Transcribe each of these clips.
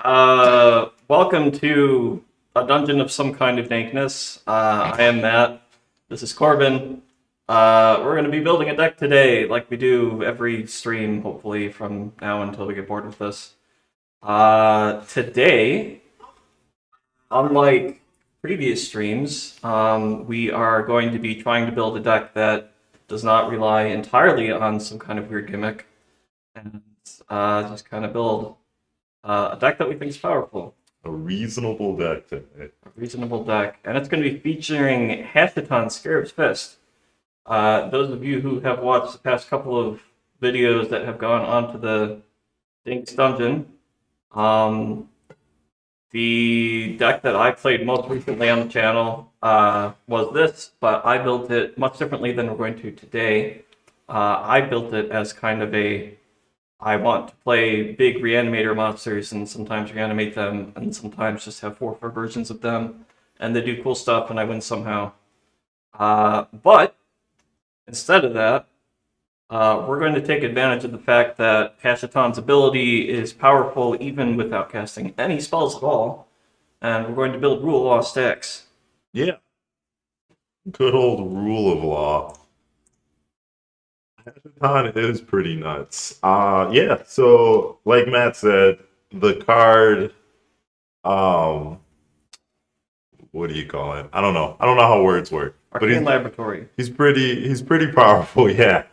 Welcome to a dungeon of some kind of dankness. I am Matt. This is Corbyn. We're going to be building a deck today, like we do every stream, hopefully, from now until we get bored with this. Today, unlike previous streams, we are going to be trying to build a deck that does not rely entirely on some kind of weird gimmick, and just kind of build a deck that we think is powerful. A reasonable deck today. A reasonable deck. And it's going to be featuring Hashaton, Scarab's Fist. Those of you who have watched the past couple of videos that have gone onto the Dank's dungeon, the deck that I played most recently on the channel was this, but I built it much differently than we're going to today. I built it as kind of I want to play big reanimator monsters and sometimes reanimate them and sometimes just have four versions of them and they do cool stuff and I win somehow. But instead of that, we're going to take advantage of the fact that Hashaton's ability is powerful even without casting any spells at all, and we're going to build rule of law stacks. Yeah. Good old rule of law. Hashaton is pretty nuts. Yeah, so like Matt said, the card, what do you call it? I don't know how words work. Arcane Laboratory. He's pretty powerful, yeah.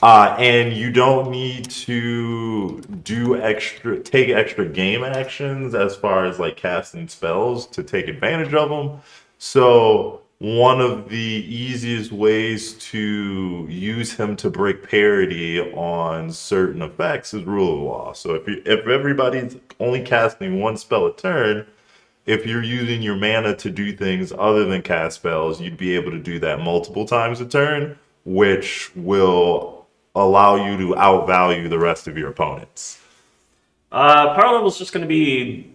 And you don't need to take extra game actions as far as like casting spells to take advantage of them. So one of the easiest ways to use him to break parity on certain effects is rule of law. So if everybody's only casting one spell a turn, if you're using your mana to do things other than cast spells, you'd be able to do that multiple times a turn, which will allow you to outvalue the rest of your opponents. Power level is just going to be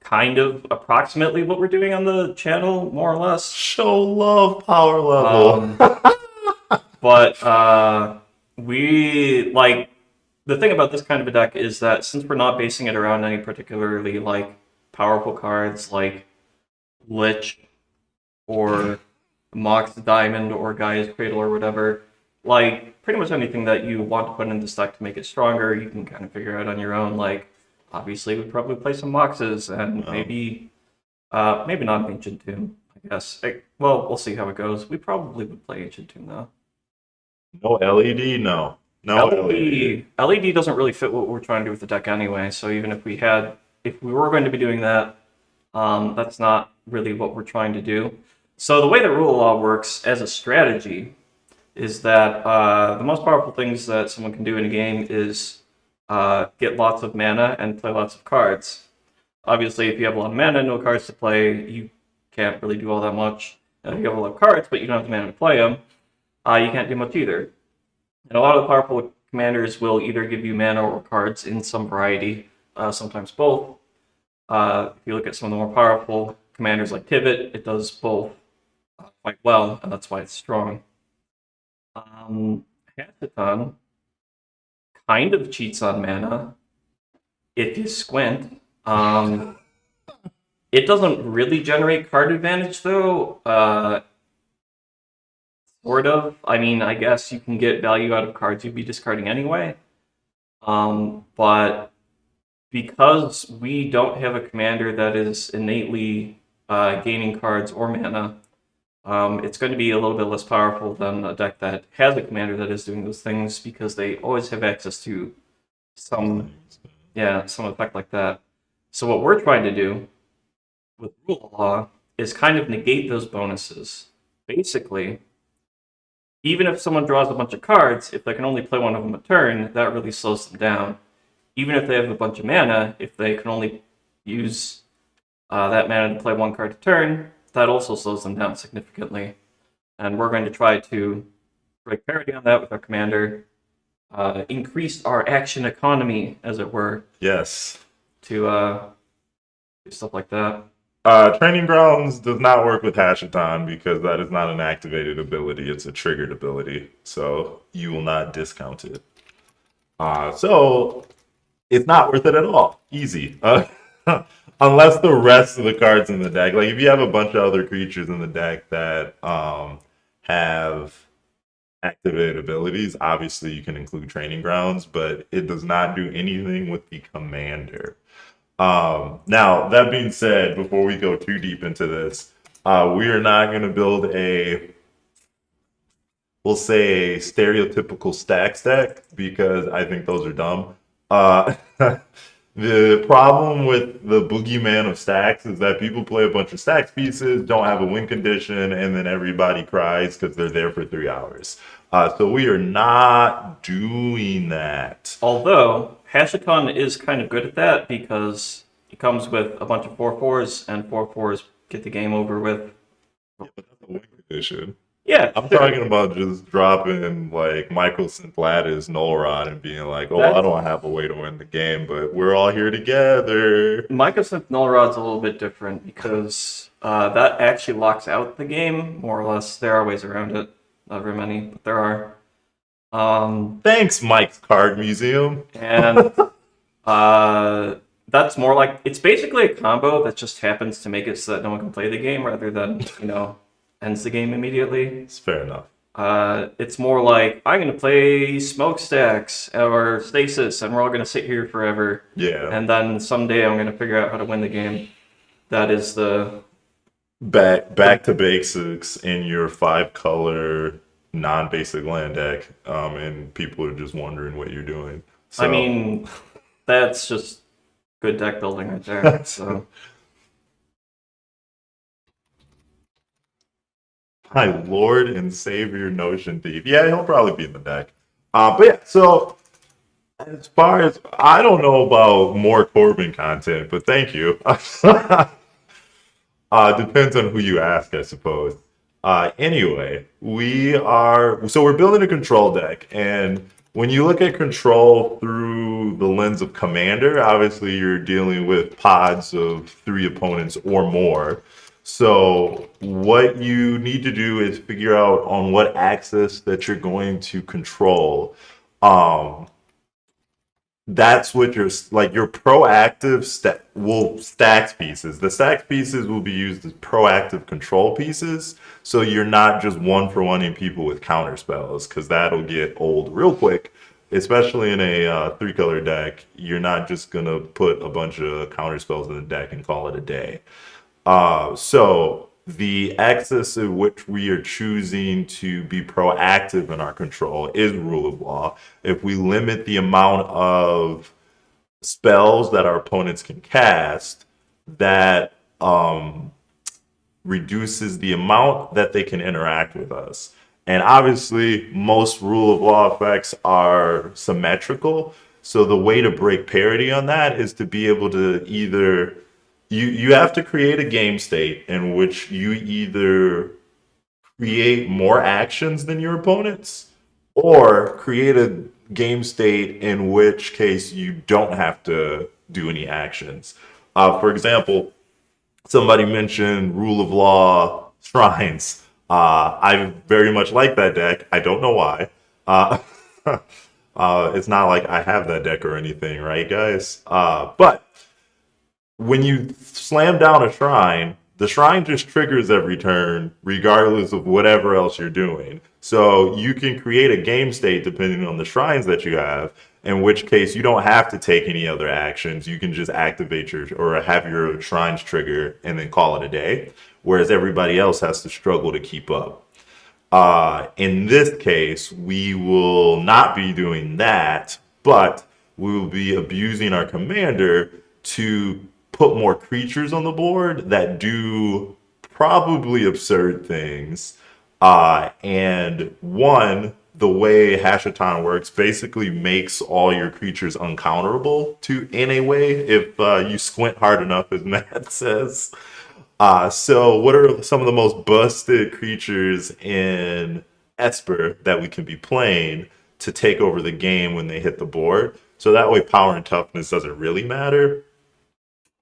kind of approximately what we're doing on the channel, more or less. Show love, power level. But we like the thing about this kind of a deck is that since we're not basing it around any particularly like powerful cards like Lich or Mox Diamond or Gaia's Cradle or whatever, like pretty much anything that you want to put in this deck to make it stronger, you can kind of figure out on your own. Like obviously we'd probably play some Moxes and maybe not an Ancient Tomb, I guess. Well, we'll see how it goes. We probably would play Ancient Tomb though. No LED, no LED. LED doesn't really fit what we're trying to do with the deck anyway. So even if we were going to be doing that, that's not really what we're trying to do. So the way that rule of law works as a strategy is that the most powerful things that someone can do in a game is get lots of mana and play lots of cards. Obviously, if you have a lot of mana and no cards to play, you can't really do all that much. And if you have a lot of cards, but you don't have the mana to play them, you can't do much either. And a lot of the powerful commanders will either give you mana or cards in some variety, sometimes both. If you look at some of the more powerful commanders like Tivit, it does both quite well, and that's why it's strong. Hashaton kind of cheats on mana if you squint. It doesn't really generate card advantage though. Sort of. I mean, I guess you can get value out of cards you'd be discarding anyway. But because we don't have a commander that is innately gaining cards or mana, it's going to be a little bit less powerful than a deck that has a commander that is doing those things because they always have access to some effect like that. So what we're trying to do with rule of law is kind of negate those bonuses. Basically, even if someone draws a bunch of cards, if they can only play one of them a turn, that really slows them down. Even if they have a bunch of mana, if they can only use that mana to play one card a turn, that also slows them down significantly. And we're going to try to break parity on that with our commander, increase our action economy, as it were. Yes. To do stuff like that. Training Grounds does not work with Hashaton because that is not an activated ability, it's a triggered ability. So you will not discount it. So it's not worth it at all. Easy. unless the rest of the cards in the deck, like if you have a bunch of other creatures in the deck that have activated abilities, obviously you can include training grounds, but it does not do anything with the commander. Now, that being said, before we go too deep into this, we are not going to build we'll say a stereotypical stacks deck because I think those are dumb. Uh, the problem with the boogeyman of stacks is that people play a bunch of stacks pieces, don't have a win condition, and then everybody cries because they're there for 3 hours. So we are not doing that. Although Hashaton is kind of good at that because it comes with a bunch of 4/4s, and 4/4s get the game over with. Yeah, but that's a win condition. Yeah, I'm sure. talking about just dropping like Michael Synthladis Null Rod and being like, oh, I That's don't have a way to win the game, but we're all here together. Microsoft Null Rod's a little bit different because that actually locks out the game, more or less. There are ways around it. Not very many, but there are. Thanks, Mike's Card Museum. And that's more like it's basically a combo that just happens to make it so that no one can play the game rather than, ends the game immediately. It's fair enough. It's more like I'm gonna play smokestacks or stasis, and we're all gonna sit here forever. Yeah. And then someday I'm gonna figure out how to win the game. That is the Back to basics in your 5-color non-basic land deck, and people are just wondering what you're doing. So I mean, that's just good deck building right there. So my Lord and Savior Notion Thief. Yeah, he'll probably be in the deck. But yeah, so as far as I don't know about more Corbyn content, but thank you. Depends on who you ask, I suppose. Anyway, we're building a control deck, and when you look at control through the lens of commander, obviously you're dealing with pods of 3 opponents or more. So what you need to do is figure out on what axis that you're going to control. That's what your proactive stacks pieces. The stacks pieces will be used as proactive control pieces, so you're not just one-for-one-ing people with counter spells, because that'll get old real quick. Especially in a 3-color deck, you're not just gonna put a bunch of counter spells in the deck and call it a day. So the axis in which we are choosing to be proactive in our control is rule of law. If we limit the amount of spells that our opponents can cast, that reduces the amount that they can interact with us. And obviously, most rule of law effects are symmetrical. So the way to break parity on that is to be able to either you have to create a game state in which you either create more actions than your opponents or create a game state in which case you don't have to do any actions. For example, somebody mentioned rule of law shrines. I very much like that deck. I don't know why. It's not like I have that deck or anything, right, guys? But when you slam down a shrine, the shrine just triggers every turn, regardless of whatever else you're doing. So you can create a game state depending on the shrines that you have, in which case you don't have to take any other actions. You can just activate or have your shrines trigger and then call it a day, whereas everybody else has to struggle to keep up. In this case, we will not be doing that, but we will be abusing our commander to put more creatures on the board that do probably absurd things. And one, the way Hashaton works basically makes all your creatures uncounterable in a way if you squint hard enough, as Matt says. So what are some of the most busted creatures in Esper that we can be playing to take over the game when they hit the board? So that way power and toughness doesn't really matter.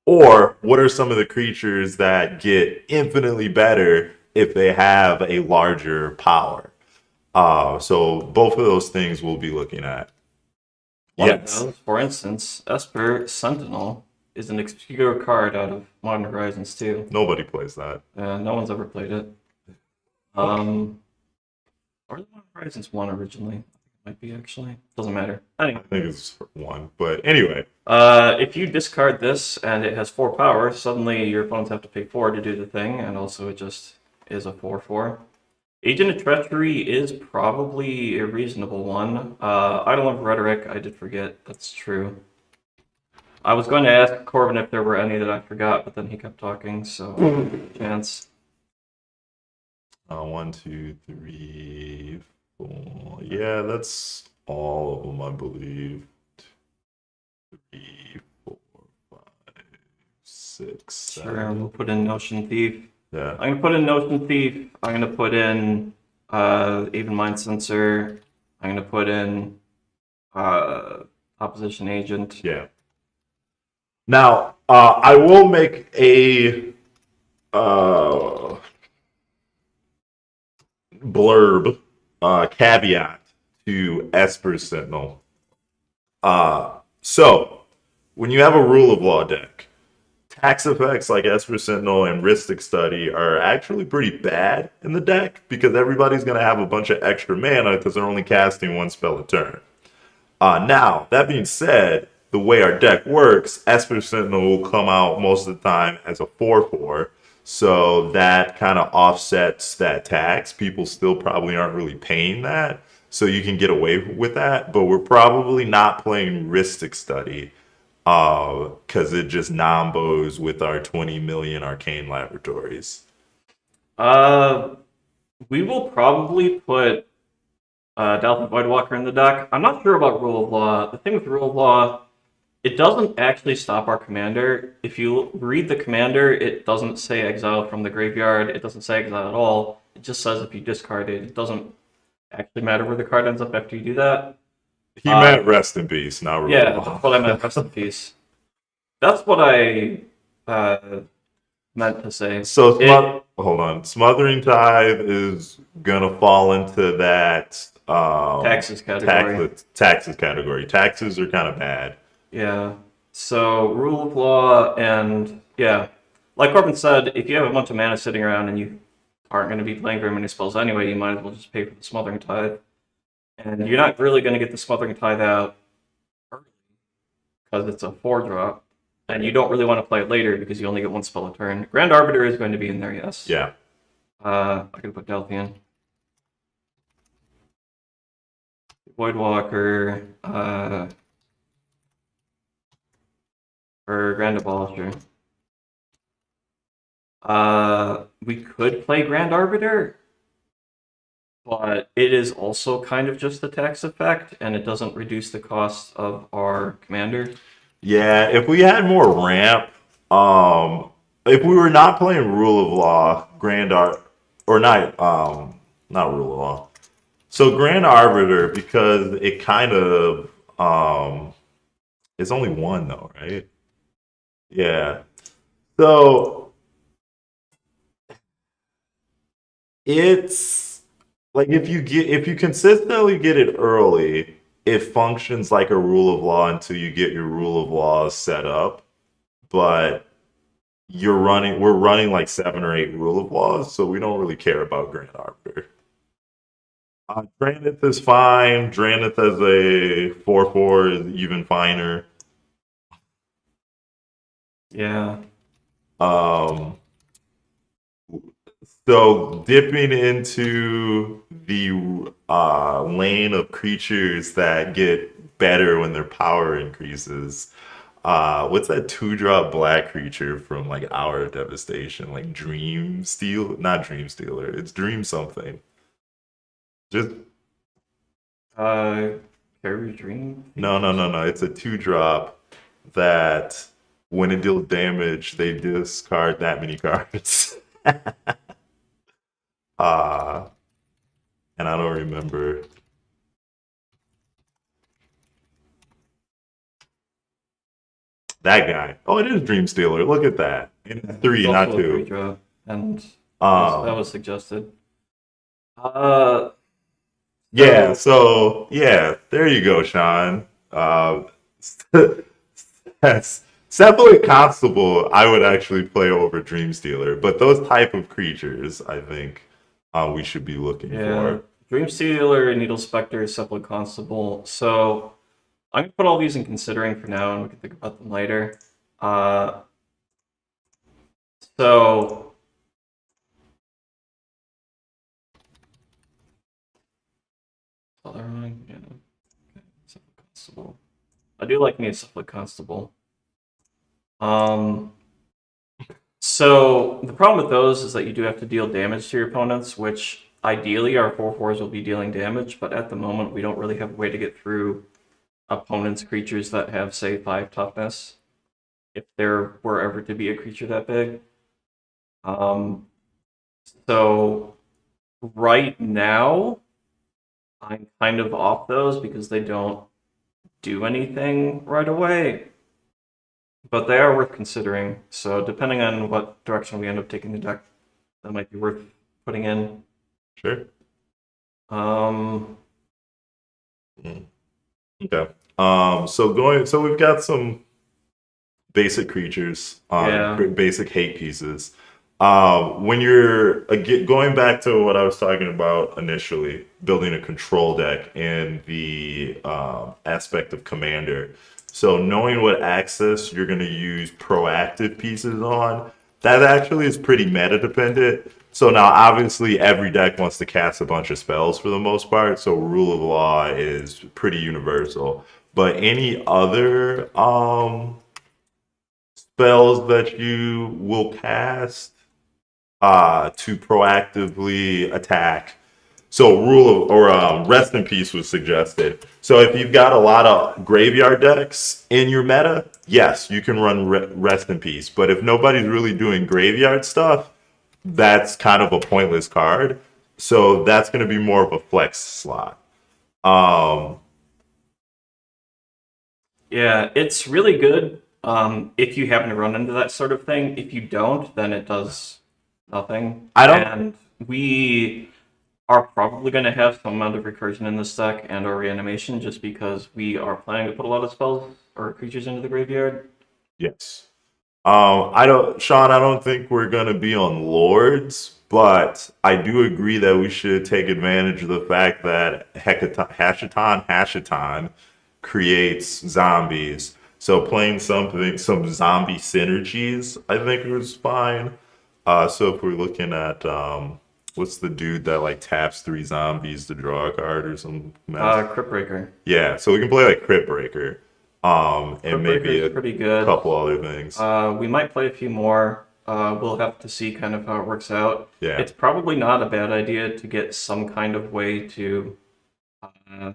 Or what are some of the creatures that get infinitely better if they have a larger power? So both of those things we'll be looking at. one of Yes. those, for instance, Esper Sentinel. is an obscure card out of Modern Horizons 2. Nobody plays that. No one's ever played it. Or the Modern Horizons 1 originally. I think it might be, actually. Doesn't matter. Anyway. I think it's 1, but anyway. If you discard this and it has 4 power, suddenly your opponents have to pay 4 to do the thing, and also it just is a 4/4. Agent of Treachery is probably a reasonable one. Idol of Rhetoric, I did forget. That's true. I was going to ask Corbyn if there were any that I forgot, but then he kept talking, so chance. 1, 2, 3, 4. Yeah, that's all of them, I believe. 3, 4, 5, 6, 7. Sure, we'll put in Notion Thief. Yeah. I'm gonna put in Notion Thief. I'm gonna put in Even Mind Sensor. I'm gonna put in Opposition Agent. Yeah. Now, I will make a blurb caveat to Esper Sentinel. So, when you have a rule of law deck, tax effects like Esper Sentinel and Rhystic Study are actually pretty bad in the deck because everybody's going to have a bunch of extra mana because they're only casting 1 spell a turn. Now, that being said, the way our deck works, Esper Sentinel will come out most of the time as a 4/4. So that kind of offsets that tax. People still probably aren't really paying that. So you can get away with that. But we're probably not playing Rhystic Study because it just nombos with our 20 million arcane laboratories. We will probably put Dalton Voidwalker in the deck. I'm not sure about Rule of Law. The thing with Rule of Law, it doesn't actually stop our commander. If you read the commander, it doesn't say exile from the graveyard. It doesn't say exile at all. It just says if you discard it. It doesn't actually matter where the card ends up after you do that. He meant rest in peace, not Rule Yeah, of Law. that's what I meant, rest in peace. That's what I meant to say. So, hold on. Smothering Tithe is going to fall into that Taxes category. Taxes category. Taxes are kind of bad. Yeah. So Rule of Law and yeah, like Corbyn said, if you have a bunch of mana sitting around and you aren't going to be playing very many spells anyway, you might as well just pay for the Smothering Tithe. And you're not really going to get the Smothering Tithe out early because it's a 4-drop, and you don't really want to play it later because you only get 1 spell a turn. Grand Arbiter is going to be in there, yes. Yeah. I could put Delphian. Voidwalker, or Grand Abolisher. We could play Grand Arbiter, but it is also kind of just a tax effect, and it doesn't reduce the cost of our commander. Yeah, if we had more ramp, if we were not playing Rule of Law, not Rule of Law. So Grand Arbiter, because it kind of, it's only 1 though, right? Yeah. So it's like if you consistently get it early, it functions like a Rule of Law until you get your Rule of Laws set up. But we're running like 7 or 8 Rule of Laws, so we don't really care about Grand Arbiter. Drannith is fine. Drannith as a 4/4 is even finer. Yeah. So dipping into the lane of creatures that get better when their power increases. What's that 2-drop black creature from like Hour of Devastation? Like Dream Steal? Not Dream Stealer. It's Dream something. Just Carry Dream? no. It's a 2-drop that when it deals damage, they discard that many cards. And I don't remember. That guy. Oh, it is Dream Stealer. Look at that. And 3, It's not also a 2. 3-drop, and that was suggested. Yeah, so yeah, there you go, Sean. That's Cephalid Constable, I would actually play over Dreamstealer, but those type of creatures, I think, we should be looking Yeah. for. Dreamstealer, Needle Spectre, Cephalid Constable. So I'm gonna put all these in considering for now, and we can think about them later. Uh, so other one, yeah, okay. Cephalid Constable. I do like me a Cephalid Constable. Um, so the problem with those is that you do have to deal damage to your opponents, which ideally our 4/4s will be dealing damage, but at the moment we don't really have a way to get through opponents' creatures that have, say, 5 toughness, if there were ever to be a creature that big. Um, so right now, I'm kind of off those because they don't do anything right away. But they are worth considering. So depending on what direction we end up taking the deck, that might be worth putting in. Sure. Um, Okay. So we've got some basic creatures, yeah. basic hate pieces. When you're going back to what I was talking about initially, building a control deck and the aspect of commander. So knowing what access you're going to use proactive pieces on, that actually is pretty meta dependent. So now obviously every deck wants to cast a bunch of spells for the most part, so rule of law is pretty universal. But any other spells that you will cast to proactively attack. So rule of or rest in peace was suggested. So if you've got a lot of graveyard decks in your meta, yes, you can run rest in peace. But if nobody's really doing graveyard stuff, that's kind of a pointless card. So that's going to be more of a flex slot. Um, Yeah, it's really good if you happen to run into that sort of thing. If you don't, then it does nothing. I don't. And we are probably going to have some amount of recursion in this deck and or reanimation just because we are planning to put a lot of spells or creatures into the graveyard. Yes. I don't, Sean. I don't think we're gonna be on Lords, but I do agree that we should take advantage of the fact that Hashaton creates zombies. So playing some zombie synergies, I think was fine. So if we're looking at what's the dude that like taps 3 zombies to draw a card or some mess? Crypt Breaker. Yeah, so we can play like Crypt Breaker, and Crypt Breaker maybe is a pretty good. couple other things. We might play a few more. We'll have to see kind of how it works out. Yeah. It's probably not a bad idea to get some kind of way to uh,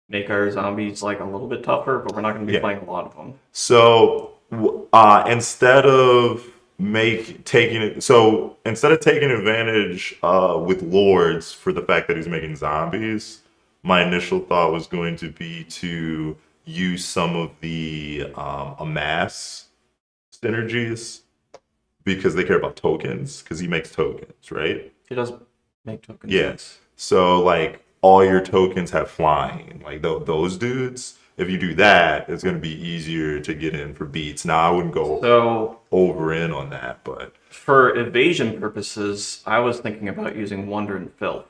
make our zombies like a little bit tougher, but we're not going to be Yeah. playing a lot of them. So instead of instead of taking advantage with Lords for the fact that he's making zombies, my initial thought was going to be to use some of the amass synergies because they care about tokens because he makes tokens, right? He does make tokens. Yeah. Yes. So like all your tokens have flying, like those dudes. If you do that, it's going to be easier to get in for beats. Now I wouldn't go So over in on that, but for evasion purposes, I was thinking about using Wonder and Filth.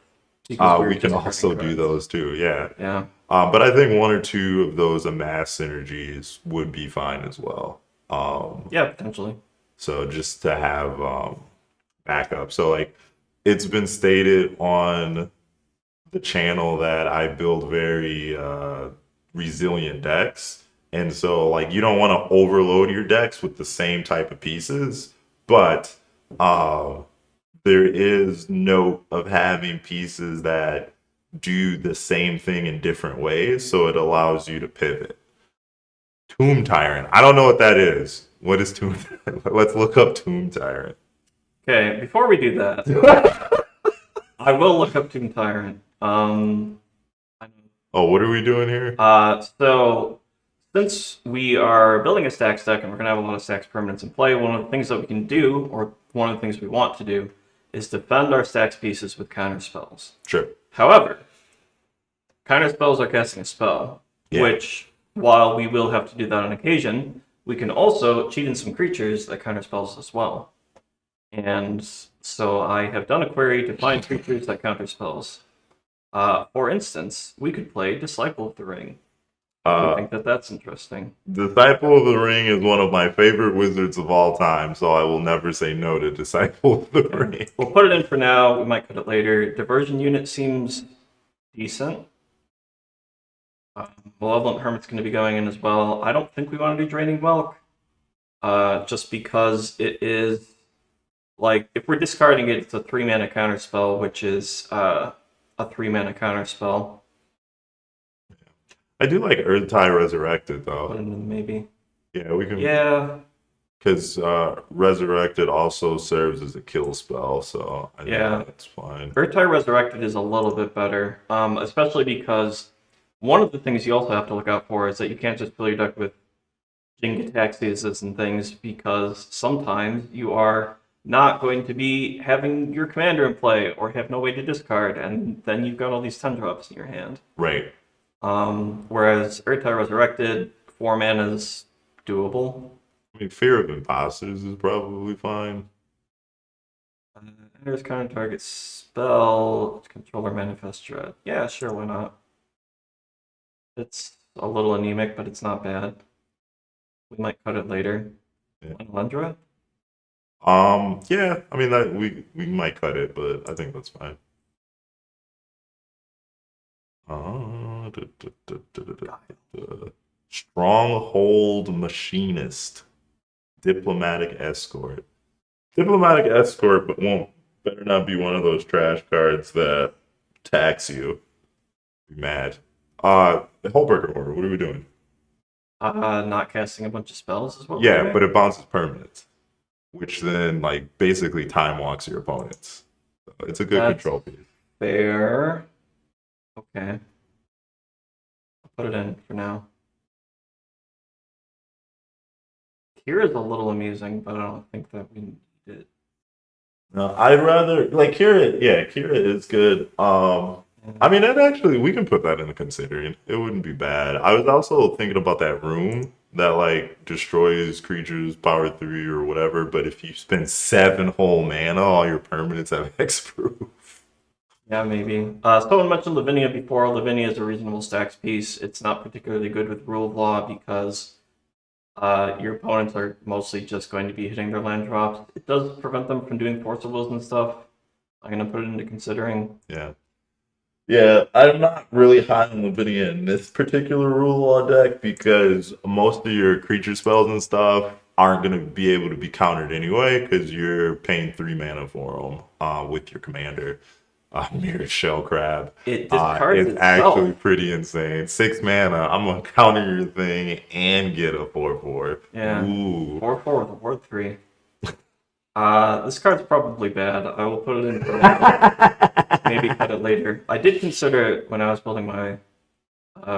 because we can discarding also do cards. those too. Yeah. Yeah. But I think 1 or 2 of those amass synergies would be fine as well. Yeah, potentially. So just to have backup. So like it's been stated on the channel that I build very resilient decks. And so like you don't want to overload your decks with the same type of pieces, but there is note of having pieces that do the same thing in different ways, so it allows you to pivot. Tomb Tyrant. I don't know what that is. What is Tomb Tyrant? Let's look up Tomb Tyrant. Okay, before we do that, I will look up Tomb Tyrant. Oh, what are we doing here? So since we are building a stacks deck and we're gonna have a lot of stacks permanents in play, one of the things that we can do, or one of the things we want to do, is defend our stacks pieces with counter spells. Sure. However, counter spells are casting a spell, Yeah. which, while we will have to do that on occasion, we can also cheat in some creatures that counter spells as well. And so I have done a query to find creatures that counter spells. For instance, we could play Disciple of the Ring. I think that that's interesting. Disciple of the Ring is one of my favorite wizards of all time, so I will never say no to Disciple of the Ring. We'll put it in for now. We might cut it later. Diversion unit seems decent. Malevolent Hermit's going to be going in as well. I don't think we want to do Draining Welk, just because it is, like, if we're discarding it, it's a 3-mana counter spell, which is a 3-mana counter spell. I do like Earth-Tie Resurrected, though. Put it in maybe. Yeah, we can. Yeah. Because Resurrected also serves as a kill spell, so I think that's fine. Earth-Tie Resurrected is a little bit better, especially because one of the things you also have to look out for is that you can't just fill your deck with Jin-Gitaxias and things, because sometimes you are not going to be having your commander in play or have no way to discard, and then you've got all these 10-drops in your hand. Right. Whereas Earth-Tie Resurrected, 4 mana is doable. I mean, Fear of Imposters is probably fine. Enters counter target spell, controller manifest dread. Yeah, sure, why not? It's a little anemic, but it's not bad. We might cut it later. Yeah. Lendra? Yeah, I mean that we might cut it, but I think that's fine. Stronghold Machinist. Diplomatic Escort. Diplomatic Escort, but better not be one of those trash cards that tax you. Be mad. The Hullbreaker Order, what are we doing? Not casting a bunch of spells as well. Yeah, but it bounces permanents, which then like basically time walks your opponents. So it's a good control piece. Fair. Okay. I'll put it in for now. Kira's a little amusing, but I don't think that we need it. No, I'd rather like Kira. Yeah, Kira is good. I mean, that actually we can put that into considering. It wouldn't be bad. I was also thinking about that room that like destroys creatures power 3 or whatever. But if you spend 7 whole mana, all your permanents have hexproof. Yeah, maybe. Someone mentioned Lavinia before. Lavinia is a reasonable stacks piece. It's not particularly good with Rule of Law because your opponents are mostly just going to be hitting their land drops. It does prevent them from doing Force of Wills and stuff. I'm going to put it into considering. Yeah. Yeah, I'm not really high on Lavinia in this particular Rule Law deck because most of your creature spells and stuff aren't going to be able to be countered anyway because you're paying 3 mana for them with your commander. Mirror Shell Crab. It discards it's actually pretty insane. 6 mana, I'm going to counter your thing and get a 4/4. Yeah. Ooh. 4/4 with a ward 3. This card's probably bad. I will put it in for maybe cut it later. I did consider it when I was building my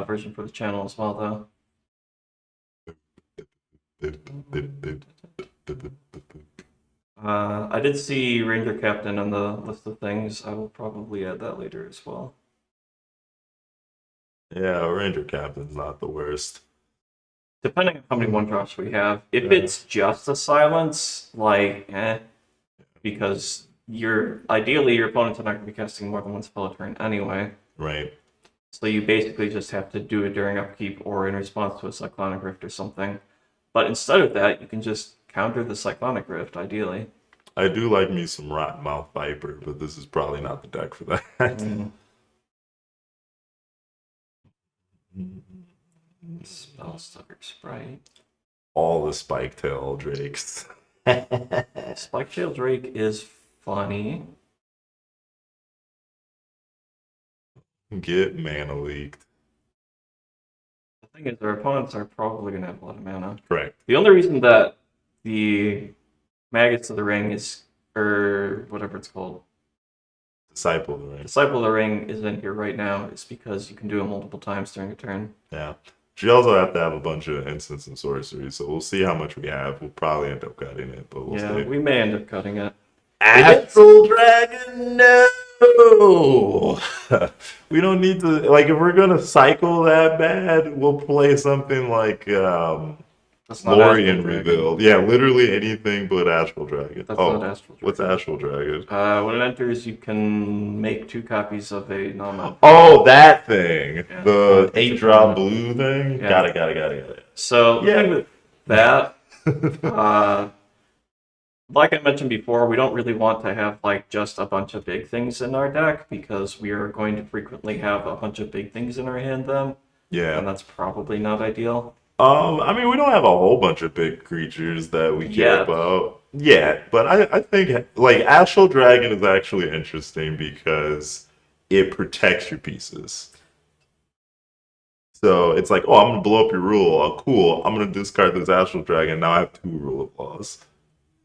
version for the channel as well, though. I did see Ranger Captain on the list of things. I will probably add that later as well. Yeah, Ranger Captain's not the worst. Depending on how many 1-drops we have. If it's just a silence, like, because ideally your opponents are not going to be casting more than 1 spell a turn anyway. Right. So you basically just have to do it during upkeep or in response to a Cyclonic Rift or something. But instead of that, you can just counter the Cyclonic Rift, ideally. I do like me some Rotmouth Viper, but this is probably not the deck for that. Spellstucker Sprite. All the Spiketail Drakes. Spiketail Drake is funny. Get mana leaked. The thing is, their opponents are probably going to have a lot of mana. Correct. The only reason that the Maggots of the Ring is, or whatever it's called, Disciple of the Ring. Disciple of the Ring is in here right now is because you can do it multiple times during a turn. Yeah. You also have to have a bunch of instants and sorceries, so we'll see how much we have. We'll probably end up cutting it, but we'll see. We may end up cutting it. Astral Dragon, no! We don't need to, like, if we're gonna cycle that bad, we'll play something like That's not Lorien Astral Dragon. revealed. Yeah, literally anything but Astral Dragon. That's Oh, not Astral Dragon. what's Astral Dragon? When it enters, you can make 2 copies of a non-mana. Oh, that thing. Yeah. The It's a 8-drop permanent. blue thing? Yeah. Got it. So the Yeah. thing with that, like I mentioned before, we don't really want to have like just a bunch of big things in our deck because we are going to frequently have a bunch of big things in our hand then, and Yeah. that's probably not ideal. I mean, we don't have a whole bunch of big creatures that we care Yeah. about. Yeah, but I think like Astral Dragon is actually interesting because it protects your pieces. So it's like, oh, I'm gonna blow up your rule. Oh, cool. I'm gonna discard this Astral Dragon. Now I have 2 rule of laws.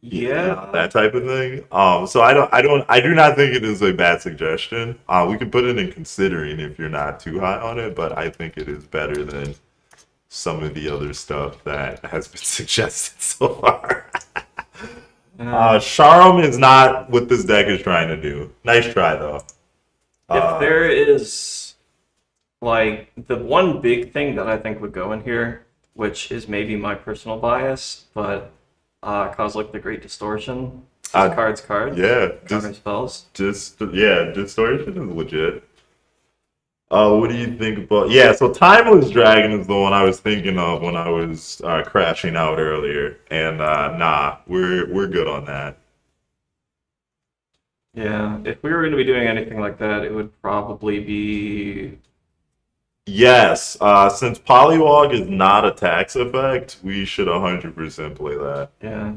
Yeah. That type of thing. So I do not think it is a bad suggestion. We can put it in considering if you're not too high on it, but I think it is better than some of the other stuff that has been suggested so far. Sharam is not what this deck is trying to do. Nice try though. If there is like the one big thing that I think would go in here, which is maybe my personal bias, but cause like the Great Distortion, cards, Yeah, counter spells. distortion is legit. What do you think about? Yeah, so Timeless Dragon is the one I was thinking of when I was crashing out earlier, and nah, we're good on that. Yeah, if we were going to be doing anything like that, it would probably be. Yes, since Polywog is not a tax effect, we should 100% play that. Yeah.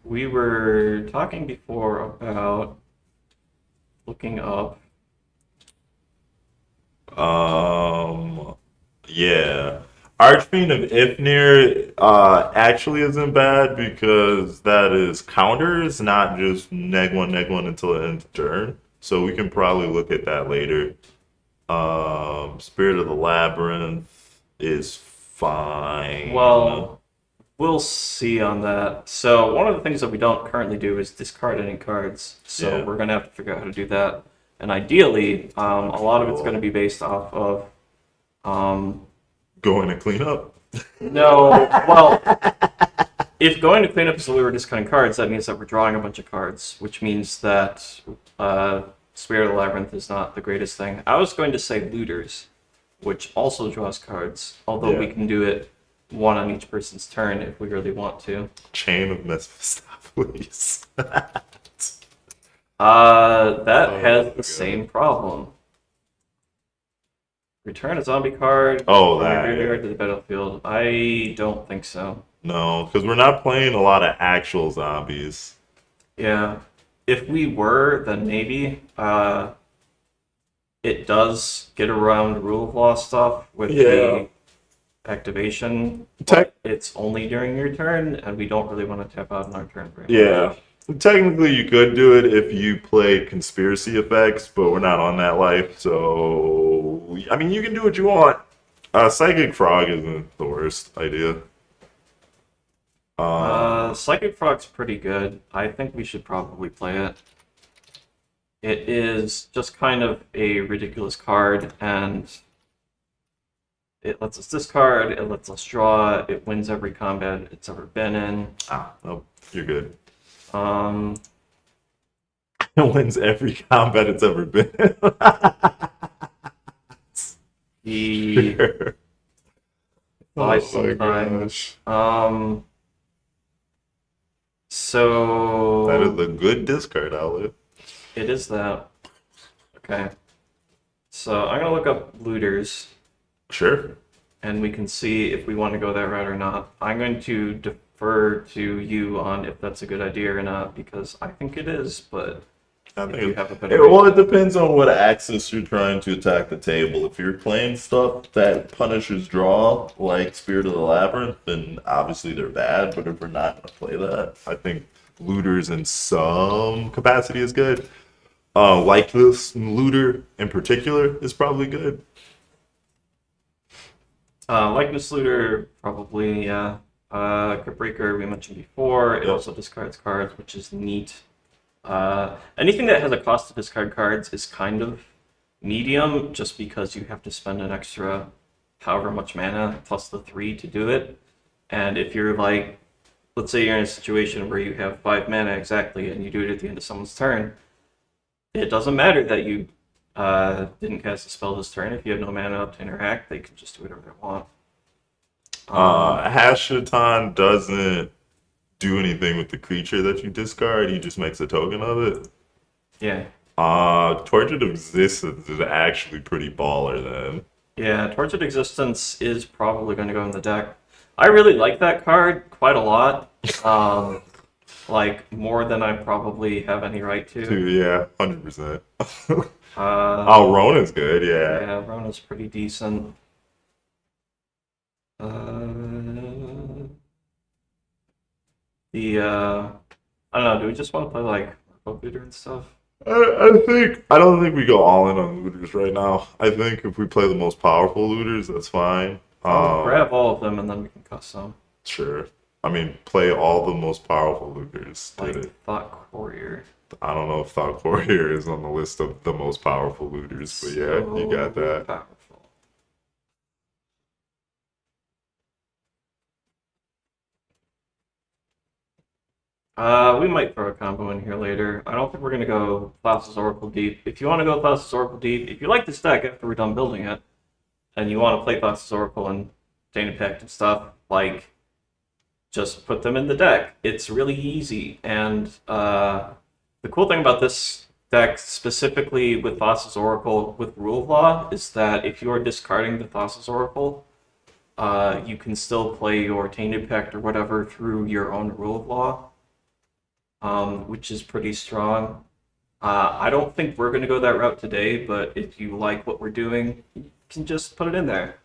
We were talking before about looking up. Yeah. Archfiend of Ifnir actually isn't bad because that is counters, not just neg one until it ends turn. So we can probably look at that later. Spirit of the Labyrinth is fine. Well, we'll see on that. So one of the things that we don't currently do is discard any cards. So Yeah. we're going to have to figure out how to do that. And ideally, a lot of it's going to be based off of Going to clean up. no, well, if going to cleanup is the way we're discarding cards, that means that we're drawing a bunch of cards, which means that Spirit of the Labyrinth is not the greatest thing. I was going to say Looters, which also draws cards, although we can do it one on each person's turn if we really want to. Chain of Mephistopheles. That has the same problem. Return a zombie card. Oh, from your that, graveyard to the battlefield. I don't think so. No, because we're not playing a lot of actual zombies. Yeah. If we were, then maybe. It does get around rule of law stuff with the activation. But it's only during your turn, and we don't really want to tap out on our turn break. Yeah. Technically, you could do it if you play conspiracy effects, but we're not on that life, so I mean, you can do what you want. Psychic Frog isn't the worst idea. Psychic Frog's pretty good. I think we should probably play it. It is just kind of a ridiculous card, and it lets us discard, it lets us draw, it wins every combat it's ever been in. Nope, you're good. It wins every combat it's ever been. The buys sometimes. So that is a good discard outlet. it is that. Okay. So I'm gonna look up looters. Sure. And we can see if we want to go that route or not. I'm going to defer to you on if that's a good idea or not, because I think it is, but if you have a better well, it depends on what axis you're trying to attack the table. If you're playing stuff that punishes draw, like Spirit of the Labyrinth, then obviously they're bad, but if we're not going to play that, I think looters in some capacity is good. Like this looter in particular is probably good. Likeness Looter, probably, yeah. Crypt Breaker, we mentioned before. It also discards cards, which is neat. Anything that has a cost to discard cards is kind of medium, just because you have to spend an extra however much mana plus the 3 to do it. And if you're like, let's say you're in a situation where you have 5 mana exactly and you do it at the end of someone's turn, it doesn't matter that you didn't cast a spell this turn. If you have no mana up to interact, they can just do whatever they want. Hashaton doesn't do anything with the creature that you discard. He just makes a token of it. Yeah. Tortured Existence is actually pretty baller then. Yeah, Tortured Existence is probably going to go in the deck. I really like that card quite a lot. Like, more than I probably have any right to. Yeah, 100%. Uh, Rona's good, yeah. yeah, Rona's pretty decent. I don't know, do we just want to play, like, Looter and stuff? I don't think we go all in on looters right now. I think if we play the most powerful looters, that's fine. I'll grab all of them and then we can cuss some. Sure. I mean, play all the most powerful looters. Did Like it. Thought Courier. I don't know if Thought Courier is on the list of the most powerful looters, but yeah, you got So that. powerful. We might throw a combo in here later. I don't think we're gonna go Thassa's Oracle deep. If you want to go Thassa's Oracle deep, if you like this deck after we're done building it, and you want to play Thassa's Oracle and Dana Pact and stuff, like, just put them in the deck. It's really easy, and the cool thing about this deck, specifically with Thassa's Oracle with Rule of Law, is that if you are discarding the Thassa's Oracle, you can still play your Tainted Pact or whatever through your own Rule of Law, which is pretty strong. I don't think we're going to go that route today, but if you like what we're doing, you can just put it in there.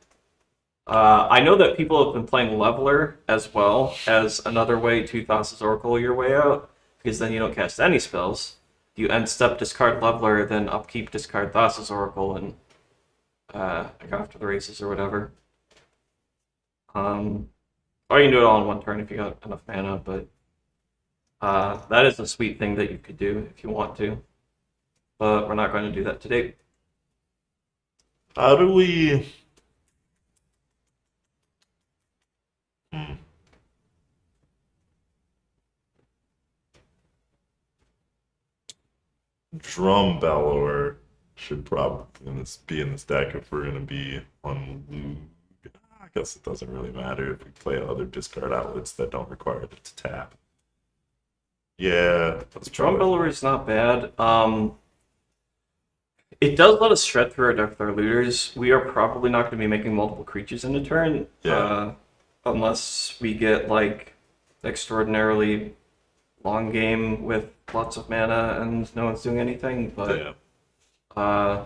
I know that people have been playing Leveler as well as another way to Thassa's Oracle your way out, because then you don't cast any spells. You end step discard Leveler, then upkeep discard Thassa's Oracle, and go after the races or whatever. Or you can do it all in one turn if you got enough mana, but that is a sweet thing that you could do if you want to. But we're not going to do that today. How do we... Drum Bellower should probably be in this deck if we're going to be on loot. I guess it doesn't really matter if we play other discard outlets that don't require it to tap. Yeah, that's Drum probably... Bellower is not bad. It does let us shred through our deck with our looters. We are probably not going to be making multiple creatures in a turn, unless we get like extraordinarily long game with lots of mana and no one's doing anything. But I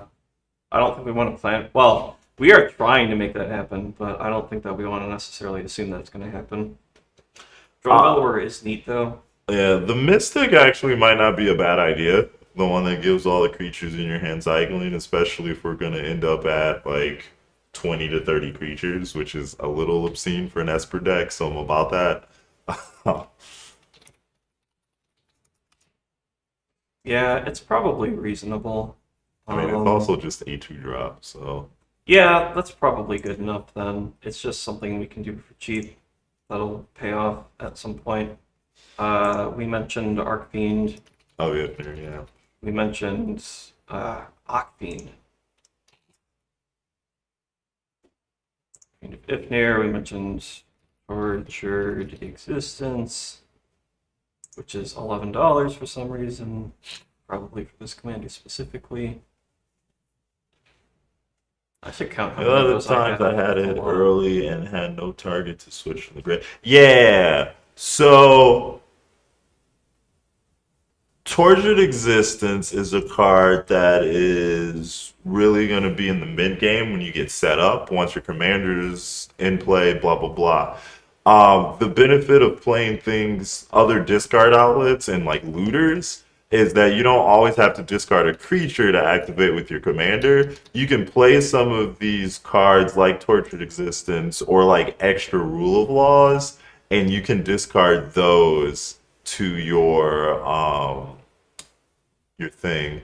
don't think we want to plan. Well, we are trying to make that happen, but I don't think that we want to necessarily assume that it's going to happen. Drum Bellower is neat though. Yeah, the Mystic actually might not be a bad idea. The one that gives all the creatures in your hand cycling, especially if we're going to end up at like 20 to 30 creatures, which is a little obscene for an Esper deck, so I'm about that. Yeah, it's probably reasonable. I mean, it's also just a 2 drop, so... Yeah, that's probably good enough then. It's just something we can do for cheap that'll pay off at some point. We mentioned Arcfiend. Oh, yeah. We mentioned Arcfiend. Fiend of Ifnir. We mentioned Tortured Existence, which is $11 for some reason, probably for this commander specifically. I should count how The many of other those times I had it a lot. early and had no target to switch from the grid. Yeah, so Tortured Existence is a card that is really going to be in the mid game when you get set up, once your commander's in play, blah, blah, blah. The benefit of playing things, other discard outlets and like looters, is that you don't always have to discard a creature to activate with your commander. You can play some of these cards like Tortured Existence or like extra Rule of Laws, and you can discard those to your your thing.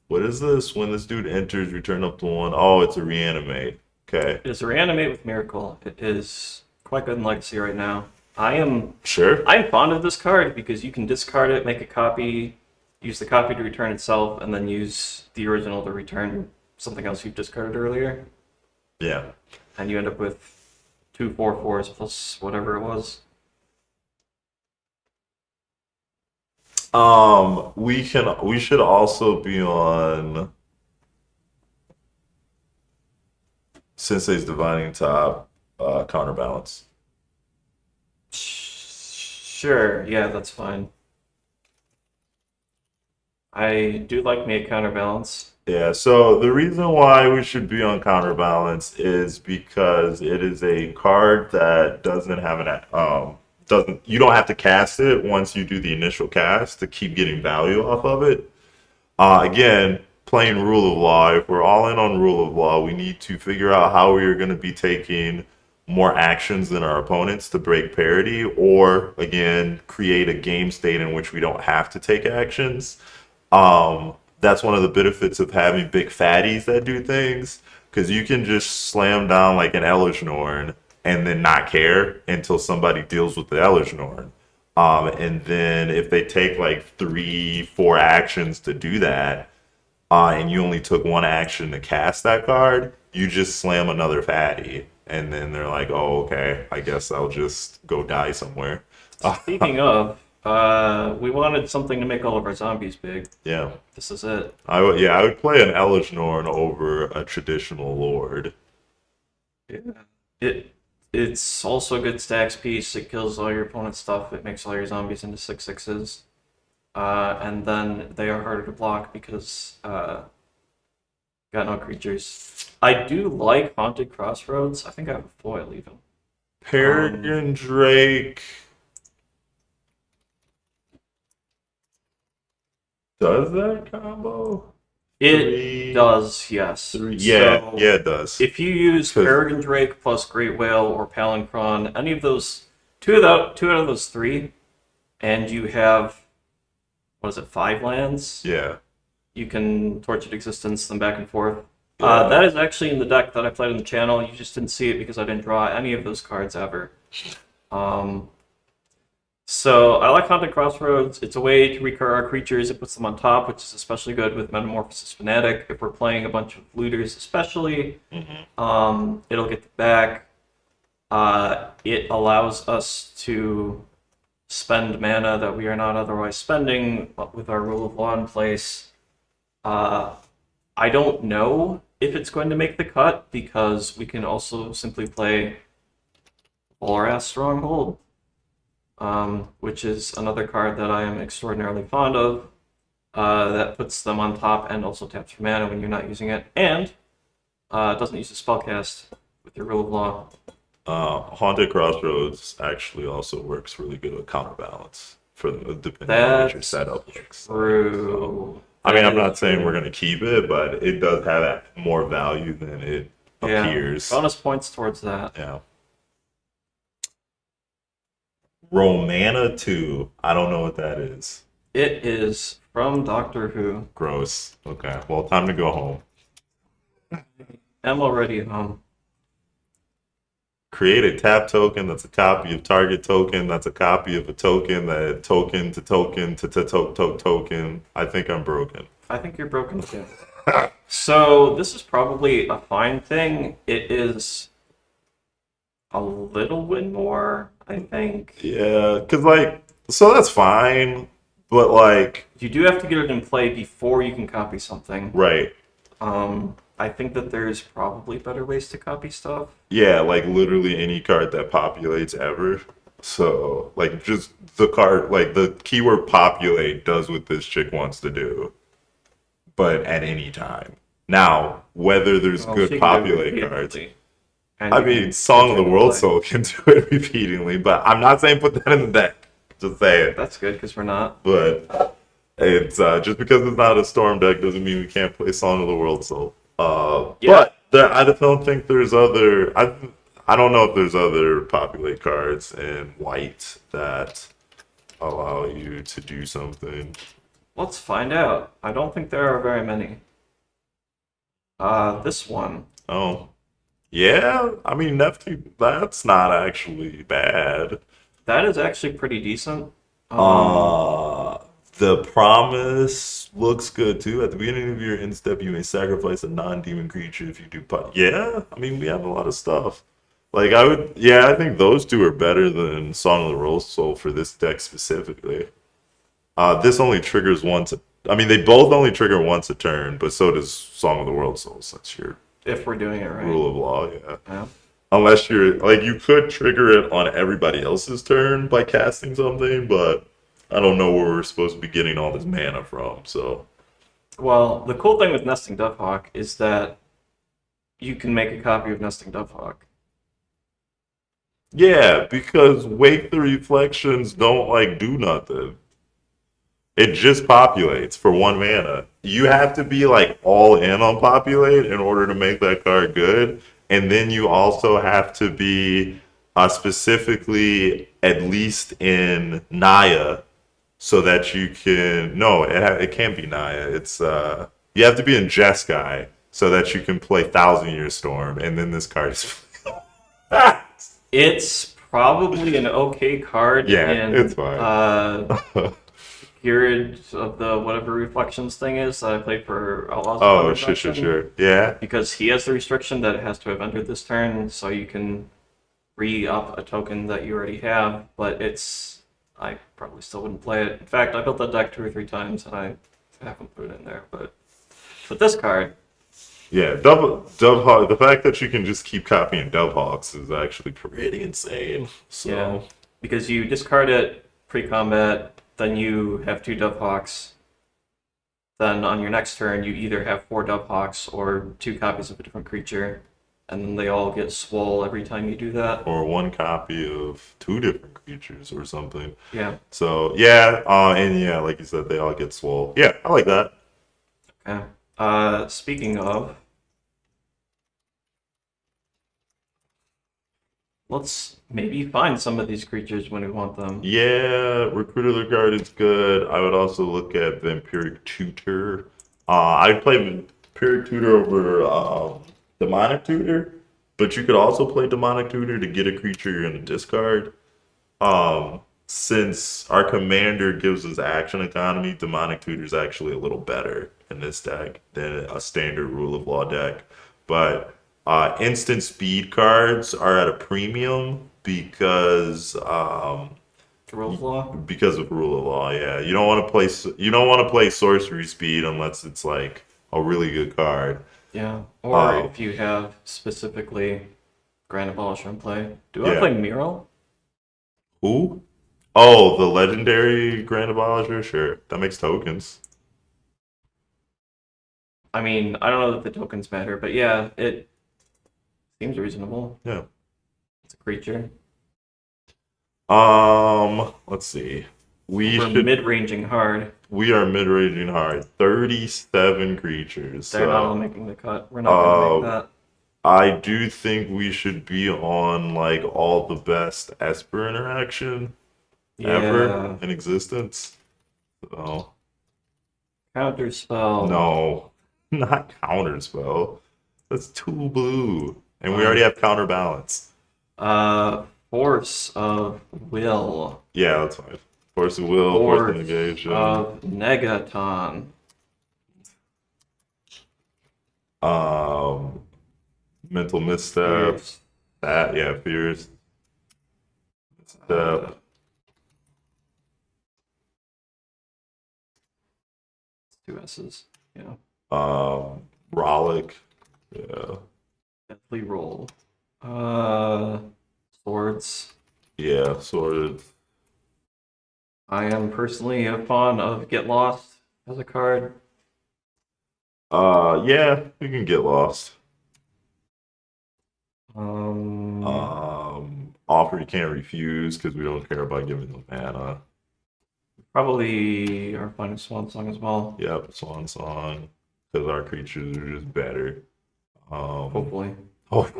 What is this? When this dude enters, return up to 1. Oh, it's a reanimate. Okay. It is a reanimate with Miracle. It is quite good in Legacy right now. I'm fond of this card because you can discard it, make a copy, use the copy to return itself, and then use the original to return something else you've discarded earlier. Yeah. And you end up with 2 4/4s plus whatever it was. We should also be on Sensei's Divining Top, Counterbalance. Sure, yeah, that's fine. I do like me a Counterbalance. Yeah, so the reason why we should be on Counterbalance is because it is a card that doesn't have you don't have to cast it once you do the initial cast to keep getting value off of it. Again, playing Rule of Law, if we're all in on Rule of Law, we need to figure out how we are going to be taking more actions than our opponents to break parity, or again, create a game state in which we don't have to take actions. That's one of the benefits of having big fatties that do things, because you can just slam down like an Elish Norn and then not care until somebody deals with the Elish Norn. And then if they take like 3-4 actions to do that, and you only took 1 action to cast that card, you just slam another fatty. And then they're like, oh, okay, I guess I'll just go die somewhere. Speaking of, we wanted something to make all of our zombies big. Yeah. This is it. I would play an Elish Norn over a traditional Lord. Yeah. It's also a good stacks piece. It kills all your opponent's stuff. It makes all your zombies into 6/6s. And then they are harder to block because got no creatures. I do like Haunted Crossroads. I think I have a foil even. Peregrine Drake. Does that combo? It does, yes. 3. So, Yeah, it does. if you use Peregrine Drake plus Great Whale or Palancron, any of those, two out of those 3, and you have, 5 lands? Yeah. You can Tortured Existence them back and forth. Yeah. That is actually in the deck that I played on the channel. You just didn't see it because I didn't draw any of those cards ever. So I like Haunted Crossroads. It's a way to recur our creatures. It puts them on top, which is especially good with Metamorphosis Fanatic. If we're playing a bunch of looters especially, it'll get the back. It allows us to spend mana that we are not otherwise spending with our Rule of Law in place. I don't know if it's going to make the cut because we can also simply play Volrath Stronghold, which is another card that I am extraordinarily fond of, that puts them on top and also taps for mana when you're not using it, and doesn't use a spellcast with your Rule of Law. Haunted Crossroads actually also works really good with Counterbalance for depending on what your setup looks. True. I mean, I'm not saying we're going to keep it, but it does have more value than it appears. Bonus points towards that. Yeah. Romana 2. I don't know what that is. It is from Doctor Who. Gross. Okay. Well, time to go home. I'm already home. Create a tap token that's a copy of target token that's a copy of a token that token to token to token. I think I'm broken. I think you're broken too. So this is probably a fine thing. It is a little win more, I think. Yeah, because so that's fine, but you do have to get it in play before you can copy something. Right. I think that there's probably better ways to copy stuff. Yeah, literally any card that populates ever. So, just the card, the keyword populate does what this chick wants to do. But at any time. Now, whether there's good populate cards. I mean, Song of the World Soul can do it repeatedly, but I'm not saying put that in the deck. Just saying. That's good, because we're not. But it's just because it's not a Storm deck doesn't mean we can't play Song of the World Soul. But I don't think there's other. I don't know if there's other populate cards in white that allow you to do something. Let's find out. I don't think there are very many. This one. Oh, yeah. I mean, that's not actually bad. That is actually pretty decent. Um, Uh, the promise looks good too. At the beginning of your end step, you may sacrifice a non-demon creature if you do pot. Yeah, I mean, we have a lot of stuff. Like yeah, I think those two are better than Song of the Rose Soul for this deck specifically. This only triggers once. I mean, they both only trigger once a turn, but so does Song of the World Soul. That's your if we're doing it right. rule of law, yeah. Yeah. Unless you're like, you could trigger it on everybody else's turn by casting something, but I don't know where we're supposed to be getting all this mana from. So Well, the cool thing with Nesting Dovehawk is that you can make a copy of Nesting Dovehawk. yeah, because Wake the Reflections don't like do nothing. It just populates for 1 mana. You have to be like all in on populate in order to make that card good, and then you also have to be specifically at least in Naya so that you can. No, it can't be Naya. It's you have to be in Jeskai so that you can play Thousand Year Storm, and then this card is. It's probably an okay card Yeah, in it's fine. period of the whatever reflections thing is that I played for Outlaws of Oh, Thunderstruction. sure. Yeah. Because he has the restriction that it has to have entered this turn, so you can re-up a token that you already have, but I probably still wouldn't play it. In fact, I built that deck 2 or 3 times and I haven't put it in there, but this card, Yeah, Dovehawk. The fact that you can just keep copying Dovehawks is actually pretty insane. So yeah, because you discard it pre-combat, then you have 2 Dovehawks. Then on your next turn, you either have 4 Dovehawks or 2 copies of a different creature, and then they all get swole every time you do that. or 1 copy of 2 different creatures or something. Yeah. So yeah, and yeah, like you said, they all get swole. Yeah, I like that. Okay. Speaking of, let's maybe find some of these creatures when we want them. Yeah, Recruiter the Guard is good. I would also look at Vampiric Tutor. I'd play Vampiric Tutor over Demonic Tutor, but you could also play Demonic Tutor to get a creature you're going to discard. Since our commander gives us action economy, Demonic Tutor is actually a little better in this deck than a standard Rule of Law deck. But instant speed cards are at a premium Rule of Law? because of Rule of Law. Yeah, you don't want to play sorcery speed unless it's like a really good card. Yeah. Or Oh. if you have specifically Grand Abolisher in play. Do I Yeah. play Mural? Who? Oh, the legendary Grand Abolisher? Sure. That makes tokens. I mean, I don't know that the tokens matter, but yeah, it seems reasonable. Yeah. It's a creature. Let's see. We're mid-ranging hard. We are mid-ranging hard. 37 creatures. They're not all making the cut. We're not gonna make that. I do think we should be on like all the best Esper interaction ever Yeah. in existence. So Counter spell. no, not counterspell. That's 2 blue, and we Um, already have counterbalance. Force of Will. Yeah, that's fine. Force of will, force of negation. Negaton. Mental misstep. Fierce. That, yeah, fierce. Misstep. Two S's. Yeah. Rollick. Yeah. Deathly roll. Swords. Yeah, sorted. I am personally a fan of Get Lost as a card. Yeah, we can get lost. Offer you can't refuse because we don't care about giving them mana. Probably our finest Swan Song as well. Yep, Swan Song. Because our creatures are just better. Hopefully. Oh,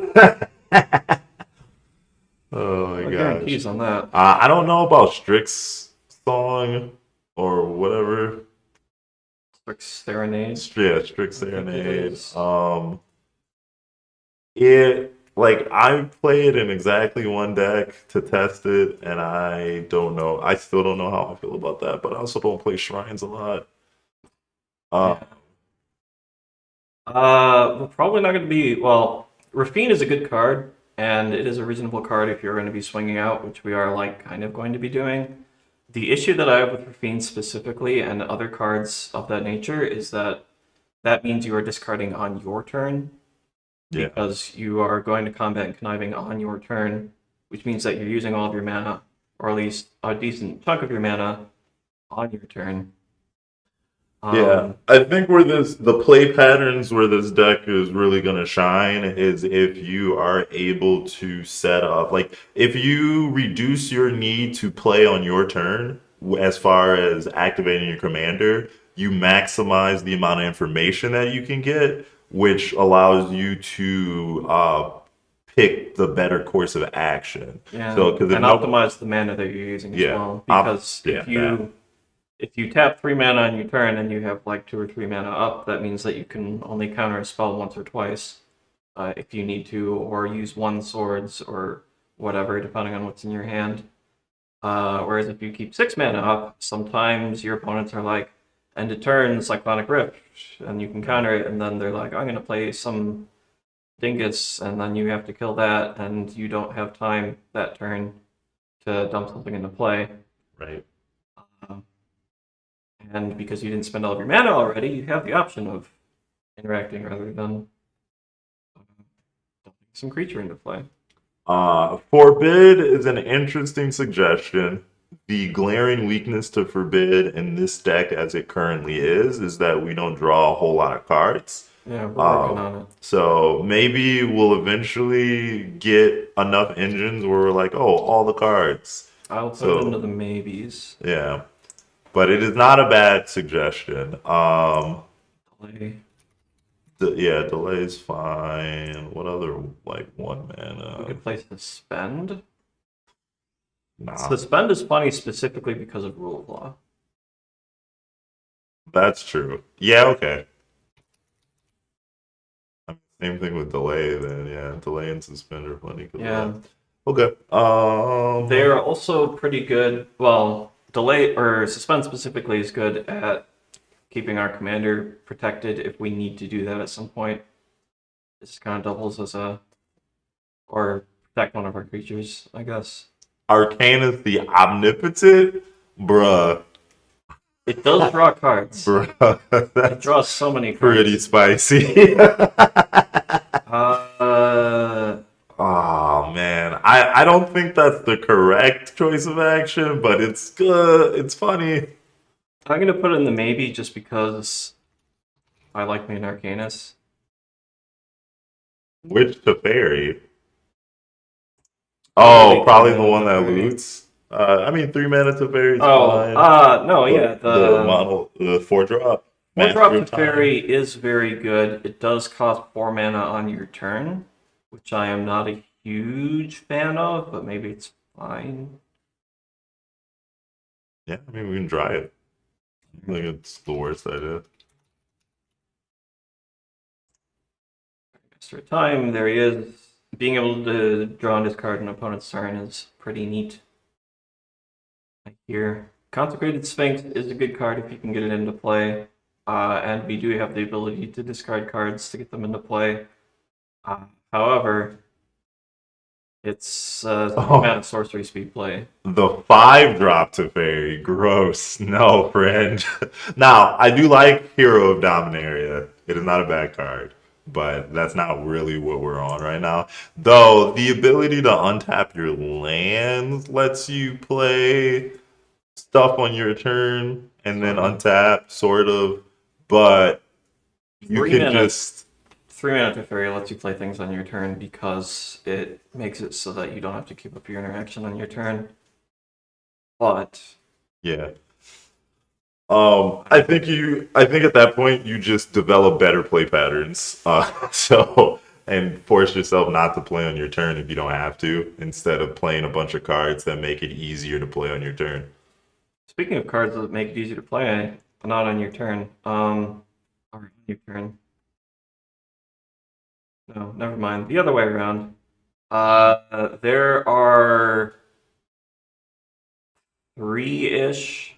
oh my No gosh. guarantees on that. I don't know about Strix's song or whatever. Quick Serenade. Yeah, Strict I think it Serenade. is. I played in exactly one deck to test it, and I don't know. I still don't know how I feel about that, but I also don't play shrines a lot. Uh, Yeah. We're probably not going to be. Well, Rafine is a good card, and it is a reasonable card if you're going to be swinging out, which we are like kind of going to be doing. The issue that I have with Rafine specifically and other cards of that nature is that that means you are discarding on your turn yeah, because you are going to combat and conniving on your turn, which means that you're using all of your mana, or at least a decent chunk of your mana on your turn. yeah. I think where the play patterns where this deck is really gonna shine is if you are able to set up, like if you reduce your need to play on your turn as far as activating your commander, you maximize the amount of information that you can get, which allows you to pick the better course of action. Yeah, So, because if and no, optimize the mana that you're using as yeah, well. Because yeah, that. if you tap 3 mana on your turn and you have like 2 or 3 mana up, that means that you can only counter a spell once or twice, if you need to, or use one swords or whatever, depending on what's in your hand. Whereas if you keep 6 mana up, sometimes your opponents are like, end of turn, Cyclonic Rift, and you can counter it, and then they're like, I'm gonna play some Dingus, and then you have to kill that, and you don't have time that turn to dump something into play. Right. Um, and because you didn't spend all of your mana already, you have the option of interacting rather than dumping some creature into play. Forbid is an interesting suggestion. The glaring weakness to Forbid in this deck as it currently is that we don't draw a whole lot of cards. Yeah, we're working on it. So maybe we'll eventually get enough engines where we're like, oh, all the cards. I'll put it into So the maybes. yeah, but it is not a bad suggestion. Play. Yeah, delay is fine. What other like one We mana? could play Suspend. Nah, Suspend is funny specifically because of Rule of Law. that's true. Yeah, okay. Same thing with delay then, yeah. Delay and suspend are plenty good. Yeah. Okay. They're also pretty good. Well, delay or suspend specifically is good at keeping our commander protected if we need to do that at some point. This kind of doubles as a or protect one of our creatures, I guess. Arcanus the Omnipotent? Bruh. It does draw cards. Bruh. It That's draws so many pretty cards. spicy. Uh, Oh man. I don't think that's the correct choice of action, but it's good. It's funny. I'm gonna put it in the maybe just because I like me an Arcanus. Which Teferi? Probably Oh, probably the Teferi. one that loots. I mean, 3 mana Teferi is Oh, fine. no, yeah, The model, the 4 drop. Four Master drop of Teferi Time. is very good. It does cost 4 mana on your turn, which I am not a huge fan of, but maybe it's fine. Yeah, I mean, we can try it. I think it's the worst idea. Extra time, there he is. Being able to draw and discard an opponent's turn is pretty neat. Like here. Consecrated Sphinx is a good card if you can get it into play. And we do have the ability to discard cards to get them into play. However, it's mana sorcery speed play. The 5 drop Teferi. Gross. No, friend. Now, I do like Hero of Dominaria. It is not a bad card, but that's not really what we're on right now. Though, the ability to untap your lands lets you play stuff on your turn and then untap, sort of. But you Three can mana. just 3 mana Teferi lets you play things on your turn because it makes it so that you don't have to keep up your interaction on your turn. But yeah. I think at that point you just develop better play patterns. So and force yourself not to play on your turn if you don't have to, instead of playing a bunch of cards that make it easier to play on your turn. speaking of cards that make it easy to play, Not on your turn. Or on your turn. No, never mind. The other way around. There are three-ish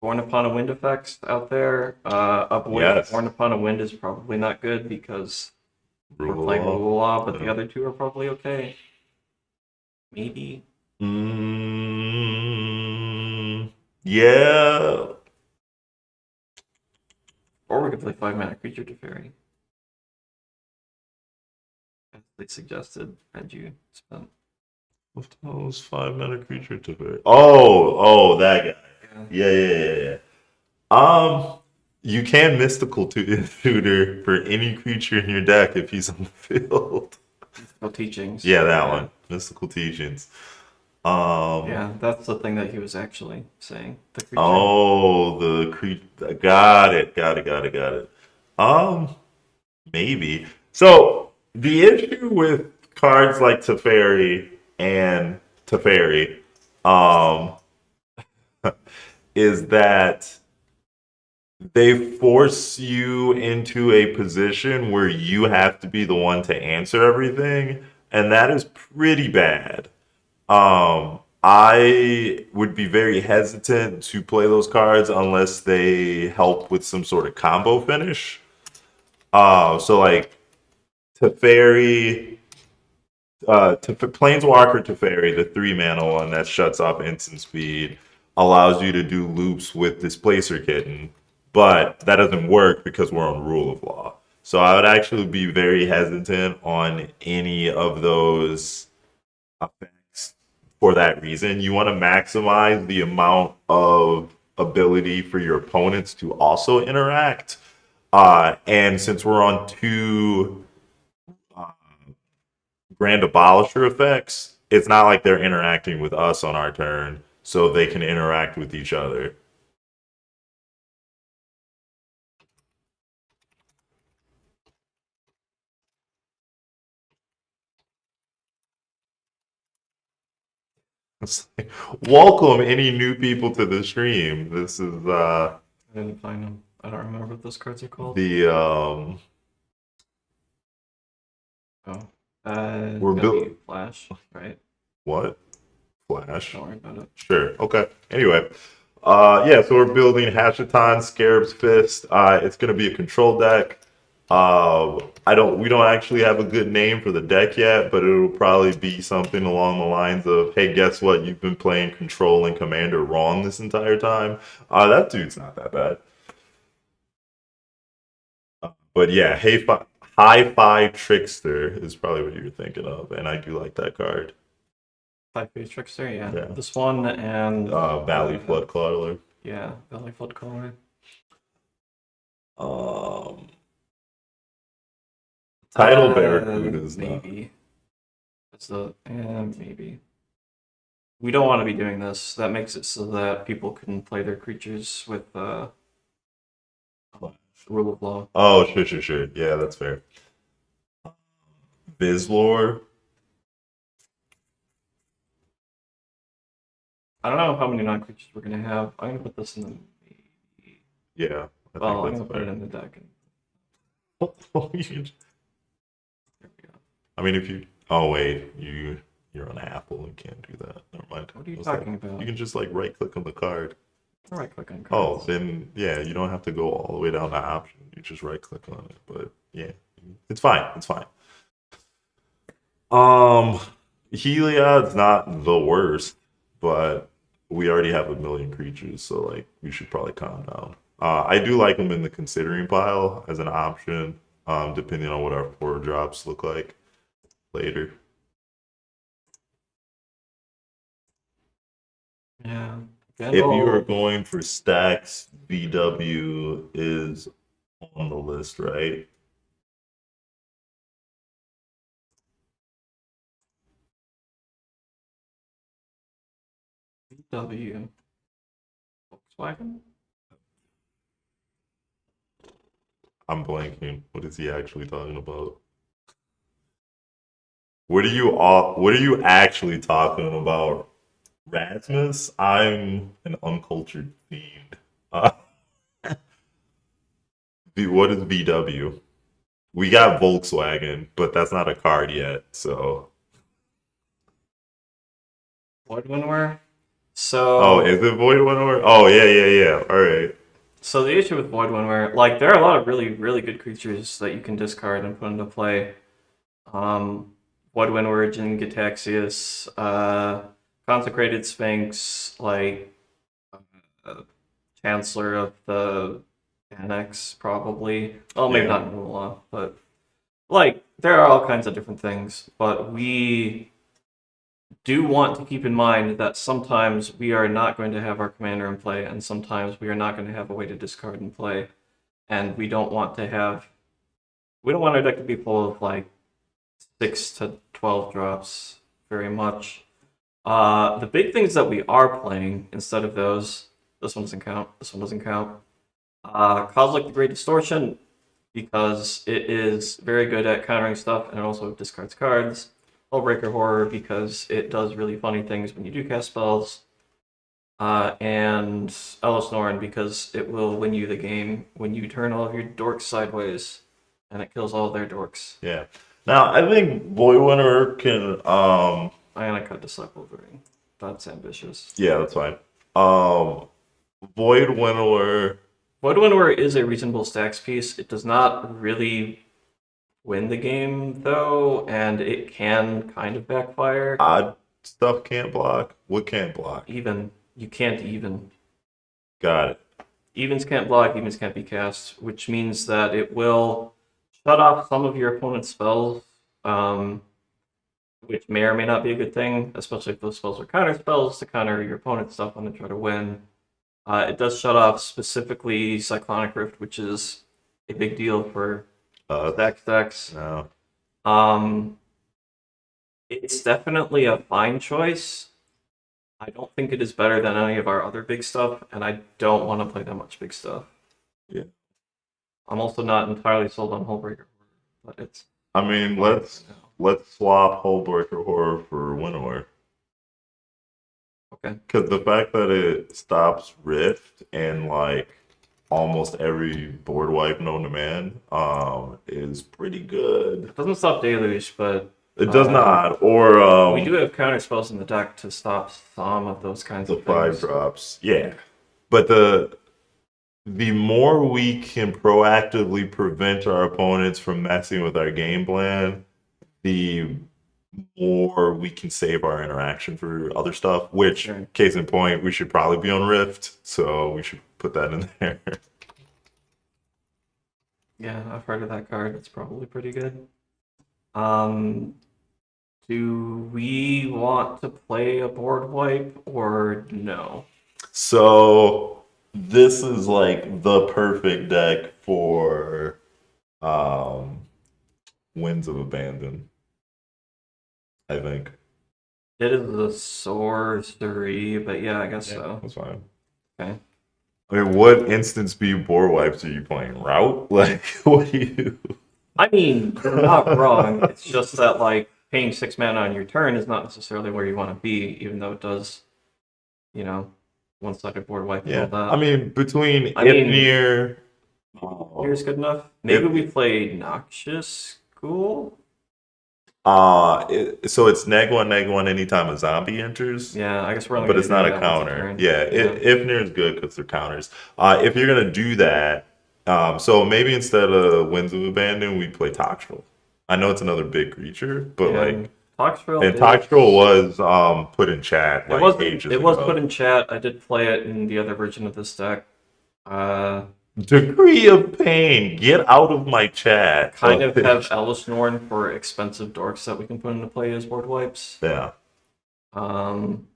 Born Upon a Wind effects out there. Of which Yes. Born Upon a Wind is probably not good because we're Rule playing law. Rule Law, but the Yeah. other two are probably okay. Maybe. Yeah. Or we could play 5-mana Creature to Fairy. As they suggested, had you spent. What the hell is 5-mana creature to it? Oh, that guy. Yeah. You can mystical tutor for any creature in your deck if he's on the field. Mystical Teachings. Yeah, that one. Mystical teachings. Yeah, that's the thing that he was actually saying. The creature. Oh, the creature. Got it. Maybe. So the issue with cards like Teferi and Teferi, is that they force you into a position where you have to be the one to answer everything, and that is pretty bad. I would be very hesitant to play those cards unless they help with some sort of combo finish. So like Teferi, Planeswalker Teferi, the 3-mana one that shuts off instant speed, allows you to do loops with Displacer Kitten, but that doesn't work because we're on Rule of Law. So I would actually be very hesitant on any of those effects for that reason. You want to maximize the amount of ability for your opponents to also interact. And since we're on two Grand Abolisher effects, it's not like they're interacting with us on our turn, so they can interact with each other. It's like, welcome any new people to the stream. This is I didn't find them. I don't remember what those cards are called. the Oh. We're It's gonna be Flash, right? what? Flash. Don't worry about it. Sure. Okay. Anyway, yeah. So we're building Hashaton, Scarab's Fist. It's gonna be a control deck. We don't actually have a good name for the deck yet, but it'll probably be something along the lines of, "Hey, guess what? You've been playing Control and Commander wrong this entire time." That dude's not that bad. But yeah, Hi-Fi Trickster is probably what you're thinking of, and I do like that card. 5-face Trickster, yeah. Yeah. This one and Valley Flood Crawler. Yeah, Valley Flood Crawler. Tidal Barracuda is maybe. That's maybe. We don't want to be doing this. That makes it so that people can play their creatures with Rule of Law. Oh, sure. Yeah, that's fair. Bizlore. I don't know how many non-creatures we're gonna have. I'm gonna put this in the. Yeah. I'm gonna put it in the deck. There we go. I mean, if you. Oh wait, you're on Apple and can't do that. Never mind. What are you talking about? You can just like right click on the card. Right click on cards. cards. Then yeah, you don't have to go all the way down to option. You just right click on it. But yeah, it's fine. It's fine. Heliod's not the worst, but we already have a million creatures, so like we should probably calm down. I do like them in the considering pile as an option, depending on what our 4 drops look like later. Yeah. If you are going for stacks, VW is on the list, right? VW. Volkswagen? I'm blanking. What is he actually talking about? What are you actually talking about? Rasmus? I'm an uncultured fiend. What is VW? We got Volkswagen, but that's not a card yet. So, Voidwinter. oh, So is it Void Winnower? Oh, yeah, yeah, yeah. All right. so the issue with Voidwinter, like there are a lot of really good creatures that you can discard and put into play. Um, Voidwind Origin, Gitaxias, Consecrated Sphinx, like uh, Chancellor of the Annex, probably. Well, maybe Yeah. not in Rule, but like there are all kinds of different things. But we do want to keep in mind that sometimes we are not going to have our commander in play, and sometimes we are not going to have a way to discard in play, and we don't want our deck to be full of like 6 to 12 drops very much. The big things that we are playing instead of those, this one doesn't count. This one doesn't count. Cosmic the Great Distortion, because it is very good at countering stuff and it also discards cards. Hullbreaker Horror, because it does really funny things when you do cast spells. And Ellis Norn, because it will win you the game when you turn all of your dorks sideways and it kills all of their dorks. Yeah. Now, I think Void Winnower can, I'm gonna cut Disciple of the Ring. That's ambitious. yeah, that's fine. Um, Void Winnower, Voidwinter is a reasonable stacks piece. It does not really win the game though, and it can kind of backfire. odd stuff can't block. What can't block? Even you can't even. Got it. Evens can't block, evens can't be cast, which means that it will shut off some of your opponent's spells, which may or may not be a good thing, especially if those spells are counter spells to counter your opponent's stuff when they try to win. It does shut off specifically Cyclonic Rift, which is a big deal for stack stacks. No. Um, it's definitely a fine choice. I don't think it is better than any of our other big stuff, and I don't want to play that much big stuff. Yeah. I'm also not entirely sold on Hullbreaker, but it's I mean, let's swap Hullbreaker Horror for Winnower. okay. Because the fact that it stops Rift and like almost every board wipe known to man, is pretty good. It doesn't stop Deluge, but It does not, or we do have counter spells in the deck to stop some of those kinds the of things. 5 drops. Yeah, but the more we can proactively prevent our opponents from messing with our game plan, the more we can save our interaction for other stuff. Which, Sure. case in point, we should probably be on Rift, so we should put that in there. Yeah, I've heard of that card. It's probably pretty good. Do we want to play a board wipe or no? So this is like the perfect deck for um Winds of Abandon, I think. It is a sorcery, but yeah, I guess so. That's fine. Okay. I mean, what instant speed board wipes are you playing? Route? Like, what do you? I mean, you're not wrong. It's just that like paying 6 mana on your turn is not necessarily where you want to be, even though it does, one-sided board wipe and all Yeah, that. I mean, between I mean- Ifnir, Here's good enough. Maybe we play Noxious Ghoul. so it's neg 1 anytime a zombie enters. Yeah, I guess we're only But gonna it's do not a that once counter. turn. Yeah, Ifnir is good because they're counters. If you're gonna do that, so maybe instead of Winds of Abandon, we play Toxtrol. I know it's another big creature, but And Toxtrol and is- Toxtrol was put in chat It like was ages it was ago. put in chat. I did play it in the other version of this deck. Degree of Pain, get out of my chat. Kind of have Ellis Norn for expensive dorks that we can put into play as board wipes. Yeah. Um,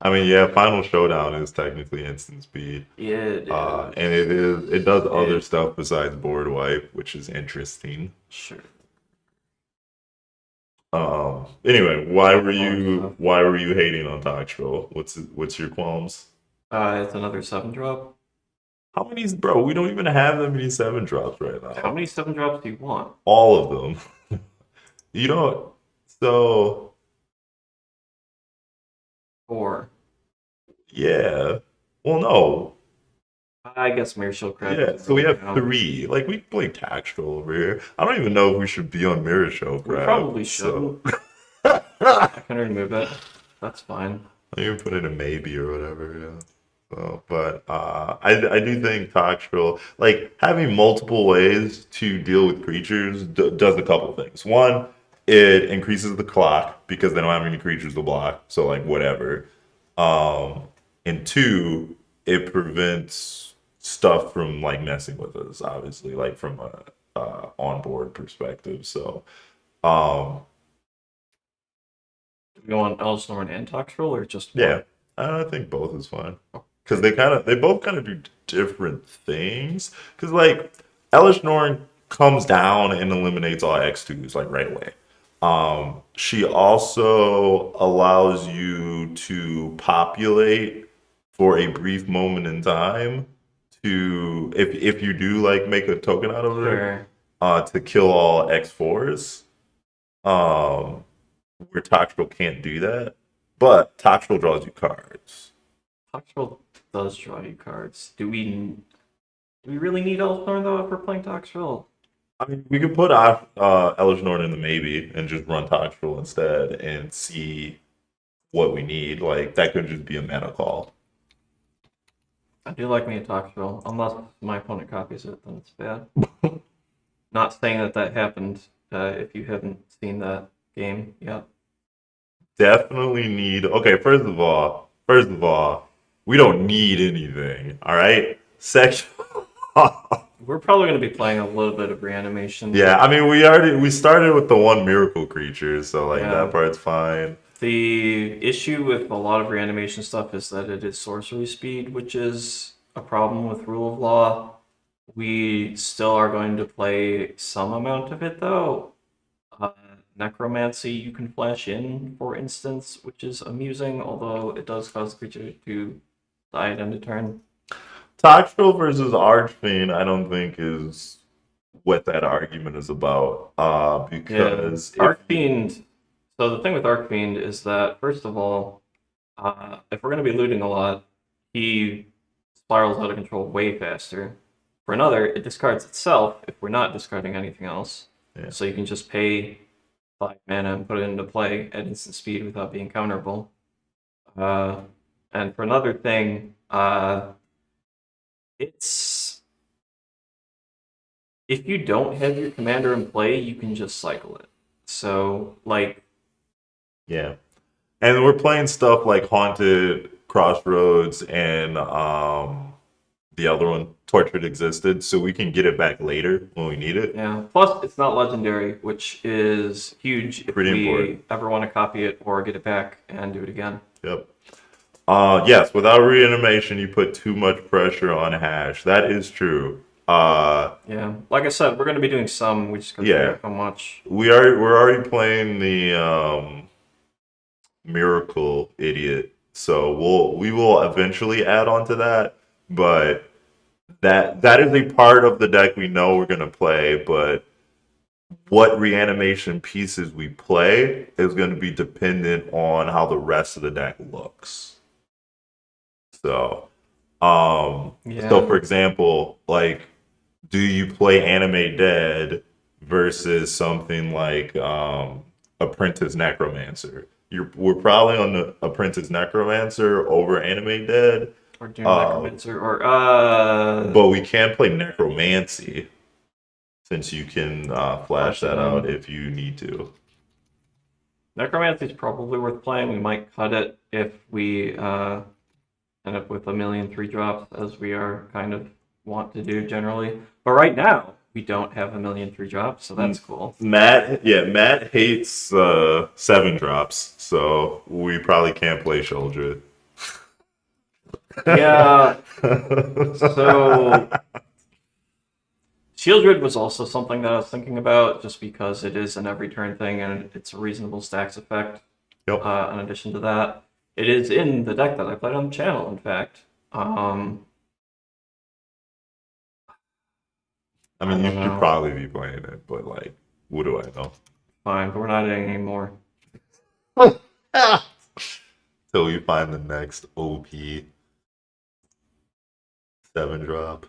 I mean, yeah, Final Showdown is technically instant speed. yeah, it is. And it does other stuff besides board wipe, which is interesting. Sure. Anyway, why were you hating on Toxtrol? What's your qualms? It's another 7-drop. How many, bro? We don't even have that many 7 drops right now. How many 7-drops do you want? All of them. You don't. So 4. yeah. Well, no. I guess Mirror Shield Crab. Yeah, doesn't so we really have count. 3. Like, we play Tactical over here. I don't even know if we should be on Mirror Show We Crab. probably So, shouldn't. I can remove it. That's fine. I can put it in maybe or whatever, yeah. So, but I do think Tactical, like, having multiple ways to deal with creatures does a couple things. One, it increases the clock because they don't have any creatures to block, so, like, whatever. Um, and two, it prevents stuff from like messing with us, obviously, like from a onboard perspective. So, um, Do we want Elsinore and Toxtrol or just one? yeah, I think both is fine because they both kind of do different things. Because like Elish Norn comes down and eliminates all X2s like right away. She also allows you to populate for a brief moment in time to if you do like make a token out of her Sure. to kill all X4s. Um, where Toxtrol can't do that, but Toxtrol draws you cards. Toxtrol does draw you cards. Do we really need Elsinore though if we're playing Toxtrol? I mean, we could put Elish Norn in the maybe and just run Toxtrol instead and see what we need. Like that could just be a mana call. I do like me a Toxtrol, unless my opponent copies it, then it's bad. Not saying that that happened. If you haven't seen that game yet, Definitely need. Okay, first of all, we don't need anything. All right, section. we're probably going to be playing a little bit of reanimation. Yeah, I mean, we started with the one miracle creature, so like Yeah. that part's fine. The issue with a lot of reanimation stuff is that it is sorcery speed, which is a problem with rule of law. We still are going to play some amount of it though. Necromancy you can flash in, for instance, which is amusing, although it does cause the creature to die at end of turn. Toxtrol versus Archfiend, I don't think is what that argument is about. Yeah, Because if Arcfiend. So the thing with Arcfiend is that first of all, if we're going to be looting a lot, he spirals out of control way faster. For another, it discards itself if we're not discarding anything else. yeah. So you can just pay 5 mana and put it into play at instant speed without being counterable. And for another thing, it's if you don't have your commander in play, you can just cycle it. So like Yeah. And we're playing stuff like Haunted, Crossroads, and the other one, Tortured Existed, so we can get it back later when we need it. yeah. Plus, it's not legendary, which is huge if Pretty we important. ever want to copy it or get it back and do it again. Yep. Yes, without reanimation, you put too much pressure on Hash. That is true. Yeah. Like I said, we're going to be doing some. We just got to Yeah. figure out how much. we're already playing the Miracle Idiot, so we will eventually add on to that, but that is a part of the deck we know we're gonna play, but what reanimation pieces we play is going to be dependent on how the rest of the deck looks. So, Yeah. so for example, like, do you play Animate Dead versus something like Apprentice Necromancer? We're probably on the Apprentice Necromancer over Animate Dead, Or Doom Um, Necromancer. Or, but we can play Necromancy since you can flash that out if you need to. Necromancy is probably worth playing. We might cut it if we end up with 1,000,000 3-drops, as we are kind of want to do generally. But right now, we don't have 1,000,000 3-drops, so that's cool. Matt hates 7-drops, so we probably can't play Sholdred. Yeah. So Shieldred was also something that I was thinking about, just because it is an every turn thing and it's a reasonable stacks effect. Yep. In addition to that, it is in the deck that I played on the channel. In fact, I mean, I you don't should know. probably be playing it, but like, what do I know? Fine, but we're not adding anymore. Till we find the next OP. 7-drop.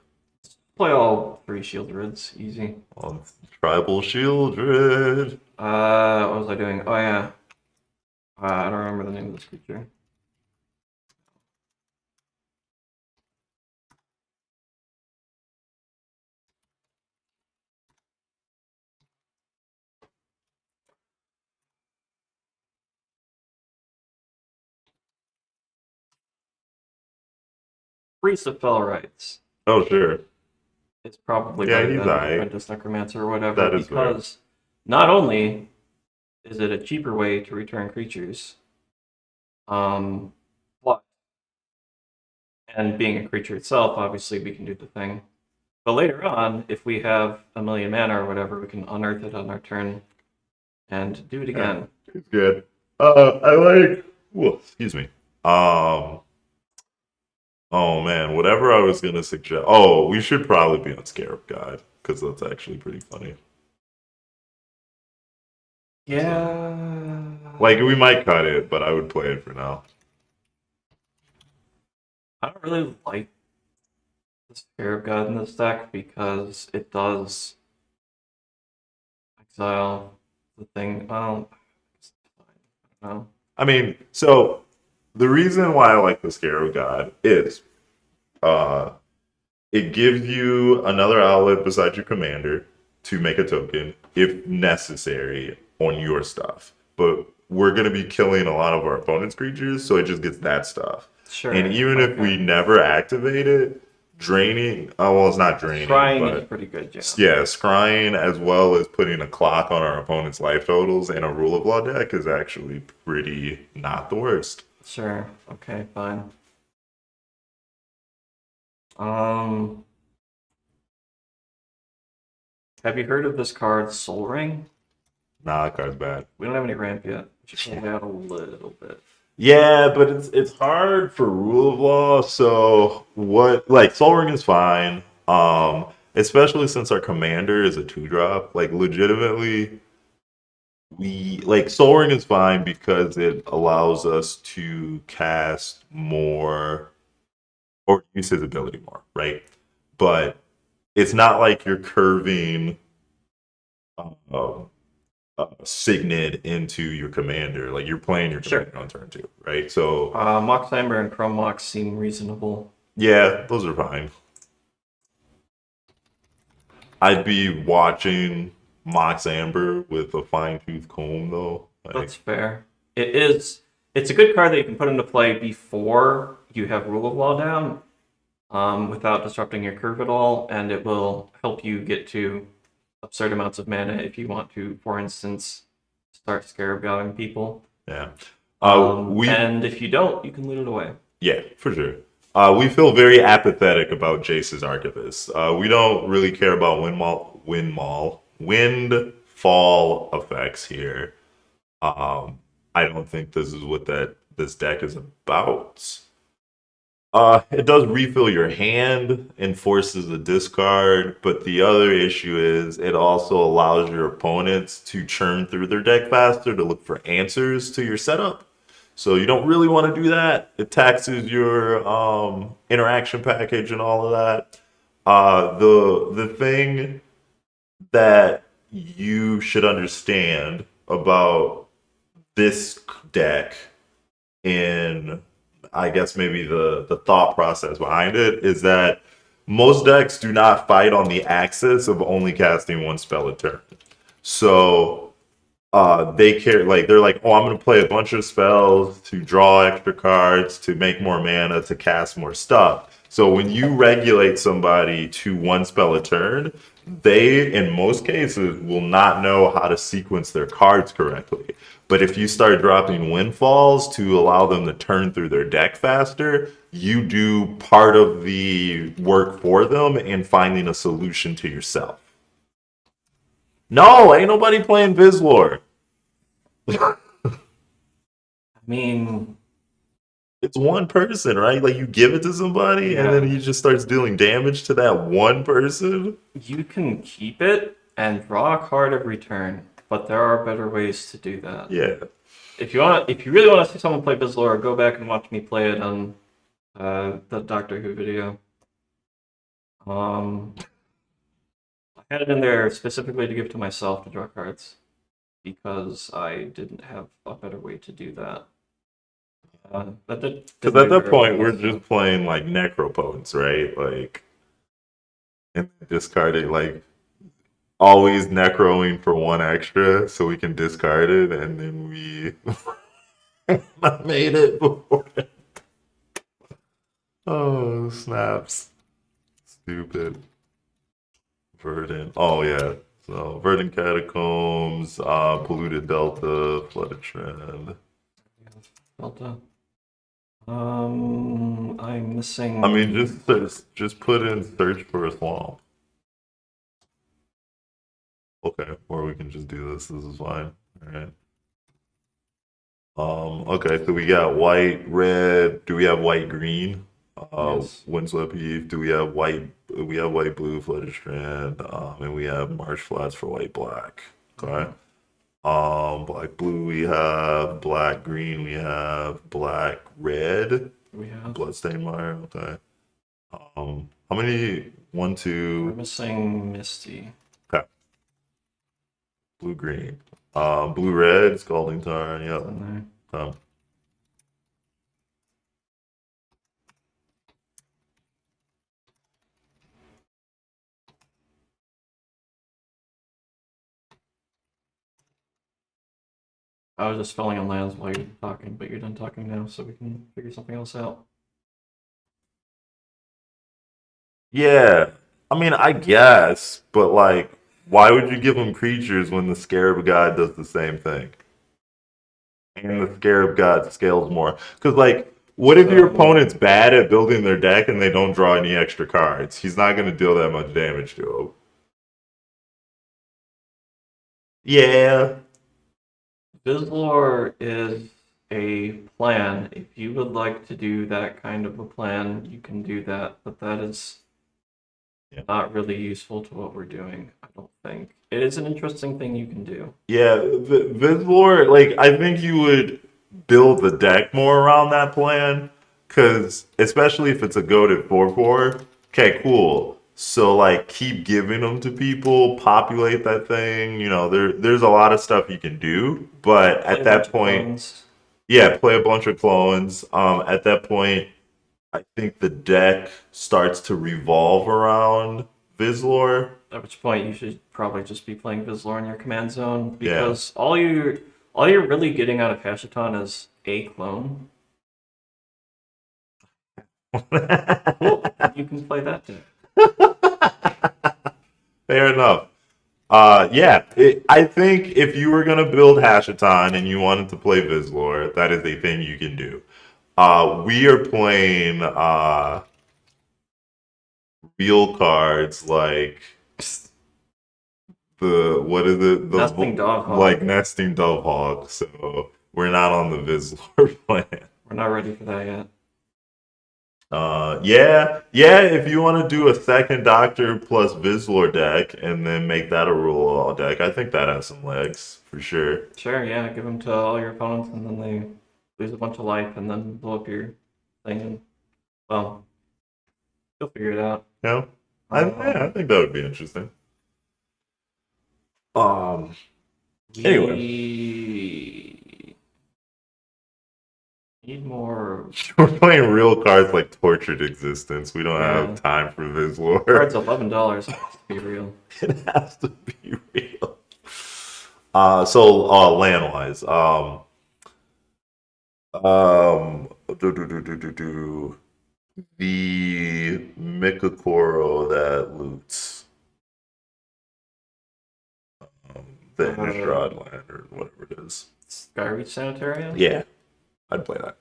Play all 3 shield rids, easy. On Tribal Shieldred. What was I doing? Oh yeah. I don't remember the name of this creature. Priest of Fell Rights. Oh, sure. It's probably Yeah, better he's than alright. Apprentice Necromancer or whatever, That is fair. because not only is it a cheaper way to return creatures, but and being a creature itself, obviously we can do the thing. But later on, if we have a million mana or whatever, we can unearth it on our turn and do it again. He's good. I like. Whoa, excuse me. Oh man, whatever I was gonna suggest. Oh, we should probably be on Scarab Guide because that's actually pretty funny. Yeah. Like we might cut it, but I would play it for now. I don't really like the Scarab God in this deck because it does exile the thing. Well, it's fine. I don't know. I mean, so the reason why I like the Scarab God is, uh, it gives you another outlet besides your commander to make a token if necessary on your stuff. But we're going to be killing a lot of our opponent's creatures, so it just gets that stuff. Sure. And even if we never activate it, draining, oh, well, it's not draining, Scrying but is pretty good, yeah. yeah, scrying as well as putting a clock on our opponent's life totals in a rule of law deck is actually pretty not the worst. Sure. Okay, fine. Have you heard of this card, Soul Ring? Nah, that card's bad. We don't have any ramp yet. We should play it out a little bit. Yeah, but it's hard for rule of law. So what, like Soul Ring is fine. Especially since our commander is a 2-drop. Like legitimately, we like Soul Ring is fine because it allows us to cast more or use his ability more, right? But it's not like you're curving Signet into your commander. Like you're playing your commander on turn 2, right? So Mox Amber and Chrome Mox seem reasonable. yeah, those are fine. I'd be watching Mox Amber with a fine tooth comb though. Like, That's fair. It is. It's a good card that you can put into play before you have Rule of Law down, without disrupting your curve at all, and it will help you get to absurd amounts of mana if you want to, for instance, start Scarab Godding people. yeah. And if you don't, you can loot it away. Yeah, for sure. We feel very apathetic about Jace's Archivist. We don't really care about windfall effects here. I don't think this is what this deck is about. It does refill your hand and forces a discard, but the other issue is it also allows your opponents to churn through their deck faster to look for answers to your setup. So you don't really want to do that. It taxes your interaction package and all of that. The thing that you should understand about this deck in I guess maybe the thought process behind it is that most decks do not fight on the axis of only casting one spell a turn. So they care like they're like, oh, I'm gonna play a bunch of spells to draw extra cards, to make more mana, to cast more stuff. So when you regulate somebody to one spell a turn, they in most cases will not know how to sequence their cards correctly. But if you start dropping windfalls to allow them to turn through their deck faster, you do part of the work for them in finding a solution to yourself. No, ain't nobody playing Vizlor. I mean, It's one person, right? Like you give it to somebody and then he just starts dealing damage to that one person. You can keep it and draw a card every turn, but there are better ways to do that. Yeah. If you really want to see someone play Vizlor, go back and watch me play it on the Doctor Who video. I had it in there specifically to give to myself to draw cards because I didn't have a better way to do that. That Because didn't at do that very point, well, we're so. just playing like necropotence, right? Like, and discarding, like, always necroing for one extra so we can discard it, and then we made it before. Oh, snaps. Stupid. Verdant. Oh, yeah. So, Verdant Catacombs, Polluted Delta, Flooded Trend. Delta. I'm I mean, missing. just put in search for a swamp. Okay, or we can just do this. This is fine. All right. Okay, so we got white, red. Do we have white, green? Yes. Windswept Heath. Do we have white? We have white, blue, flooded strand. And we have marsh flats for white, black. Okay. Black, blue. We have black, green. We have black, red. We have. Bloodstained mire. Okay. How many? One, We're two. missing Misty. Okay. Blue, green. Blue, red. Scalding tarn. It's Yep. in Um, there. I was just filling in lands while you're talking, but you're done talking now, so we can figure something else out. Yeah, I mean, I guess, but like, why would you give them creatures when the Scarab God does the same thing? And the Scarab God scales more. Because, like, what if your So, opponent's bad at building their deck and they don't draw any extra cards? He's not going to deal that much damage to him. Yeah. Vizlor is a plan. If you would like to do that kind of a plan, you can do that, but that is Yeah. not really useful to what we're doing, I don't think. It is an interesting thing you can do. Yeah, Vizlor, like, I think you would build the deck more around that plan, because especially if it's a goaded 4/4, okay, cool. So, like, keep giving them to people, populate that thing. There's a lot of stuff you can do, but Play at a bunch that of point, clones. yeah, play a bunch of clones. At that point, I think the deck starts to revolve around Vizlor. At which point you should probably just be playing Vizlor in your command zone Yeah. because all you're really getting out of Hashaton is a clone. Cool. You can play that too. Fair enough. Yeah, I think if you were gonna build Hashaton and you wanted to play Vizlor, that is a thing you can do. We are playing real cards like the what is it? Nesting Dog Hawk. Like nesting Dovehawk. So we're not on the Vizlor plan. We're not ready for that yet. Yeah. If you want to do a second Doctor plus Vizlor deck and then make that a rule all deck, I think that has some legs for sure. Sure, yeah, give them to all your opponents and then they lose a bunch of life and then blow up your thing and, well, you'll figure it out. Yeah, I think that would be interesting. Um. Anyway, We need more we're playing real cards like Tortured Existence. We don't Yeah. have time for Vizlor. cards. $11. It has to be real. It has to be real. So land wise, the Mikakoro that loots the Innistrad land or whatever it is. Skyreach Sanitarium? Yeah, I'd play that.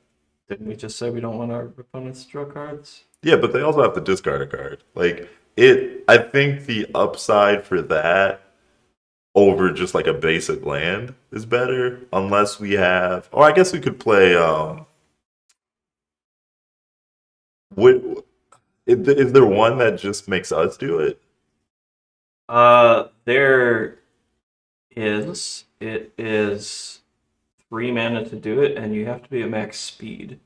Didn't we just say we don't want our opponents to draw cards? Yeah, but they also have to discard a card. Like it, I think the upside for that over just like a basic land is better, unless we have. Or I guess we could play. What is there one that just makes us do it? There is. It is 3 mana to do it, and you have to be at max speed.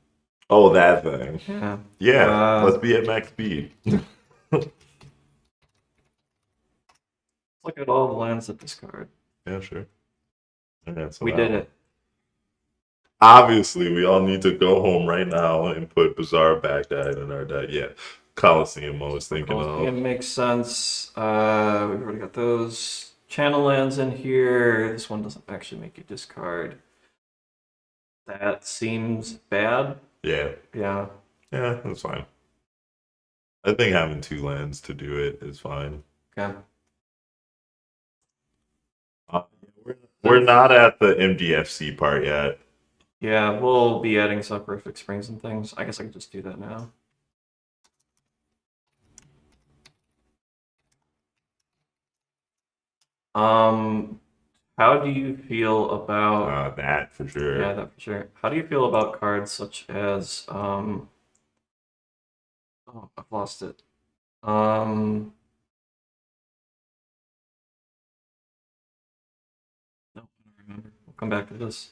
Oh, that thing. Yeah. Yeah, let's be at max speed. look at all the lands that discard. Yeah, sure. Okay, so We that did one. it. Obviously, we all need to go home right now and put Bizarre Baghdad in our deck. Yeah, Coliseum I was thinking of. It makes sense. We've already got those channel lands in here. This one doesn't actually make you discard. That seems bad. Yeah, Yeah. yeah, that's fine. I think having 2 lands to do it is fine. Okay. Uh, we're not at the MDFC part yet. Yeah, we'll be adding soporific springs and things. I guess I can just do that now. How do you feel about That for sure. yeah, that for sure. How do you feel about cards such as oh, I've lost it. No, I don't remember. We'll come back to this.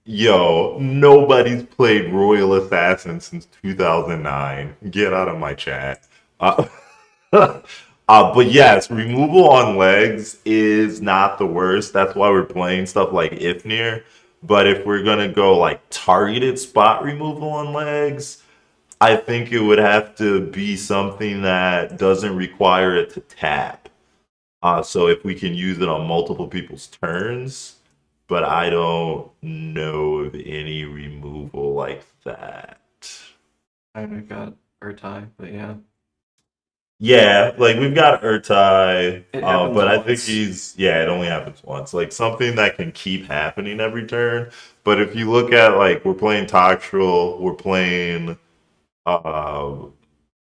Nobody's played Royal Assassin since 2009. Get out of my chat. Uh, but yes, removal on legs is not the worst. That's why we're playing stuff like Ifnir. But if we're gonna go like targeted spot removal on legs, I think it would have to be something that doesn't require it to tap. So if we can use it on multiple people's turns, but I don't know of any removal like that. I got Urtai, but yeah. Yeah, like we've got Urtai, It happens but I think once. it only happens once. Like something that can keep happening every turn. But if you look at like we're playing Toxtril, we're playing uh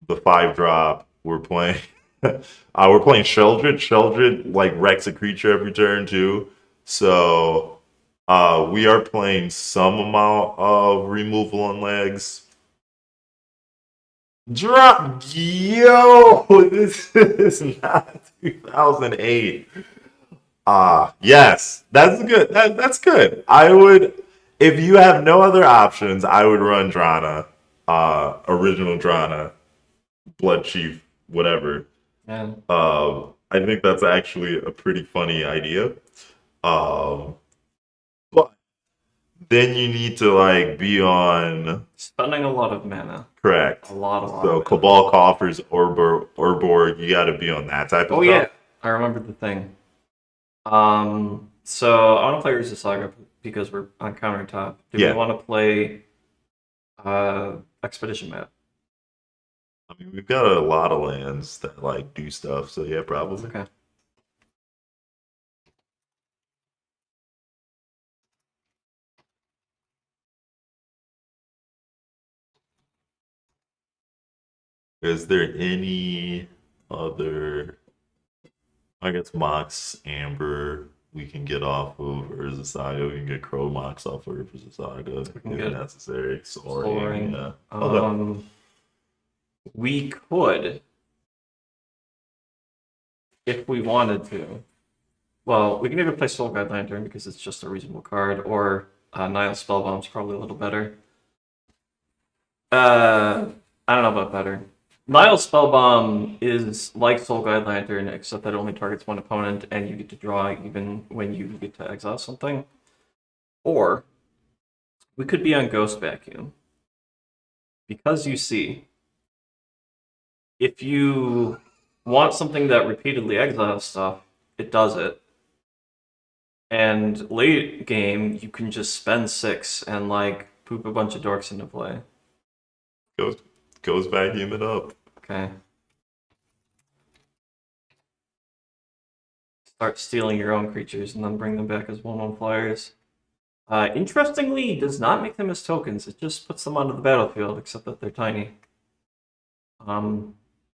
the 5-drop, we're playing Sheldred. Sheldred like wrecks a creature every turn too. So we are playing some amount of removal on legs. Drop, yo! This is not 2008. Yes, that's good. That's good. I would, if you have no other options, I would run Drana, original Drana, Blood Chief, whatever. And I think that's actually a pretty funny idea. But then you need to like be on spending a lot of mana. correct. A lot of So mana. Cabal Coffers, Urborg, you got to be on that type of Oh stuff. yeah, I remember the thing. So I want to play Urza Saga because we're on countertop. Do we Yeah. want to play Expedition Map? I mean, we've got a lot of lands that like do stuff, so yeah, probably. Okay. Is there any other? I guess Mox, Amber, we can get off of Urza Saga. We can get Crow Mox off of Urza Saga if can get necessary. Soaring. Yeah. Okay. We could, if we wanted to. Well, we can either play Soul Guide Lantern because it's just a reasonable card, or Nile Spellbomb's probably a little better. I don't know about better. Nile Spellbomb is like Soul Guide Lantern, except that it only targets one opponent, and you get to draw even when you get to exile something. Or we could be on Ghost Vacuum. Because you see, if you want something that repeatedly exiles stuff, it does it. And late game, you can just spend 6 and like poop a bunch of dorks into play. Goes vacuum it up. Okay. Start stealing your own creatures and then bring them back as 1/1 flyers. Interestingly, does not make them as tokens. It just puts them onto the battlefield, except that they're tiny.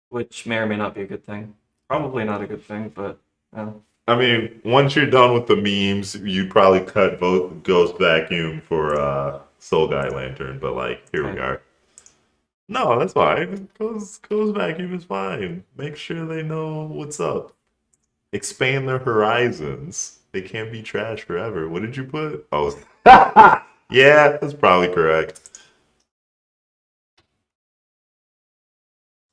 Which may or may not be a good thing. Probably not a good thing, but yeah. I mean, once you're done with the memes, you'd probably cut both Ghost Vacuum for Soul Guy Lantern, but like here we are. No, that's fine. Ghost Vacuum is fine. Make sure they know what's up. Expand their horizons. They can't be trash forever. What did you put? Oh, yeah, that's probably correct.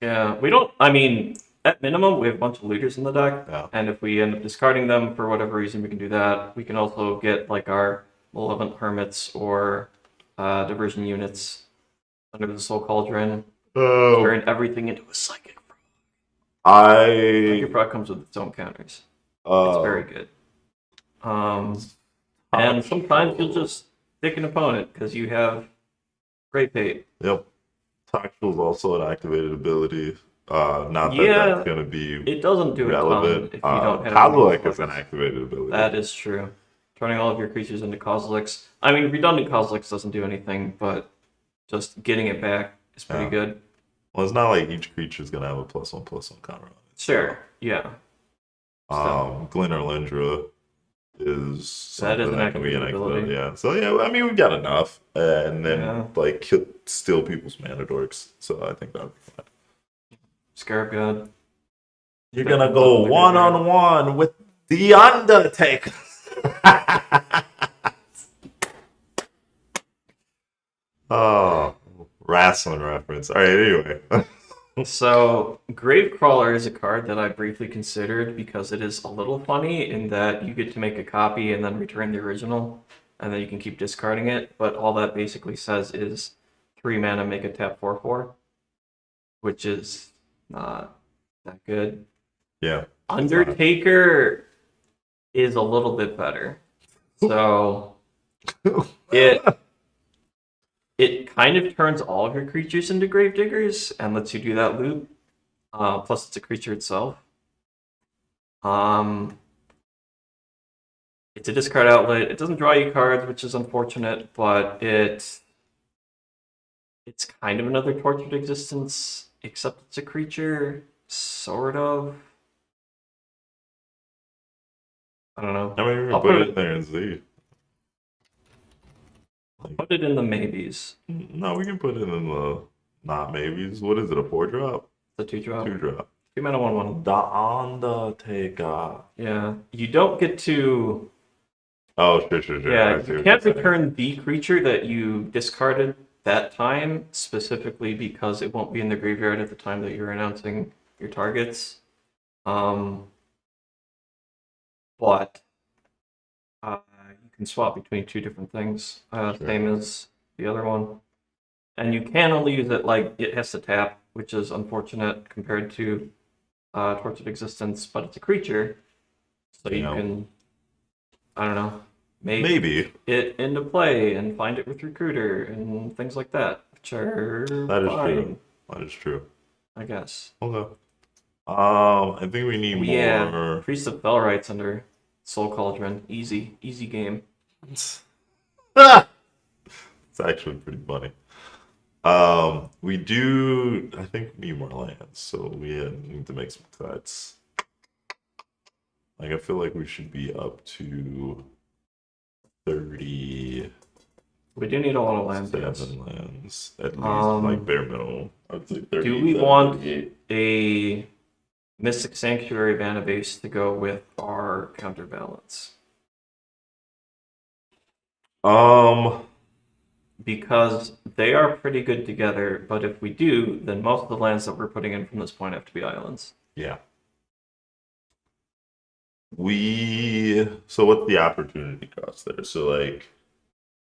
Yeah, we don't. I mean, at minimum, we have a bunch of looters in the deck, Yeah. and if we end up discarding them for whatever reason, we can do that. We can also get like our Malevolent Hermits or diversion units under the Soul Cauldron, turn everything into a Psychic Frog. Psychic Frog comes with its own counters. It's very good. And sometimes you'll just pick an opponent because you have Great Bait. Yep. Tactical is also an activated ability. Not that Yeah, that's going to be It doesn't do relevant. a ton if you don't have Kozilek any is an activated ability. That is true. Turning all of your creatures into Kozileks. I mean, redundant Kozileks doesn't do anything, but just getting it back is pretty good. Well, it's not like each creature is going to have a +1/+1 counter on it. Sure, yeah. Glen or Lindra is something an that can be an activated ability. Yeah. So yeah, I mean we've got enough, and then like steal people's mana dorks. So I think that would be fine. Scarab God. You're gonna go 1-on-1 with the Undertaker. Oh, wrestling reference. All right, anyway. So, Gravecrawler is a card that I briefly considered because it is a little funny in that you get to make a copy and then return the original, and then you can keep discarding it, but all that basically says is 3 mana, make a tap 4/4, which is not that good. Yeah. Undertaker is a little bit better. So, it kind of turns all of your creatures into Gravediggers and lets you do that loop. Plus, it's a creature itself. It's a discard outlet. It doesn't draw you cards, which is unfortunate, but it's kind of another Tortured Existence, except it's a creature, sort of. I don't know. I mean, we I'll can put put it there and see. Put it in the maybes. No, we can put it in the not maybes. What is it? A 4-drop? The 2-drop. 2-drop. 2 mana 1/1. The Undertaker. Yeah. You don't get to. Oh, sure. Yeah, I see you what can't you're saying. return the creature that you discarded that time, specifically because it won't be in the graveyard at the time that you're announcing your targets. But you can swap between 2 different things, same as the other one. And you can only use it like it has to tap, which is unfortunate compared to Tortured Existence, but it's a creature, so you can, I don't know, maybe it into play and find it with Recruiter and things like that, which are That is fine, true. That is true. I guess. Okay. I think we need more. Yeah, Priest of Felrights under Soul Cauldron, easy game. It's actually pretty funny. We do. I think we need more lands, so we need to make some cuts. Like I feel like we should be up to 30. We do need a lot of lands. Yes. 7 lands at least, like bare minimum. I would say 30. Do we want a Mystic Sanctuary mana base to go with our counterbalance? Because they are pretty good together, but if we do, then most of the lands that we're putting in from this point have to be islands. Yeah. So what's the opportunity cost there? So like,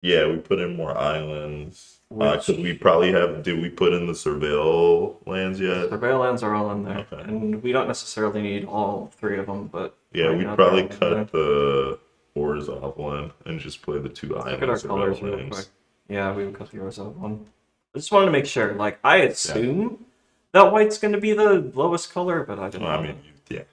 yeah, we put in more islands. Could we probably did we put in the Surveil lands yet? Surveil lands are all in there. Okay. And we don't necessarily need all 3 of them, but Yeah, right we'd now probably they're all in cut the ores off one and just play the 2 islands. Look at our Surveil colors real lands. quick. Yeah, we would cut the yours out one. I just wanted to make sure. Like, I assume that white's going to be the lowest color, but I don't know. Well, I mean, you can.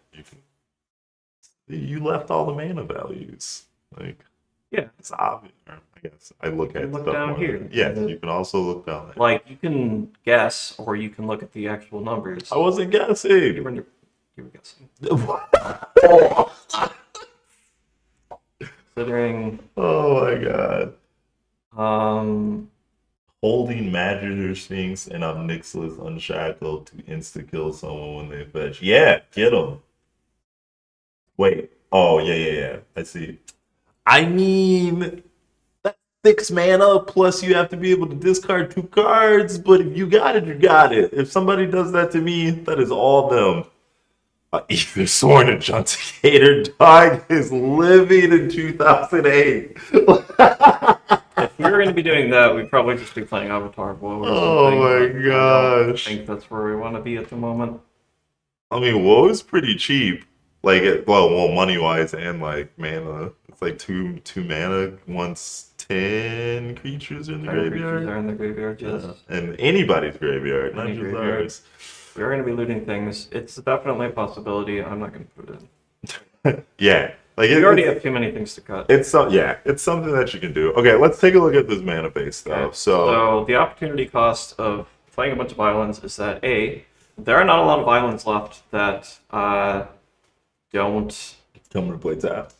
You left all the mana values. Like, yeah, it's obvious. I guess I look at look stuff down more here. than- Yeah, you can also look down there. like you can guess, or you can look at the actual numbers. I wasn't You guessing. were guessing. Considering, Oh my god. um, Holding Magister Sphinx and Omnixilus Unshackled to insta-kill someone when they fetch. Yeah, get them. Wait. Oh, yeah. I see. I mean, that's 6 mana, plus you have to be able to discard 2 cards, but if you got it, you got it. If somebody does that to me, that is all them. Either Sworn and Junticator dog is living in 2008. If we were going to be doing that, we'd probably just be playing Avatar Woe or Oh something. my But I don't gosh. think that's where we want to be at the moment. I mean, WoW is pretty cheap. Like, well, money wise and like mana. It's like two mana once 10 creatures are in the 10 creatures graveyard. are in the graveyard, yes. And anybody's graveyard, not Any just graveyard. ours. We are going to be looting things. It's definitely a possibility. I'm not going to put it in. Yeah. Like We already have too many things to cut. it's something that you can do. Okay, let's take a look at this mana base though. Okay. So So the opportunity cost of playing a bunch of islands is that A, there are not a lot of islands left that don't come to play tap.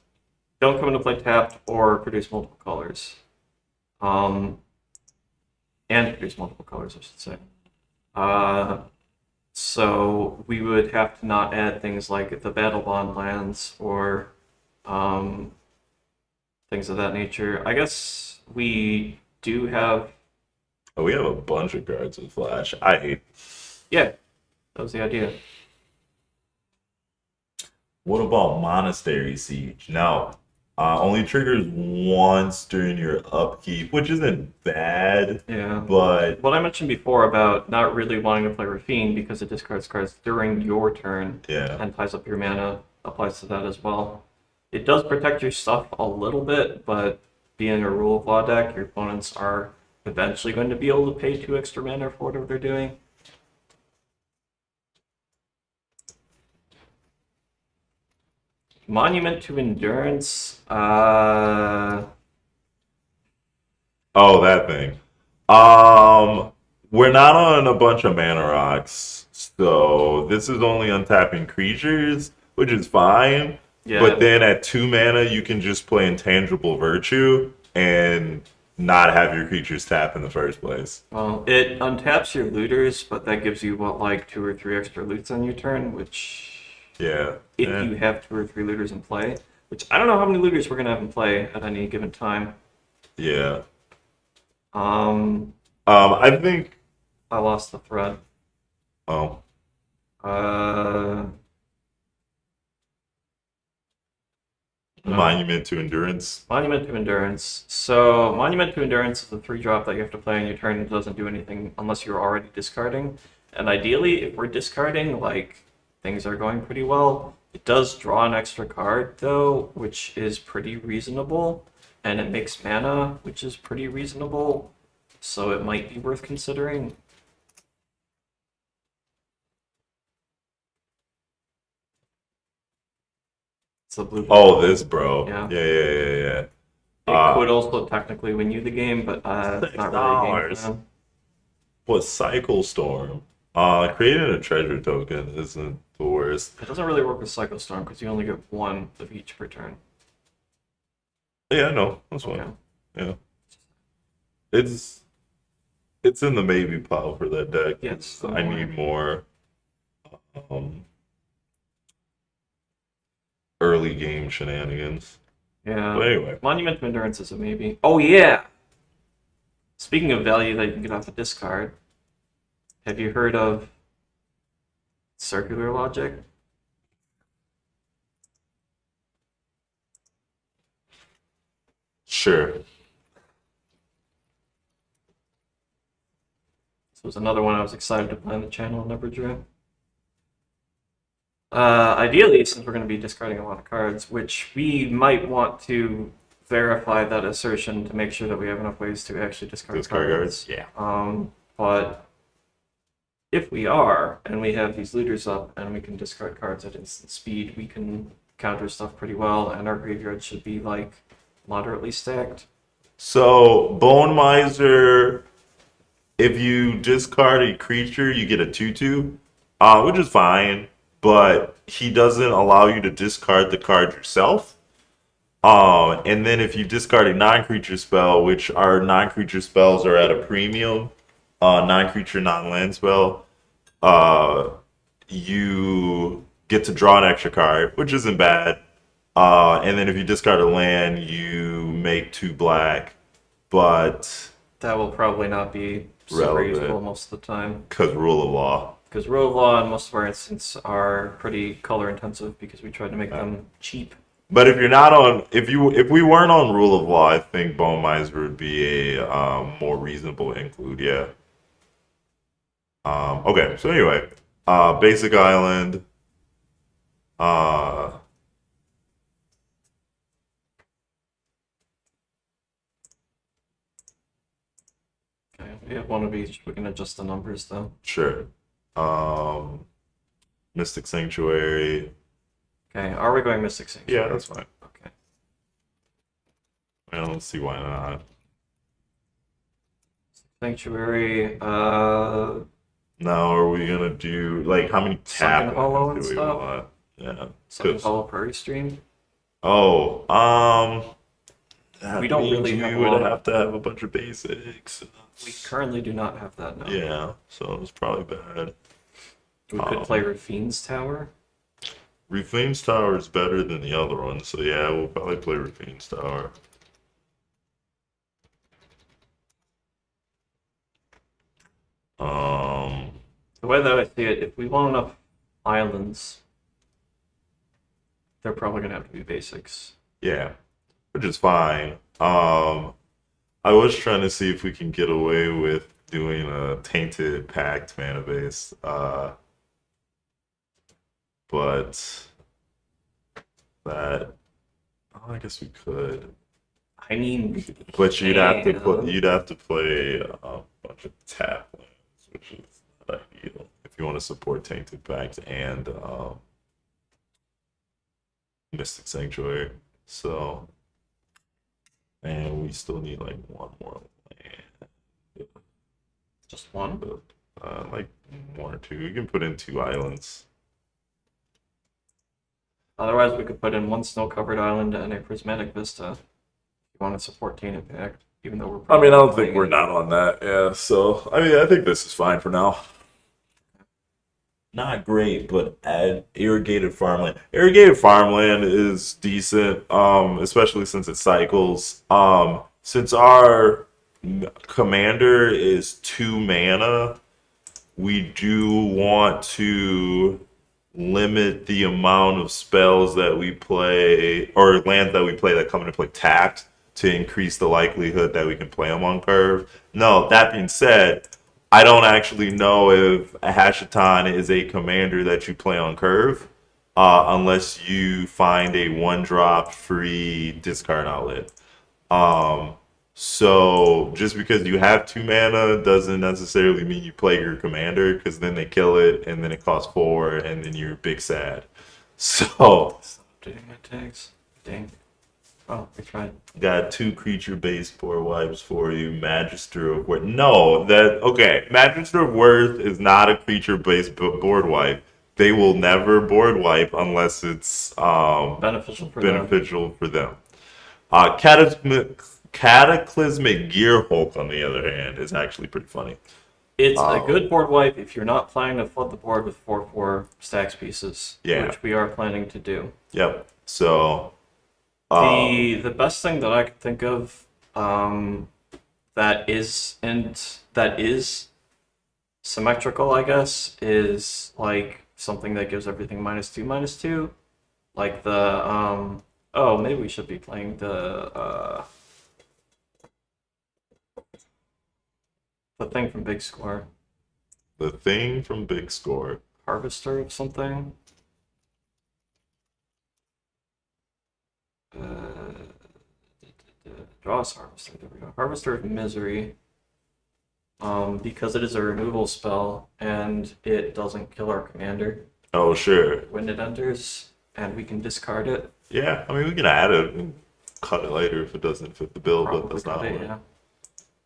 come into play tapped or produce multiple colors. And produce multiple colors, I should say. So we would have to not add things like the Battle Bond lands or things of that nature. I guess we do have. Oh, we have a bunch of cards with flash. I hate. Yeah, that was the idea. What about Monastery Siege? Now, only triggers once during your upkeep, which isn't bad, Yeah. but What I mentioned before about not really wanting to play Rafine because it discards cards during your turn yeah. and ties up your mana applies to that as well. It does protect your stuff a little bit, but being a rule of law deck, your opponents are eventually going to be able to pay 2 extra mana for whatever they're doing. Monument to Endurance. Oh, that thing. We're not on a bunch of mana rocks, so this is only untapping creatures, which is fine. Yeah. But then at 2 mana, you can just play Intangible Virtue and not have your creatures tap in the first place. Well, it untaps your looters, but that gives you what, like 2 or 3 extra loots on your turn, which Yeah. if you have 2 or 3 looters in play, which I don't know how many looters we're gonna have in play at any given time. Yeah. Um, I think. I lost the thread. Oh. Uh, no. Monument to Endurance. Monument to Endurance. So Monument to Endurance is a 3-drop that you have to play on your turn. It doesn't do anything unless you're already discarding. And ideally, if we're discarding, like, things are going pretty well. It does draw an extra card, though, which is pretty reasonable. And it makes mana, which is pretty reasonable. So it might be worth considering. It's the blue. Oh, this, bro. Yeah. Yeah. It could also technically win you the game, but it's not really a game for $6. them. What, Cycle Storm? Creating a treasure token isn't the worst. It doesn't really work with Cycle Storm because you only get 1 of each per turn. Yeah, no, that's fine. Okay. Yeah. It's in the maybe pile for that deck. Yes. I need more early game shenanigans. Yeah. But anyway. Monument of Endurance is a maybe. Oh, yeah! Speaking of value that you can get off a discard, have you heard of Circular Logic? Sure. This was another one I was excited to play on the channel and never drew. Ideally, since we're going to be discarding a lot of cards, which we might want to verify that assertion to make sure that we have enough ways to actually discard cards. Yeah. But if we are, and we have these looters up, and we can discard cards at instant speed, we can counter stuff pretty well, and our graveyard should be, like, moderately stacked. So, Bone Miser, if you discard a creature, you get a 2/2, which is fine, but he doesn't allow you to discard the card yourself. And then if you discard a non-creature spell, which our non-creature spells are at a premium, non-creature, non-land spell, you get to draw an extra card, which isn't bad. And then if you discard a land, you make 2 black, but That will probably not be super Relevant. useful most of the time. because rule of law. Because rule of law and most of our instances are pretty color intensive because we tried to make them cheap. But if you're not on, if we weren't on rule of law, I think Bone Miser would be a more reasonable include. Yeah. Okay. So anyway, basic island. Uh, Okay, we have one of each. We can adjust the numbers though. sure. Um, Mystic Sanctuary. Okay, are we going Mystic Sanctuary? Yeah, that's fine. Okay. I don't see why not. Sanctuary, Now, are we gonna do like how many Sunken tap Hollow do and we stuff? want? Yeah. Sunken 'Cause- Hollow Prairie Stream. Oh, that We don't means really we have a would lot of- have to have a bunch of basics. We currently do not have that now. Yeah, so it's probably bad. We could play Rafine's Tower. Refine's Tower is better than the other one, so yeah, we'll probably play Refine's Tower. The way that I see it, if we want enough islands, they're probably gonna have to be basics. Yeah, which is fine. I was trying to see if we can get away with doing a tainted pact mana base, but that I guess we could. I mean, But you'd have to yeah. you'd have to play a bunch of tap lands, which is not ideal if you want to support Tainted Pacts and Mystic Sanctuary. So, and we still need like one more land, Just one. like one or two. We can put in 2 islands. Otherwise, we could put in one snow-covered island and a prismatic vista. If you want to support Tainted Pact, even though we're. I mean, I don't probably think we're not on that. Yeah. So, I mean, I think this is fine for now. Not great, but add irrigated farmland. Irrigated farmland is decent, especially since it cycles. Since our commander is 2 mana, we do want to limit the amount of spells that we play or lands that we play that come into play tapped to increase the likelihood that we can play them on curve. No, that being said, I don't actually know if a Hashaton is a commander that you play on curve unless you find a 1-drop free discard outlet. So just because you have 2 mana doesn't necessarily mean you play your commander, because then they kill it and then it costs 4 and then you're big sad. So Updating my tags. Dang. Oh, we tried. got 2 creature-based board wipes for you. Magister of Worth. No, Magister of Worth is not a creature-based board wipe. They will never board wipe unless it's Beneficial for them. beneficial for them. Cataclysmic Gear Hulk, on the other hand, is actually pretty funny. It's a good board wipe if you're not planning to flood the board with 4/4 stacks pieces, Yeah. which we are planning to do. Yep. So The best thing that I could think of that is symmetrical, I guess, is like something that gives everything -2/-2, like the oh, maybe we should be playing the thing from Big Score, the thing from Big Score. Harvester of something. Draw us Harvester. There we go. Harvester of Misery. Because it is a removal spell and it doesn't kill our commander Oh, sure. when it enters, and we can discard it. Yeah, I mean, we can add it and cut it later if it doesn't fit the bill, but Probably that's not cut it, what. yeah.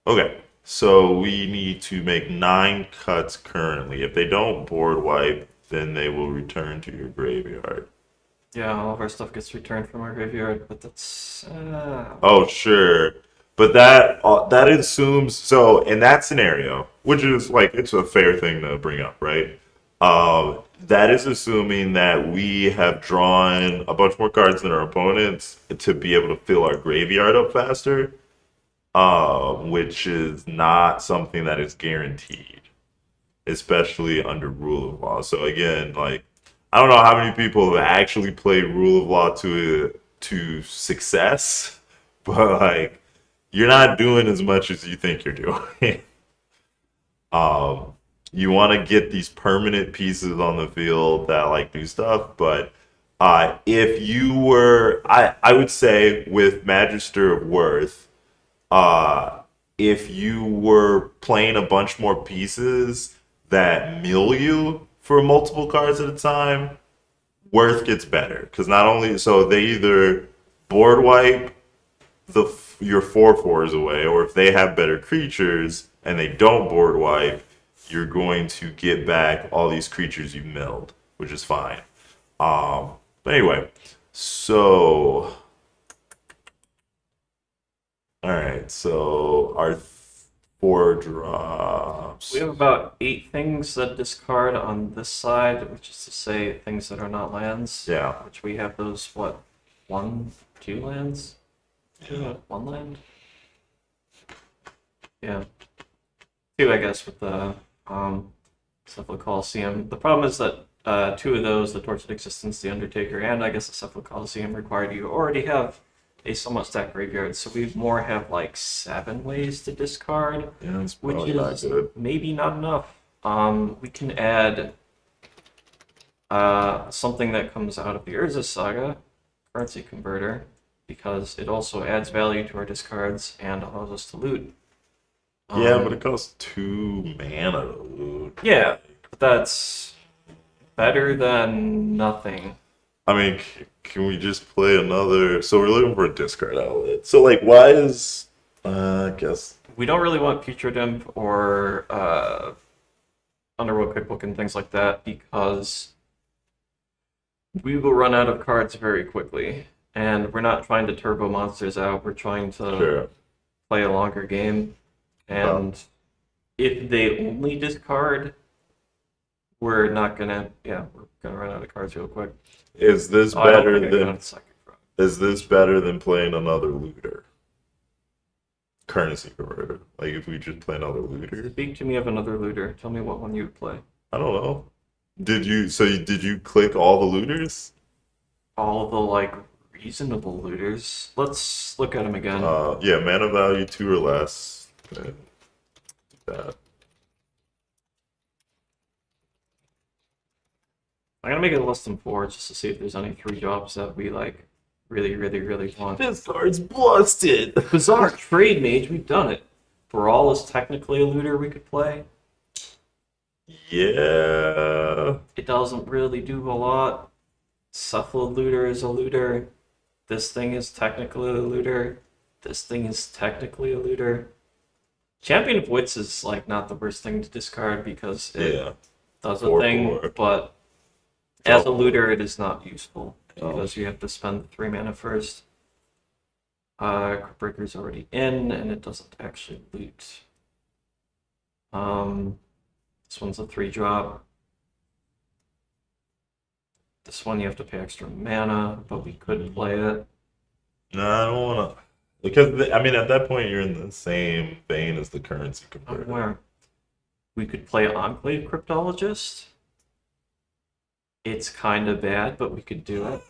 Okay, so we need to make 9 cuts currently. If they don't board wipe, then they will return to your graveyard. Yeah, all of our stuff gets returned from our graveyard, but that's Oh, sure. But that assumes, so in that scenario, which is like, it's a fair thing to bring up, right? That is assuming that we have drawn a bunch more cards than our opponents to be able to fill our graveyard up faster, which is not something that is guaranteed. especially under rule of law. So again, like I don't know how many people have actually played rule of law to success, but like you're not doing as much as you think you're doing. um, you want to get these permanent pieces on the field that like do stuff, but if you were, I would say with Magister of Worth, uh, if you were playing a bunch more pieces that mill you for multiple cards at a time, Worth gets better because not only so they either board wipe your 4/4s away, or if they have better creatures and they don't board wipe, you're going to get back all these creatures you milled, which is fine. But anyway, so all right, so our 4 drops. We have about 8 things that discard on this side, which is to say things that are not lands. Yeah. Which we have those, what, 1, 2 lands? Yeah. 1 land? Yeah. 2, I guess, with the Cephalo Coliseum. The problem is that 2 of those, the Tortured Existence, the Undertaker, and I guess the Cephalo Coliseum, required you already have a somewhat stacked graveyard, so we more have like 7 ways to discard, Yeah, that's which probably not is good. maybe not enough. We can add something that comes out of the Urza Saga, Currency Converter, because it also adds value to our discards and allows us to loot. Yeah, but it costs 2 mana to loot. Yeah, but that's better than nothing. I mean, can we just play another? So we're looking for a discard outlet. So like, why is? I guess We don't really want Putrid Imp or Underworld Cookbook and things like that because we will run out of cards very quickly. And we're not trying to turbo monsters out, we're trying to sure. play a longer game. And if they only discard, we're gonna run out of cards real quick. Is this Oh, I don't better think I got than? a second front. Is this better than playing another looter? Currency converter. Like if we just play another looter. Speak to me of another looter. Tell me what one you would play. I don't know. Did you click all the looters? All the like reasonable looters. Let's look at them again. Yeah, mana value 2 or less. And that. I'm gonna make it less than 4 just to see if there's any 3 drops that we like really want. This card's busted. Bizarre Trade Mage, we've done it. Brawl is technically a looter we could play. Yeah. It doesn't really do a lot. Cephalo Looter is a looter. This thing is technically a looter. This thing is technically a looter. Champion of Wits is like not the worst thing to discard because it does a 4/4. thing, but as a looter it is not useful because you have to spend the 3 mana first. Breaker's already in and it doesn't actually loot. This one's a 3-drop. This one you have to pay extra mana, but we could play it. No, I don't want to. Because, I mean, at that point, you're in the same vein as the currency converter. Where we could play Enclave Cryptologist. It's kind of bad, but we could do it.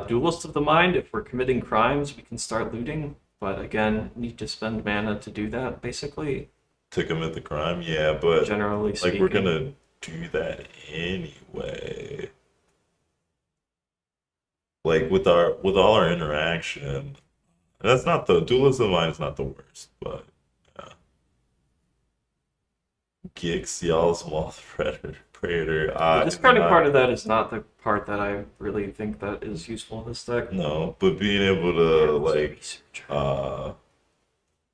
Duelist of the Mind, if we're committing crimes, we can start looting. But again, need to spend mana to do that, basically. To commit the crime? Yeah, but Generally speaking. like we're going to do that anyway. Like with all our interaction, and that's not the Duelist of the Mind is not the worst, but yeah. Gix, y'all small predator. The discarding part of that is not the part that I really think that is useful in this deck. No, but being able to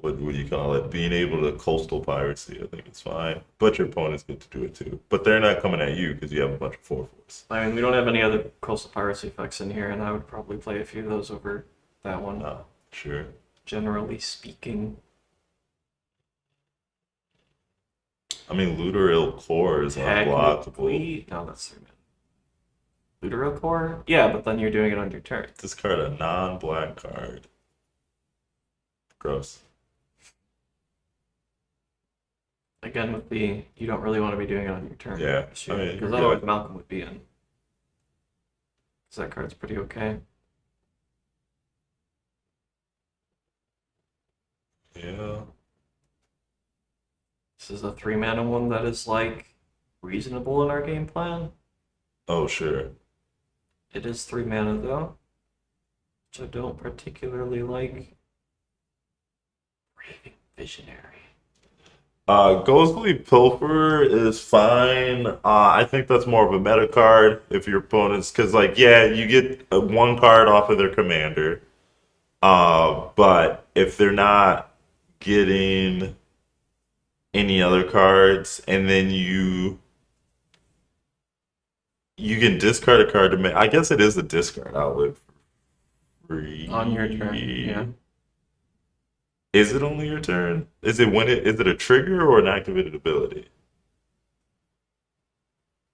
what do you call it? Being able to coastal piracy, I think it's fine. But your opponents get to do it too. But they're not coming at you because you have a bunch of 4/4s. I mean, we don't have any other coastal piracy effects in here, and I would probably play a few of those over that one. Oh, sure. Generally speaking. I mean, Looter Il Core is unblockable. Technically, no, that's 3 mana. Looter Core? Yeah, but then you're doing it on your turn. Discard a non-black card. Gross. Again, with the you don't really want to be doing it on your turn. Yeah, I mean, Because you're otherwise good. Malcolm would be in. Because that card's pretty okay. Yeah. This is a 3-mana one that is like reasonable in our game plan. Oh, sure. It is 3 mana though, which I don't particularly like. Raving Visionary. Ghostly Pilfer is fine. I think that's more of a meta card if your opponents, because like yeah, you get one card off of their commander. But if they're not getting any other cards, and then you can discard a card to make. I guess it is a discard outlet for free. On your turn, yeah. Is it only your turn? Is it a trigger or an activated ability?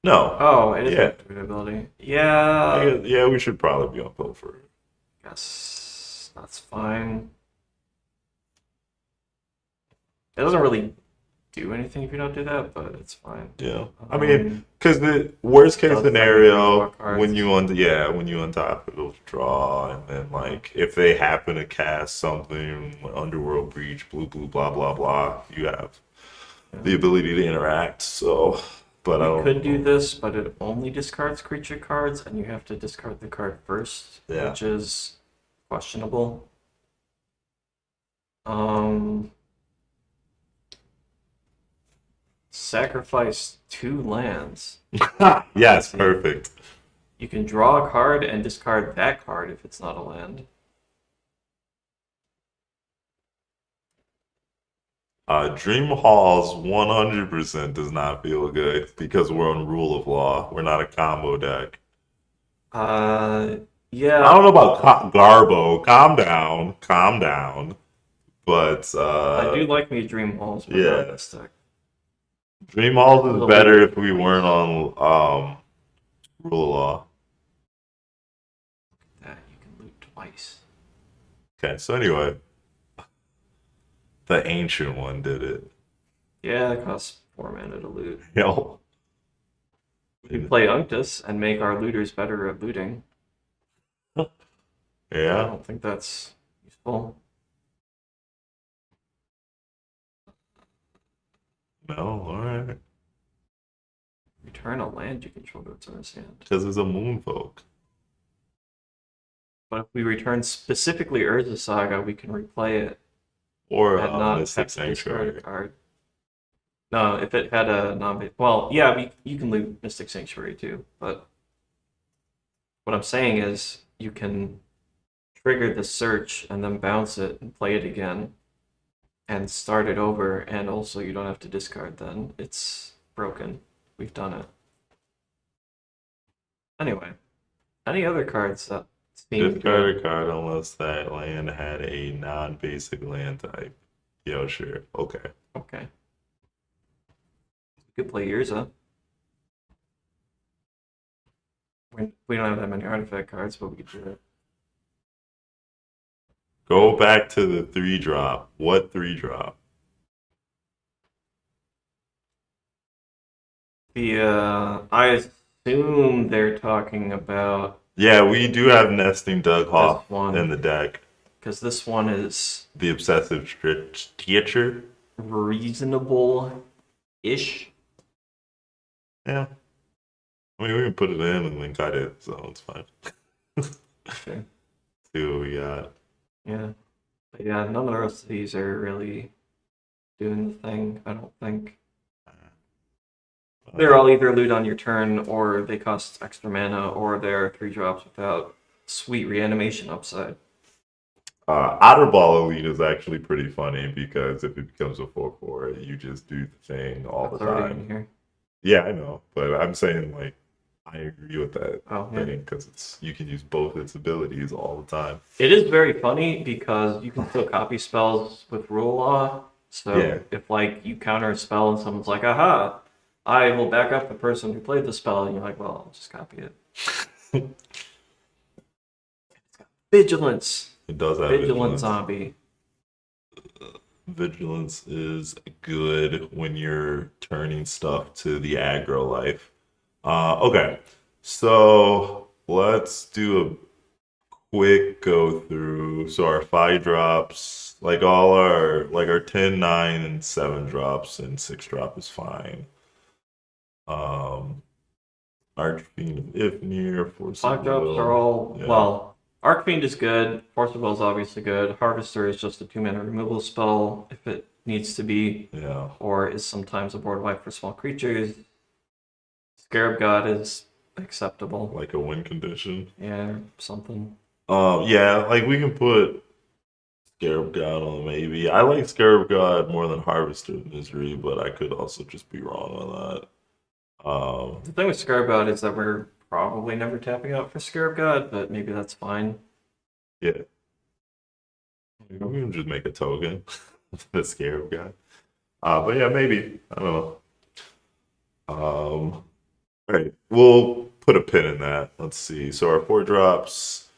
No. Oh, it is an Yeah. activated ability. Yeah, Yeah, we should probably be on Pilfer. guess that's fine. It doesn't really do anything if you don't do that, but it's fine. Yeah. I mean, Um, because the worst case does technically scenario, draw cards. when you untap, it'll draw, and then like if they happen to cast something, Underworld Breach, blue, blah blah blah, you have the ability to interact. So, but I You don't. could do this, but it only discards creature cards, and you have to discard the card first, Yeah. which is questionable. Um, sacrifice 2 lands. Yes, perfect. You can draw a card and discard that card if it's not a land. Dream Halls 100% does not feel good because we're on Rule of Law. We're not a combo deck. Yeah. I don't know about Garbo. Calm down. But I do like me Dream Halls, but yeah. not this deck. Dream Halls is better if we weren't on Rule of Law. That you can loot twice. Okay, so anyway, the ancient one did it. Yeah, it costs 4 mana to loot. Yo. We can play Unctus and make our looters better at looting. I Yeah. don't think that's useful. No, alright. Return a land you control to its owner's hand. Because it's a moonfolk. But if we return specifically Urza Saga, we can replay it Or and not Mystic have to discard a Sanctuary. card. No, if it had a non well, yeah, you can loot Mystic Sanctuary too, but what I'm saying is you can trigger the search and then bounce it and play it again and start it over, and also you don't have to discard then. It's broken. We've done it. Anyway, any other cards that seem Discard a card unless that land had a non-basic land type. Yo, sure. Okay. okay. We could play Urza. We don't have that many artifact cards, but we could do it. Go back to the 3-drop. What 3-drop? I assume they're talking about Yeah, we do have Nesting Dughoff this one, in the deck. because this one is The Obsessive Stitcher. reasonable-ish. Yeah. I mean, we can put it in and then cut it, so it's fine. Okay. See what we got. Yeah. But yeah, none of the rest of these are really doing the thing, I don't think. They're all either loot on your turn, or they cost extra mana, or they're 3-drops without sweet reanimation upside. Otterball Elite is actually pretty funny because if it becomes a 4/4, you just do the thing all That's the already in time. here. Yeah, I know, but I'm saying like I agree with that Oh, yeah. thing because you can use both its abilities all the time. It is very funny because you can still copy spells with rule law. So Yeah. if like you counter a spell and someone's like, aha, I will back up the person who played the spell, and you're like, well, I'll just copy it. Vigilance. It does have Vigilant vigilance. zombie. Vigilance is good when you're turning stuff to the aggro life. Okay, so let's do a quick go through. So our 5 drops, like our 10, 9, and 7 drops, and 6 drop is fine. Um, Archfiend of Ifnir, Force of 5 drops are Will. all Yeah. well. Archfiend is good. Force of Will is obviously good. Harvester is just a 2-mana removal spell if it needs to be, Yeah, or is sometimes a board wipe for small creatures. Scarab God is acceptable. like a win condition. Yeah, something. Yeah, like we can put Scarab God on maybe. I like Scarab God more than Harvester of Misery, but I could also just be wrong on that. The thing with Scarab God is that we're probably never tapping out for Scarab God, but maybe that's fine. Yeah, we can just make a token, the Scarab God. But yeah, maybe I don't know. All right, we'll put a pin in that. Let's see. So our 4 drops: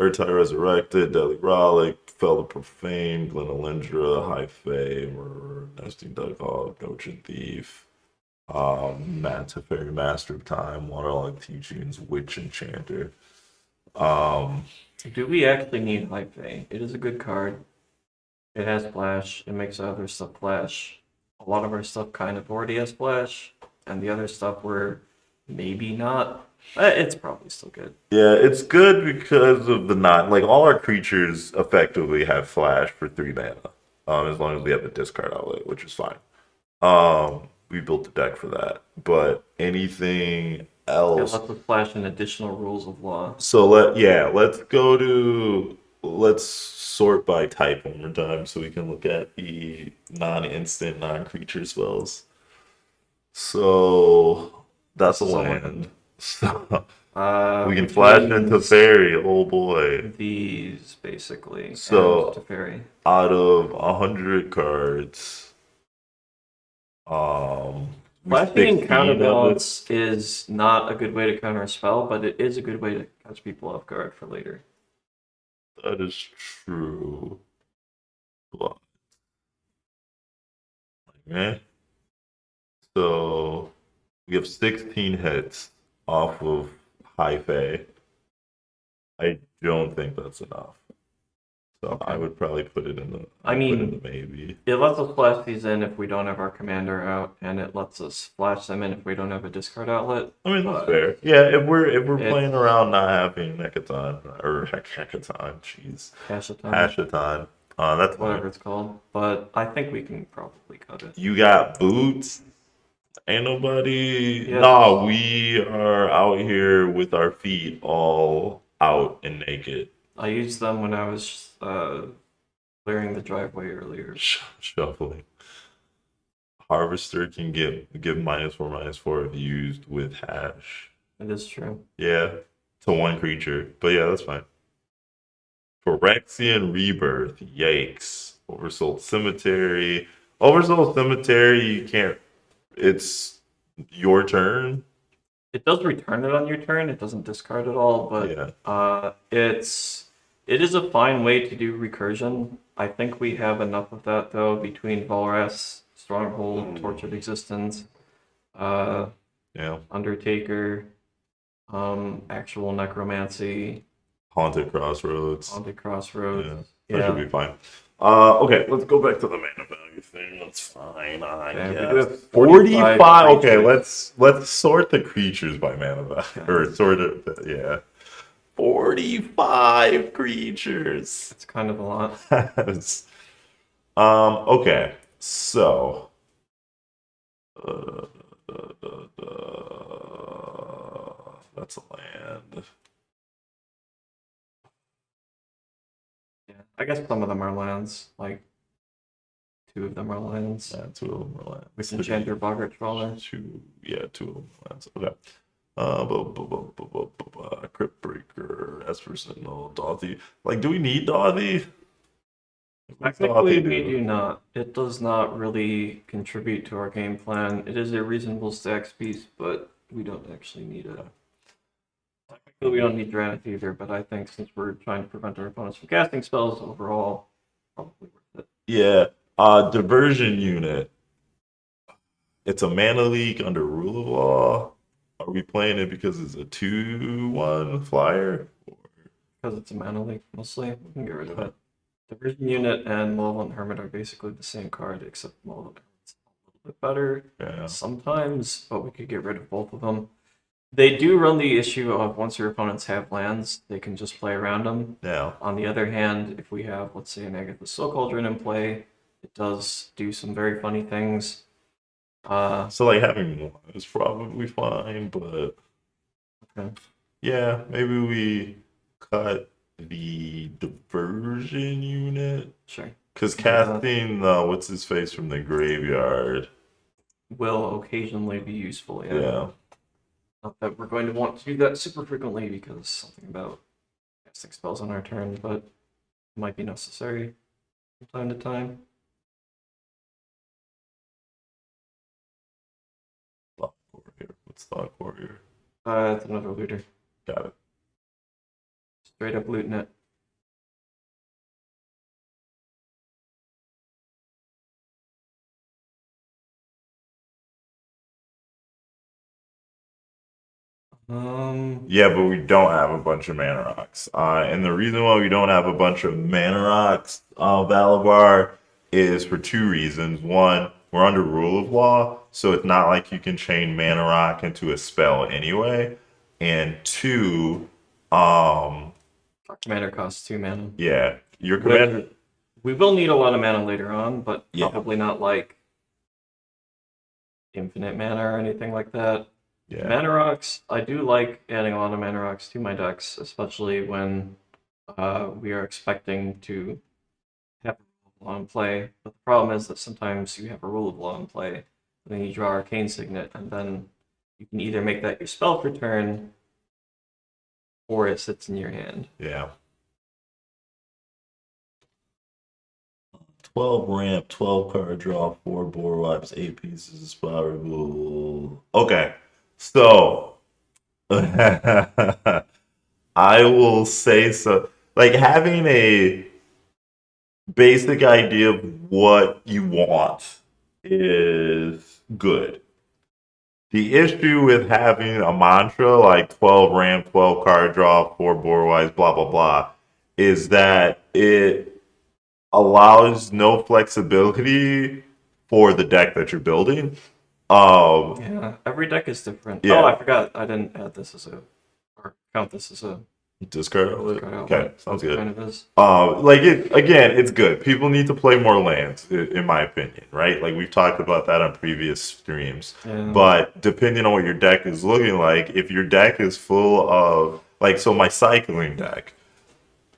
Urtai Resurrected, Deadly Relic, Fell the Profane, Glenalindra, High Fae, Murderer, Nesting Duckhawk, Ocean Thief, Matt Teferi, Master of Time, Waterlog Teachings, Witch Enchanter. Do we actually need High Fae? It is a good card. It has flash. It makes other stuff flash. A lot of our stuff kind of already has flash, and the other stuff we're maybe not. It's probably still good. Yeah, it's good because of the not like all our creatures effectively have flash for 3 mana. As long as we have a discard outlet, which is fine. We built the deck for that. But anything It else, lets us flash in additional rules of law. so let's sort by type one more time so we can look at the non-instant, non-creature spells. So that's a This is a land. So we can Which flash into means fairy, oh boy. these basically, and So Teferi. out of 100 cards, we Flashing and 16 of it. counterbalance is not a good way to counter a spell, but it is a good way to catch people off guard for later. That is true. But, eh. So we have 16 hits off of High Fae. I don't think that's enough. So Okay. I would probably put it in the. I I'd put it in mean, the maybe. it lets us flash these in if we don't have our commander out, and it lets us flash them in if we don't have a discard outlet. I mean that's But fair. Yeah, if we're it's playing around not having Hecaton or Hecaton, jeez, Hashaton, Hashaton, that's whatever fine. it's called. But I think we can probably cut it. You got boots. Ain't nobody. Yes. Nah, we are out here with our feet all out and naked, I used them when I was clearing the driveway earlier. shuffling. Harvester can give -4/-4 if used with hash. It is true. Yeah, to one creature. But yeah, that's fine. Phyrexian Rebirth. Yikes. Oversold Cemetery. Oversold Cemetery, you can't. It's your turn. It does return it on your turn. It doesn't discard it all, but Yeah. it is a fine way to do recursion. I think we have enough of that though between Volras, Stronghold, Tortured Existence, Yeah. Undertaker, actual Necromancy, Haunted Crossroads. Haunted Crossroads. That should Yeah. be fine. Okay, let's go back to the mana value thing. That's fine. I Okay, we guess. do have 45. 45 Okay, creatures. let's sort the creatures by mana value, Okay. or sort it. Yeah, 45 creatures. It's kind of a lot. That's- Okay, so. Uh, that's a land. Yeah. I guess some of them are lands. Like 2 of them are lands. Yeah, 2 of them are lands. With Enchanter, Boggart, Trawler. 2 of them are lands. Okay. Crypt Breaker, Esper Sentinel, Dothy. Like, do we need Dothy? What's Technically, Dothy we do not. It does not really contribute to our game plan. It is a reasonable stacks piece, but we don't actually need it. Technically, we don't need Dranith either, but I think since we're trying to prevent our opponents from casting spells, overall, probably worth it. Yeah. Diversion unit. It's a mana leak under rule of law. Are we playing it because it's a 2/1 flyer? Because it's a mana leak, mostly. We can get rid of it. Diversion Unit and Malevolent Hermit are basically the same card, except Malevolent Hermit's a little bit better Yeah. sometimes, but we could get rid of both of them. They do run the issue of once your opponents have lands, they can just play around them. Yeah. On the other hand, if we have, let's say, an Agatha's Soul Cauldron in play, it does do some very funny things. So like having one is probably fine, but Okay. yeah, maybe we cut the diversion unit. Sure. Because casting what's his face from the graveyard. Will occasionally be useful, yeah. Yeah. Not that we're going to want to do that super frequently because something about casting spells on our turn, but it might be necessary from time to time. Thought Warrior. What's Thought Warrior? It's another looter. Got it. Straight up looting it. Yeah, but we don't have a bunch of mana rocks. And the reason why we don't have a bunch of mana rocks, Valabar, is for two reasons. One, we're under rule of law, so it's not like you can chain mana rock into a spell anyway. And two, Our commander costs 2 mana. yeah, your commander. We will need a lot of mana later on, but Yeah. probably not like infinite mana or anything like that. Yeah, Mana rocks, I do like adding a lot of mana rocks to my decks, especially when we are expecting to have a rule of law in play. But the problem is that sometimes you have a rule of law in play, and then you draw Arcane Signet, and then you can either make that your spell for turn, or it sits in your hand. yeah. 12 ramp, 12 card draw, 4 board wipes, 8 pieces of spell removal. Okay, so I will say so. Like having a basic idea of what you want is good. The issue with having a mantra like 12 ramp, 12 card draw, 4 board wipes, blah, blah, blah, is that it allows no flexibility for the deck that you're building. Yeah, every deck is different. Yeah. Oh, I forgot. I didn't add this as a, or count this as a Discard. card out. Okay, sounds good. Kind of is. Like it again, it's good. People need to play more lands, in my opinion, right? Like we've talked about that on previous streams. Yeah. But depending on what your deck is looking like, if your deck is full of like, so my cycling deck,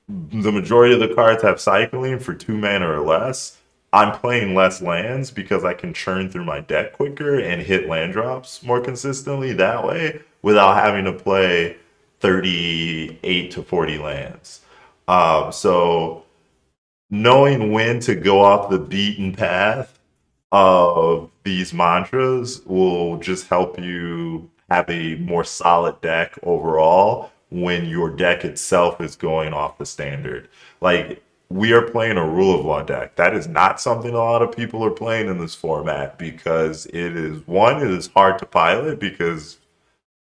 the majority of the cards have cycling for 2 mana or less. I'm playing less lands because I can churn through my deck quicker and hit land drops more consistently that way without having to play 38 to 40 lands. So knowing when to go off the beaten path of these mantras will just help you have a more solid deck overall when your deck itself is going off the standard. Like we are playing a rule of law deck. That is not something a lot of people are playing in this format because it is hard to pilot because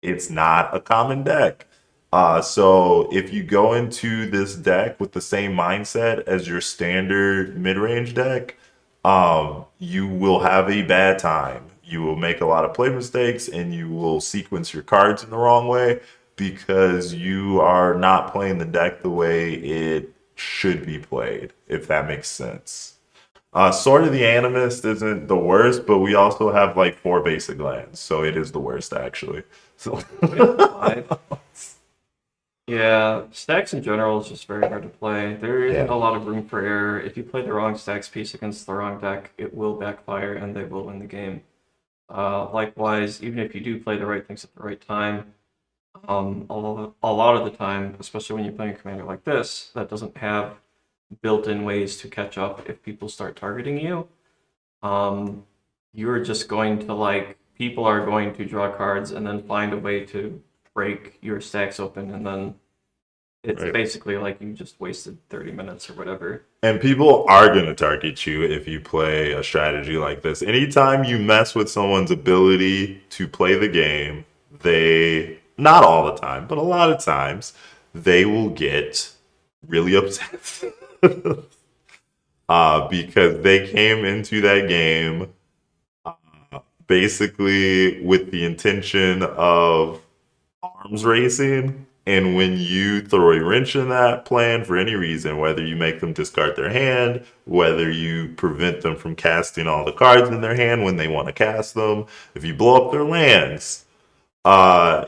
it's not a common deck. So if you go into this deck with the same mindset as your standard mid-range deck, you will have a bad time. You will make a lot of play mistakes and you will sequence your cards in the wrong way because you are not playing the deck the way it should be played, if that makes sense. Sword of the Animist isn't the worst, but we also have like 4 basic lands, so it is the worst actually. So Five. Yeah, stacks in general is just very hard to play. There isn't Yeah. a lot of room for error. If you play the wrong stacks piece against the wrong deck, it will backfire and they will win the game. Likewise, even if you do play the right things at the right time, a lot of the time, especially when you're playing a commander like this, that doesn't have built-in ways to catch up if people start targeting you, you're just going to people are going to draw cards and then find a way to break your stacks open and then It's Right. basically like you just wasted 30 minutes or whatever. And people are going to target you if you play a strategy like this. Anytime you mess with someone's ability to play the game, they, not all the time, but a lot of times, they will get really upset. Because they came into that game basically with the intention of arms racing. And when you throw a wrench in that plan for any reason, whether you make them discard their hand, whether you prevent them from casting all the cards in their hand when they want to cast them, if you blow up their lands, uh,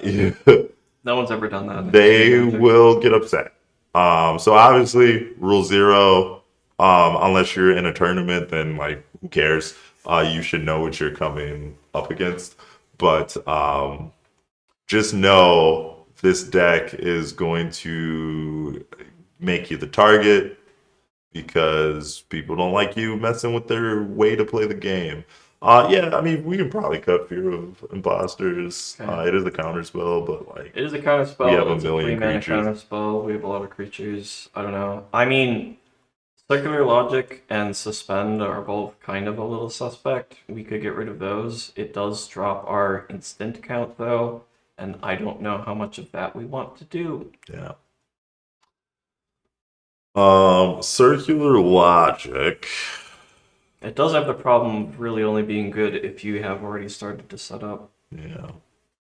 No one's ever done that in history they of Magic. will get upset. So obviously, rule zero, unless you're in a tournament, then like who cares? You should know what you're coming up against. But just know this deck is going to make you the target because people don't like you messing with their way to play the game. Yeah, I mean, we can probably cut Fear of Imposters. Okay. It is a counter spell, but like It is a counter spell. we have a It's a million 3 mana creatures. counter spell. We have a lot of creatures. I don't know. I mean, Circular Logic and Suspend are both kind of a little suspect. We could get rid of those. It does drop our instant count, though, and I don't know how much of that we want to do. Yeah. Circular Logic. It does have the problem of really only being good if you have already started to set up. Yeah.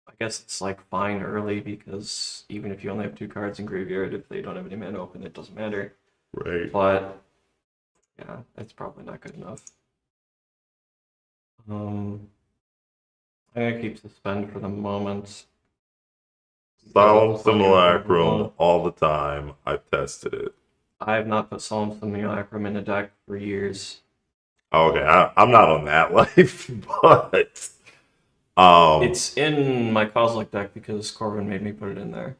I guess it's like fine early because even if you only have 2 cards in graveyard, if they don't have any mana open, it doesn't matter. Right. But yeah, it's probably not good enough. I'm gonna keep Suspend for the moment. Solemn Simulacrum all the time. I've tested it. I have not put Solemn Simulacrum in a deck for years. Okay, I'm not on that life, but It's in my Kozilek deck because Corbyn made me put it in there.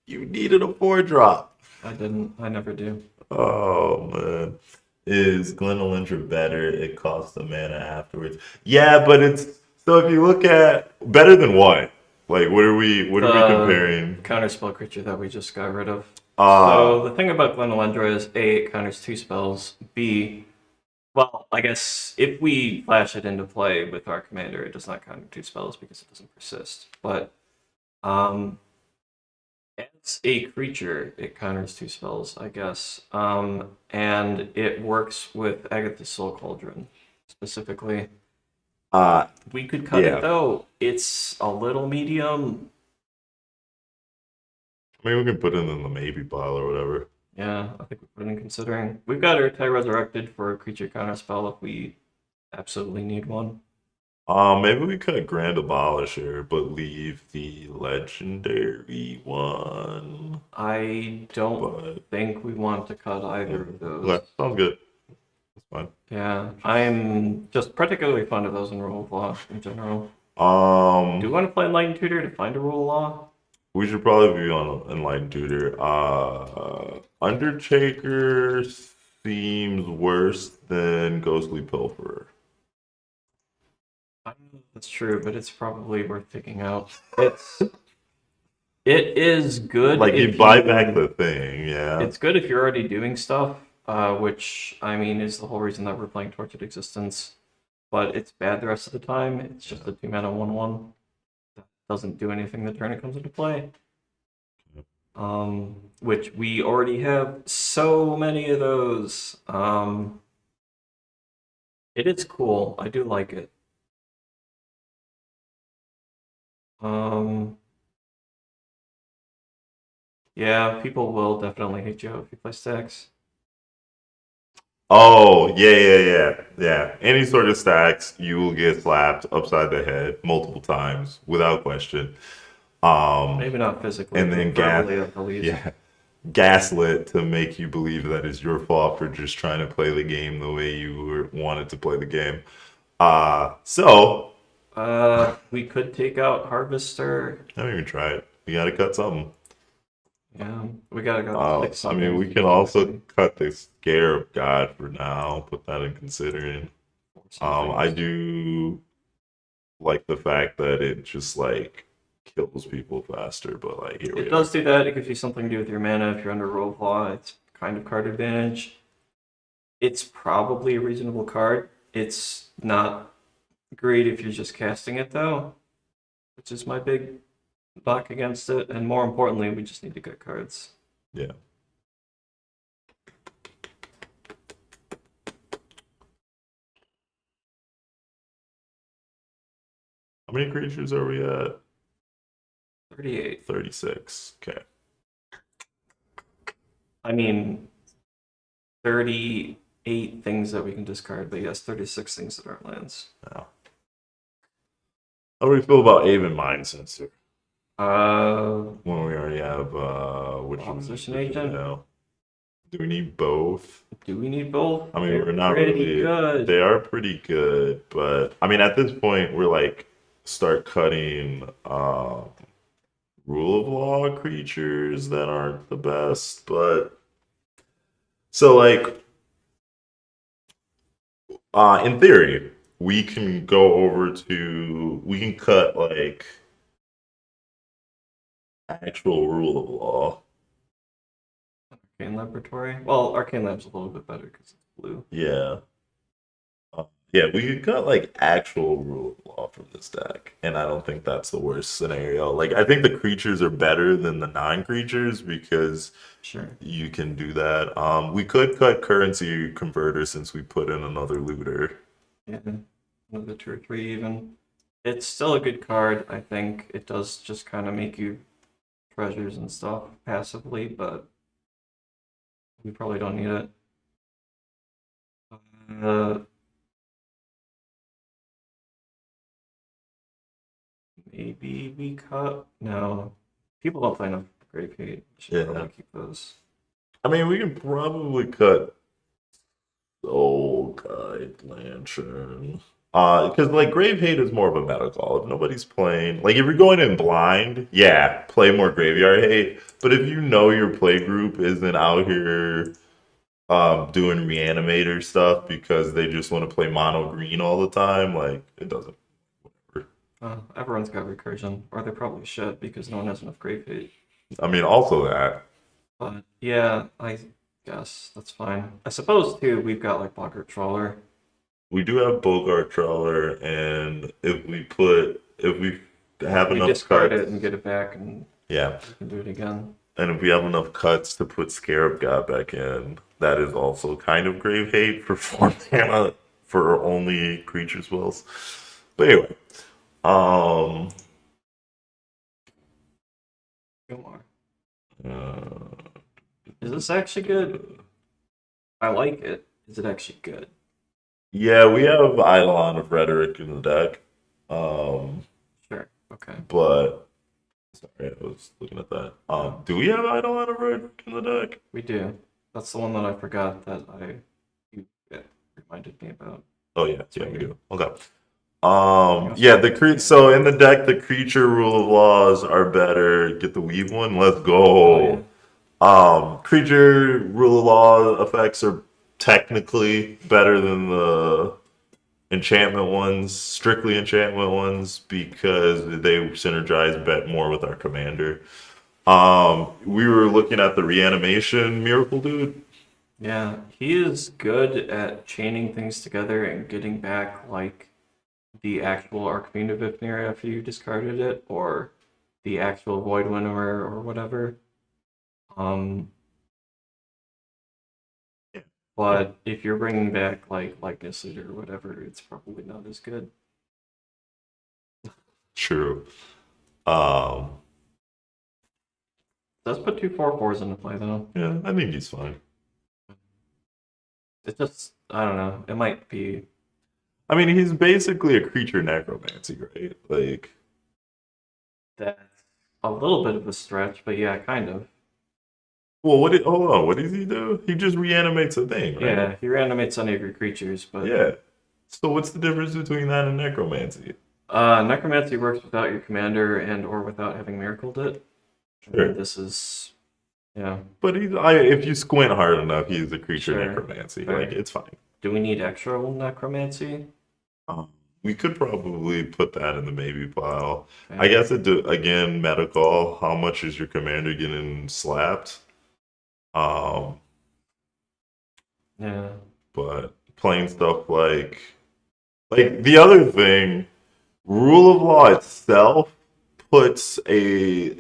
you needed a 4-drop. I didn't. I never do. Oh man. Is Glenolindra better? It costs a mana afterwards. Yeah, but it's so if you look at better than what? Like what are we comparing? Counterspell creature that we just got rid of. Uh So the thing about Glenolindra is A, it counters 2 spells. B, well, I guess if we flash it into play with our commander, it does not counter 2 spells because it doesn't persist. But as a creature, it counters 2 spells, I guess. And it works with Agatha's Soul Cauldron specifically. We could cut yeah. it though. It's a little medium. I mean we can put it in the maybe pile or whatever. Yeah, I think we put it in considering. We've got Urtai Resurrected for a creature counter spell if we absolutely need one. Maybe we cut Grand Abolisher, but leave the legendary one. I don't But think we want to cut either of those. okay, sounds good. That's fine. Yeah, I'm just particularly fond of those in Rule of Law in general. Do we want to play Enlightened Tutor to find a Rule of Law? We should probably be on Enlightened Tutor. Undertaker seems worse than Ghostly Pilferer. I don't know if that's true, but it's probably worth taking out. It is good. Like you if buy back the thing, yeah. It's good if you're already doing stuff, which I mean is the whole reason that we're playing Tortured Existence. But it's bad the rest of the time. It's just a 2 mana 1/1 that doesn't do anything the turn it comes into play. Which we already have so many of those. It is cool. I do like it. Yeah, people will definitely hate you if you play stacks. Oh, yeah. Any sort of stacks, you will get slapped upside the head multiple times without question. Maybe not physically, and then but verbally at the least. yeah, gaslit to make you believe that it's your fault for just trying to play the game the way you wanted to play the game. We could take out Harvester. I don't even try it. You gotta cut something. Yeah, we gotta go. I mean, we can also cut the Scarab God for now. Put that in considering. I do like the fact that it just like kills people faster, but like here we It are. does do that. It gives you something to do with your mana. If you're under rule of law, it's kind of card advantage. It's probably a reasonable card. It's not great if you're just casting it, though, which is my big knock against it. And more importantly, we just need to get cards. Yeah. How many creatures are we at? 38. 36. Okay. I mean, 38 things that we can discard, but yes, 36 things that aren't lands. Now, how do we feel about Aven Mind Sensor? When we already have which Opposition one Agent? now? Do we need both? Do we need both? I mean, They're we're not pretty really. good. They are pretty good, but I mean, at this point, we're like start cutting rule of law creatures that aren't the best. But so like, in theory, we can go over to we can cut like actual rule of law. Arcane Laboratory. Well, Arcane Lab's a little bit better because it's blue. Yeah. Yeah, we could cut like actual rule of law from this deck, and I don't think that's the worst scenario. Like, I think the creatures are better than the non-creatures because Sure. you can do that. We could cut currency converter since we put in another looter. Yeah. Another 2 or 3 even. It's still a good card, I think. It does just kind of make you treasures and stuff passively, but we probably don't need it. Maybe we cut. No, people don't play enough Grave Hate. Should Yeah. probably keep those. I mean, we can probably cut Soul Guide Lantern. Because like Grave Hate is more of a meta call. If nobody's playing, like if you're going in blind, yeah, play more Graveyard Hate. But if you know your play group isn't out here doing reanimator stuff because they just want to play mono green all the time, like it doesn't. Everyone's got recursion, or they probably should because no one has enough Grave Hate. I mean, also that. But yeah, I guess that's fine. I suppose too we've got like Boggart Trawler. We do have Bogart Trawler, and if we have We enough discard cuts, it and get it back, and yeah, we can do it again. and if we have enough cuts to put Scarab God back in, that is also kind of Grave Hate for 4 mana for only creature spells. But anyway, 2 more. uh, Is this actually good? I like it. Is it actually good? yeah, we have Eidolon of Rhetoric in the deck. Sure. Okay. But sorry, I was looking at that. Do we have Eidolon of Rhetoric in the deck? We do. That's the one that I forgot that you reminded me about. Oh yeah, yeah, we do. Okay. Yes. Yeah, so in the deck, the creature rule of laws are better. Get the weave one. Let's go. Oh, Creature rule of law effects are technically better than the enchantment ones, strictly enchantment ones, because they synergize a bit more with our commander. We were looking at the reanimation miracle dude. Yeah, he is good at chaining things together and getting back like the actual Archfiend of Ifnir after you discarded it, or the actual Void Winnower or whatever. Yeah. But if you're bringing back like Likeness Leader or whatever, it's probably not as good. True. Um, Does put 2 4/4s into play though. yeah, I think he's fine. It's just I don't know. It might be I mean, he's basically a creature necromancy, right? Like, that's a little bit of a stretch, but yeah, kind of. well, hold on, what does he do? He just reanimates a thing, right? Yeah, he reanimates any of your creatures, but Yeah. So what's the difference between that and necromancy? Necromancy works without your commander and or without having miracled it. Sure. And this is yeah. But if you squint hard enough, he's a creature Sure. necromancy. Fair. Like, it's fine. Do we need extra necromancy? We could probably put that in the maybe pile. I Okay. guess again, medical. How much is your commander getting slapped? Um, Yeah. but plain stuff like the other thing, rule of law itself puts a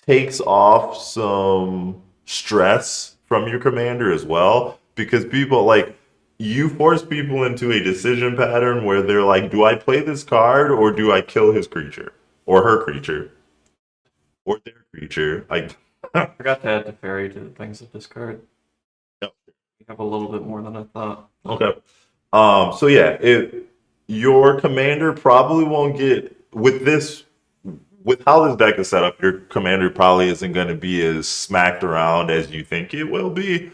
takes off some stress from your commander as well because people like you force people into a decision pattern where they're like, do I play this card or do I kill his creature or her creature or their creature? Like, Forgot to add the fairy to the things of discard. We have a little bit more than I thought. okay. So yeah, your commander probably won't get with how this deck is set up, your commander probably isn't going to be as smacked around as you think it will be,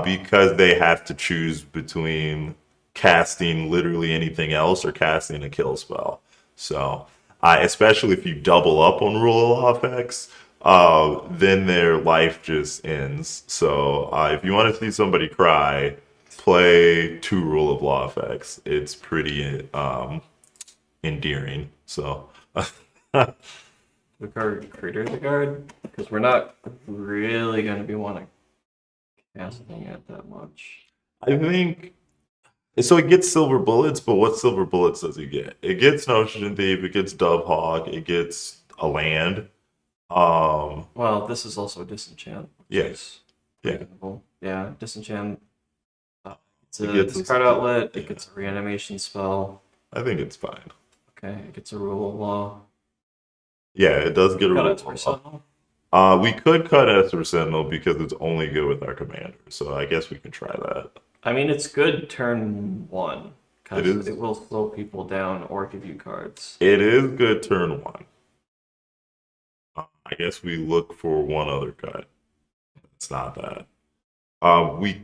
because they have to choose between casting literally anything else or casting a kill spell. So, especially if you double up on rule of law effects, then their life just ends. So, if you want to see somebody cry, play two rule of law effects. It's pretty endearing. So. The card Crater the Guard, because we're not really going to be wanting casting it that much. I think so. It gets silver bullets, but what silver bullets does it get? It gets Notion Thief, it gets Dove Hog, it gets a land. Um, Well, this is also Disenchant, which yeah, is yeah, reasonable. Yeah, Disenchant. It's it a gets discard outlet. It yeah. gets a reanimation spell. I think it's fine. Okay, it gets a rule of law. Yeah, it does get a Got rule it for of law. Sentinel. We could cut Esper Sentinel because it's only good with our commander, so I guess we can try that. I mean, it's good turn one It because is it will slow people down or give you cards. it is good turn one. I guess we look for one other cut. It's not that. We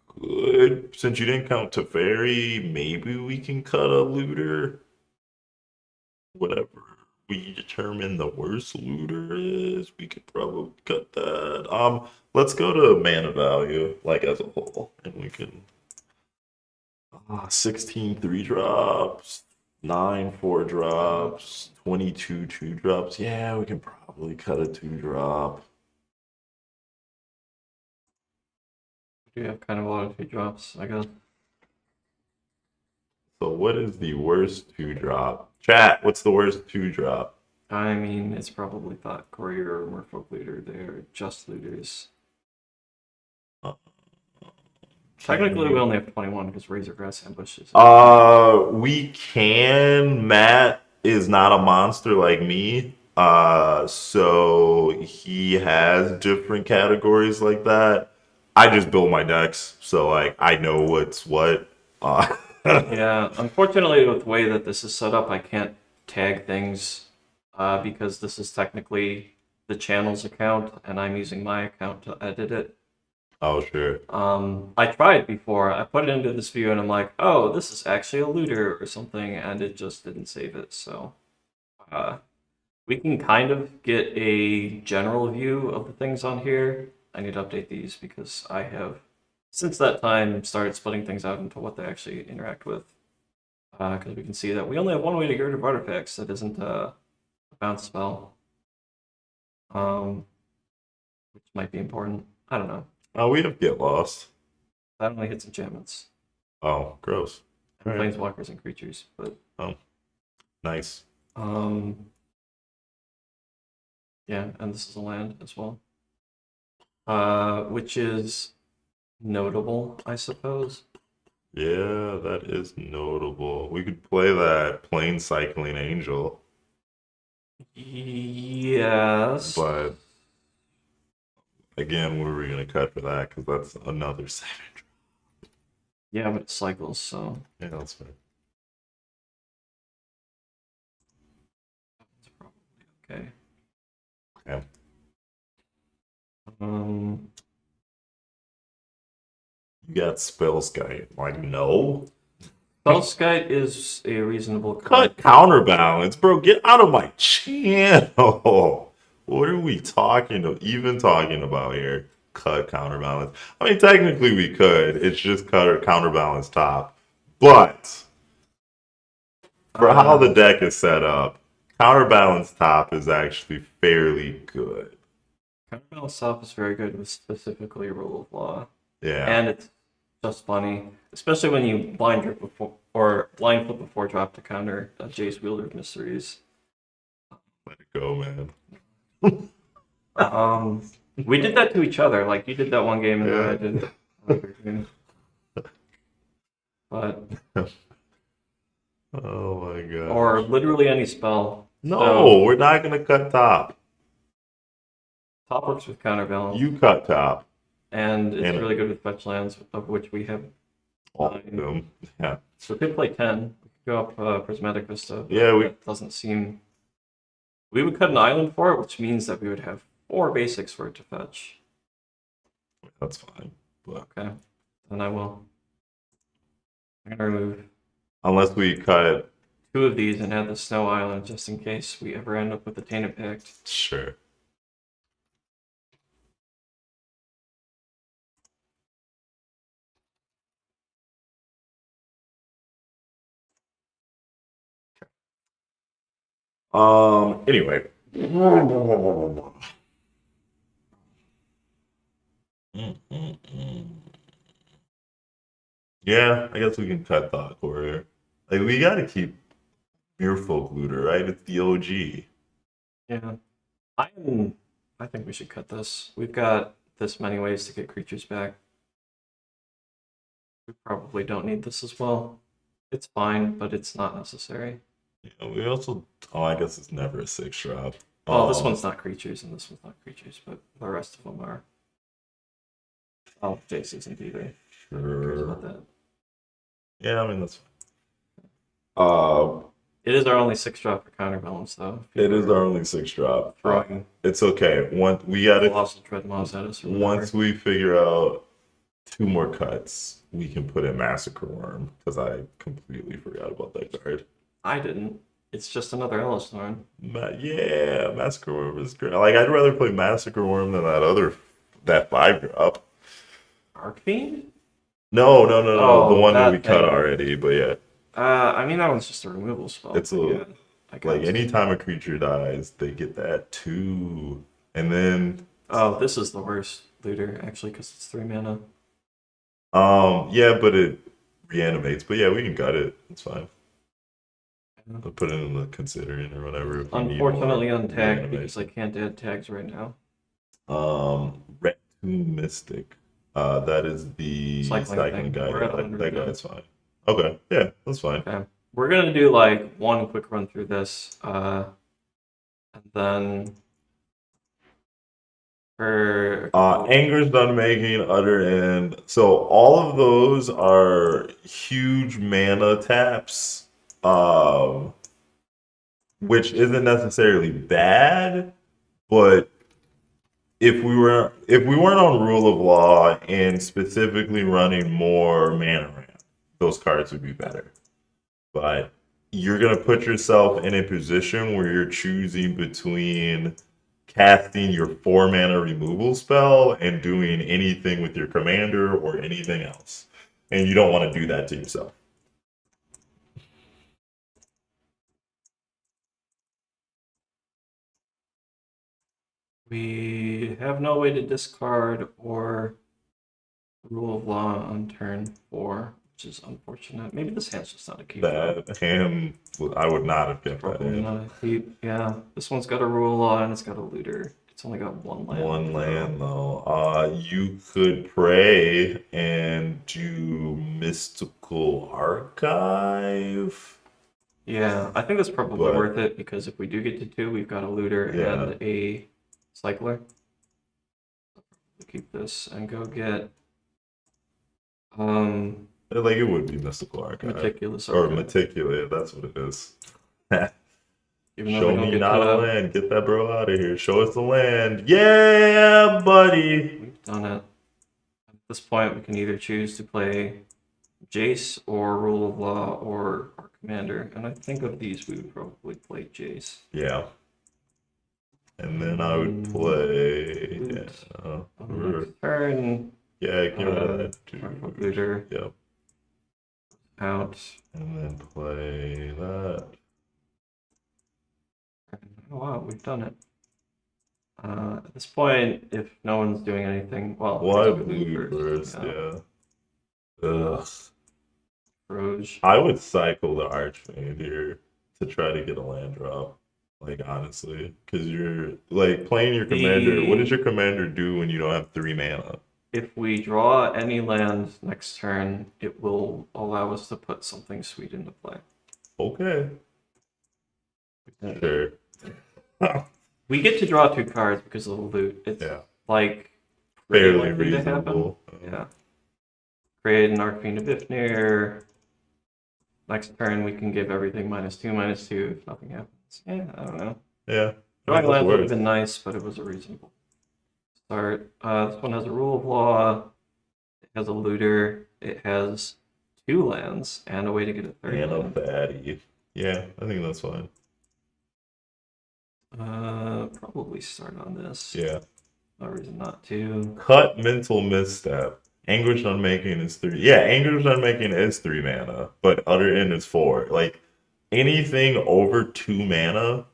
could, since you didn't count Teferi, maybe we can cut a looter. Whatever we determine the worst looter is, we could probably cut that. Let's go to mana value, like as a whole, and we can 16 3 drops, 9 4 drops, 22 2 drops. Yeah, we can probably cut a 2 drop. We do have kind of a lot of 2 drops, I guess. So what is the worst 2 drop? Chat, what's the worst 2 drop? I mean, it's probably Thought Courier or Merfolk Leader. They're just looters. Uh, Technically, we only have 21 because Razorgrass ambushes. We can. Matt is not a monster like me. So he has different categories like that. I just build my decks, so like I know what's what. Yeah, unfortunately, with the way that this is set up, I can't tag things because this is technically the channel's account, and I'm using my account to edit it. Oh sure. I tried before. I put it into this view, and I'm like, oh, this is actually a looter or something, and it just didn't save it. So we can kind of get a general view of the things on here. I need to update these because I have, since that time, started splitting things out into what they actually interact with. Because we can see that we only have one way to get rid of artifacts that isn't a bounce spell. Which might be important. I don't know. Oh, we have get lost. That only hits enchantments. Oh, gross. And All right. planeswalkers and creatures, but Oh, nice. yeah, and this is a land as well. Which is notable, I suppose. Yeah, that is notable. We could play that plane cycling angel, Yes. but again, what are we gonna cut for that? Because that's another 7. Yeah, but it cycles, so Yeah, that's fair. it's probably okay. Yeah. You got spell sky. Like, no. Spellskite is a reasonable Cut card. counterbalance, bro. Get out of my channel. What are we even talking about here? Cut counterbalance. I mean, technically we could. It's just cut counterbalance top. But For how the deck is set up, counterbalance top is actually fairly good. Counterbalance top is very good with specifically rule of law. Yeah. And it's just funny, especially when you blind drip before or blind flip before drop to counter Jace Wielder of Mysteries. Let it go, man. We did that to each other. Like you did that one game, and then I did another game. But oh my god. or literally any spell. No, So, we're not gonna cut top. top works with counterbalance, You cut top. and it's And- really good with fetch lands, of which we have. All of them. Yeah. So we could play 10. We could go up Prismatic Vista. Yeah, That doesn't seem. We would cut an island for it, which means that we would have 4 basics for it to fetch. that's fine. But Okay, then I will. I'm gonna remove unless we cut 2 of these and add the Snow Island just in case we ever end up with the Tainted Pact. sure. Anyway. Yeah, I guess we can cut Thought Warrior. Like we gotta keep Muirfolk Looter, right? It's the OG. Yeah, I think we should cut this. We've got this many ways to get creatures back. We probably don't need this as well. It's fine, but it's not necessary. Yeah, we also I guess it's never a 6-drop. Well, this one's not creatures, and this one's not creatures, but the rest of them are. Oh, Jace isn't either. Who cares Sure. about that? Yeah, I mean that's It is our only 6-drop for counterbalance, though. If it you is were our only 6-drop. throwing It's okay. We gotta Colossal Dreadmaws at us. Or once whatever. we figure out 2 more cuts, we can put in Massacre Worm because I completely forgot about that card. I didn't. It's just another Ellisthorn. Yeah, Massacre Worm is great. Like I'd rather play Massacre Worm than that 5-drop. Arcfiend? No, Oh, the one that we that cut thing. already. But yeah, I mean that one's just a removal spell. It's a but little- yeah, I like guess. anytime a creature dies, they get that too, and then Oh, this is the worst looter actually because it's 3 mana. yeah, but it reanimates. But yeah, we can cut it. It's fine. Yeah. I'll put it in the considering or whatever. If we need more Unfortunately untagged reanimation. because I can't add tags right now. Red Tomb Mystic. That is the Cycling cycling thing. guy. We're at Yeah, 100 that now. guy's fine. Okay, yeah, that's fine. Okay. We're gonna do like one quick run through this, and then for Anger's done making utter end. So all of those are huge mana taps, which isn't necessarily bad, but if we weren't on Rule of Law and specifically running more mana ramp, those cards would be better. But you're gonna put yourself in a position where you're choosing between casting your 4-mana removal spell and doing anything with your commander or anything else. And you don't want to do that to yourself. we have no way to discard or rule of law on turn 4, which is unfortunate. Maybe this hand's just not a keeper. That hand, I would not have kept that Probably in. not a keep. Yeah, this one's got a rule of law and it's got a looter. It's only got 1 land. One land though. You could pray and do Mystical Archive. Yeah, I think that's probably But- worth it because if we do get to 2, we've got a looter Yeah. and a cycler. We'll keep this and go get Like it would be Mystical Archive. meticulous Or Archive. Meticulate, that's what it is. Even though Show we don't me get not to a land. Get that bro out of here. Show us the land. Yeah, buddy. We've done it. At this point, we can either choose to play Jace or Rule of Law or our commander. And I think of these, we would probably play Jace. Yeah. And then I would play. Yeah. Oops. On the next turn, Yeah, get rid of that. Powerful Dude. looter. Yep. out. And then play that. Oh, wow, we've done it. At this point, if no one's doing anything, well, Well, I I guess we bleed first, Yeah. yeah. Ugh. Rouge. I would cycle the Archmage here to try to get a land drop. Like, honestly. Because you're, like, playing your commander. What does your commander do when you don't have 3 mana? If we draw any land next turn, it will allow us to put something sweet into play. Okay. Sure. We get to draw 2 cards because of the loot. It's Yeah. like Fairly likely to happen. reasonable. Yeah. Create an Arcane of Ifnir. Next turn we can give everything -2/-2 if nothing happens. Yeah, I don't know. Yeah. Drawing That's lands would have worse. been nice, but it was a reasonable start. This one has a Rule of Law. It has a looter. It has 2 lands and a way to get a 3rd And a land. baddie. Yeah, I think that's fine. Probably start on this. Yeah. No reason not to. Cut Mental Misstep. Anguish Unmaking is 3. Yeah, Anguish Unmaking is 3 mana, but Utter End is 4. Like, anything over 2 mana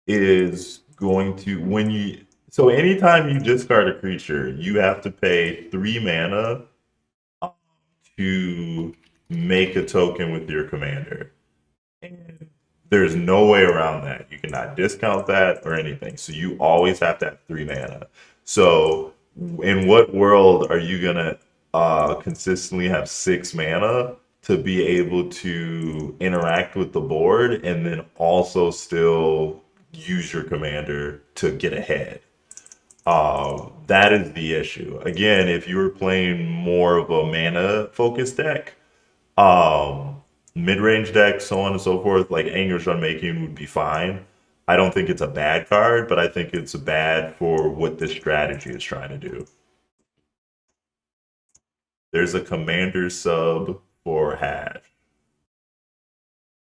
is going to, when you, so anytime you discard a creature, you have to pay 3 mana to make a token with your commander. And there's no way around that. You cannot discount that or anything. So you always have to have 3 mana. So in what world are you gonna consistently have 6 mana to be able to interact with the board and then also still use your commander to get ahead? That is the issue. Again, if you were playing more of a mana focused deck, mid-range deck, so on and so forth, like Anguish Unmaking would be fine. I don't think it's a bad card, but I think it's bad for what this strategy is trying to do. There's a commander sub for Hash.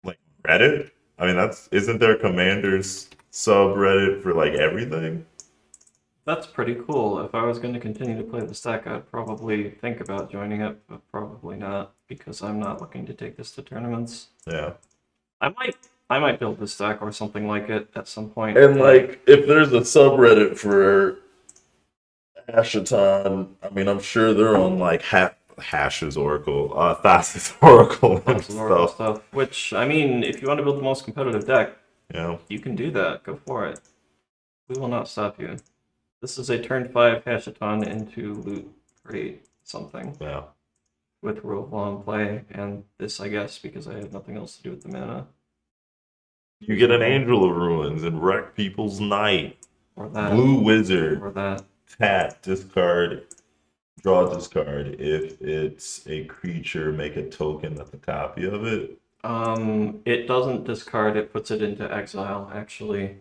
Like Reddit? I mean, isn't there a commander's subreddit for like everything? That's pretty cool. If I was going to continue to play this deck, I'd probably think about joining it, but probably not because I'm not looking to take this to tournaments. Yeah. I might build this deck or something like it at some point. And like, if there's a subreddit for Hashaton, I mean, I'm sure they're on like Hash's Oracle, Thassa's Oracle and Lots of Oracle stuff. stuff. Which, I mean, if you want to build the most competitive deck, Yeah. you can do that. Go for it. We will not stop you. This is a turn 5 Hashaton into loot create something Yeah. with Rule of Law in play, and this, I guess, because I have nothing else to do with the mana. You get an Angel of Ruins and wreck people's night. Or that. Blue Wizard. Or that. Tap, discard, draw discard. If it's a creature, make a token that's a copy of it. It doesn't discard, it puts it into exile, actually,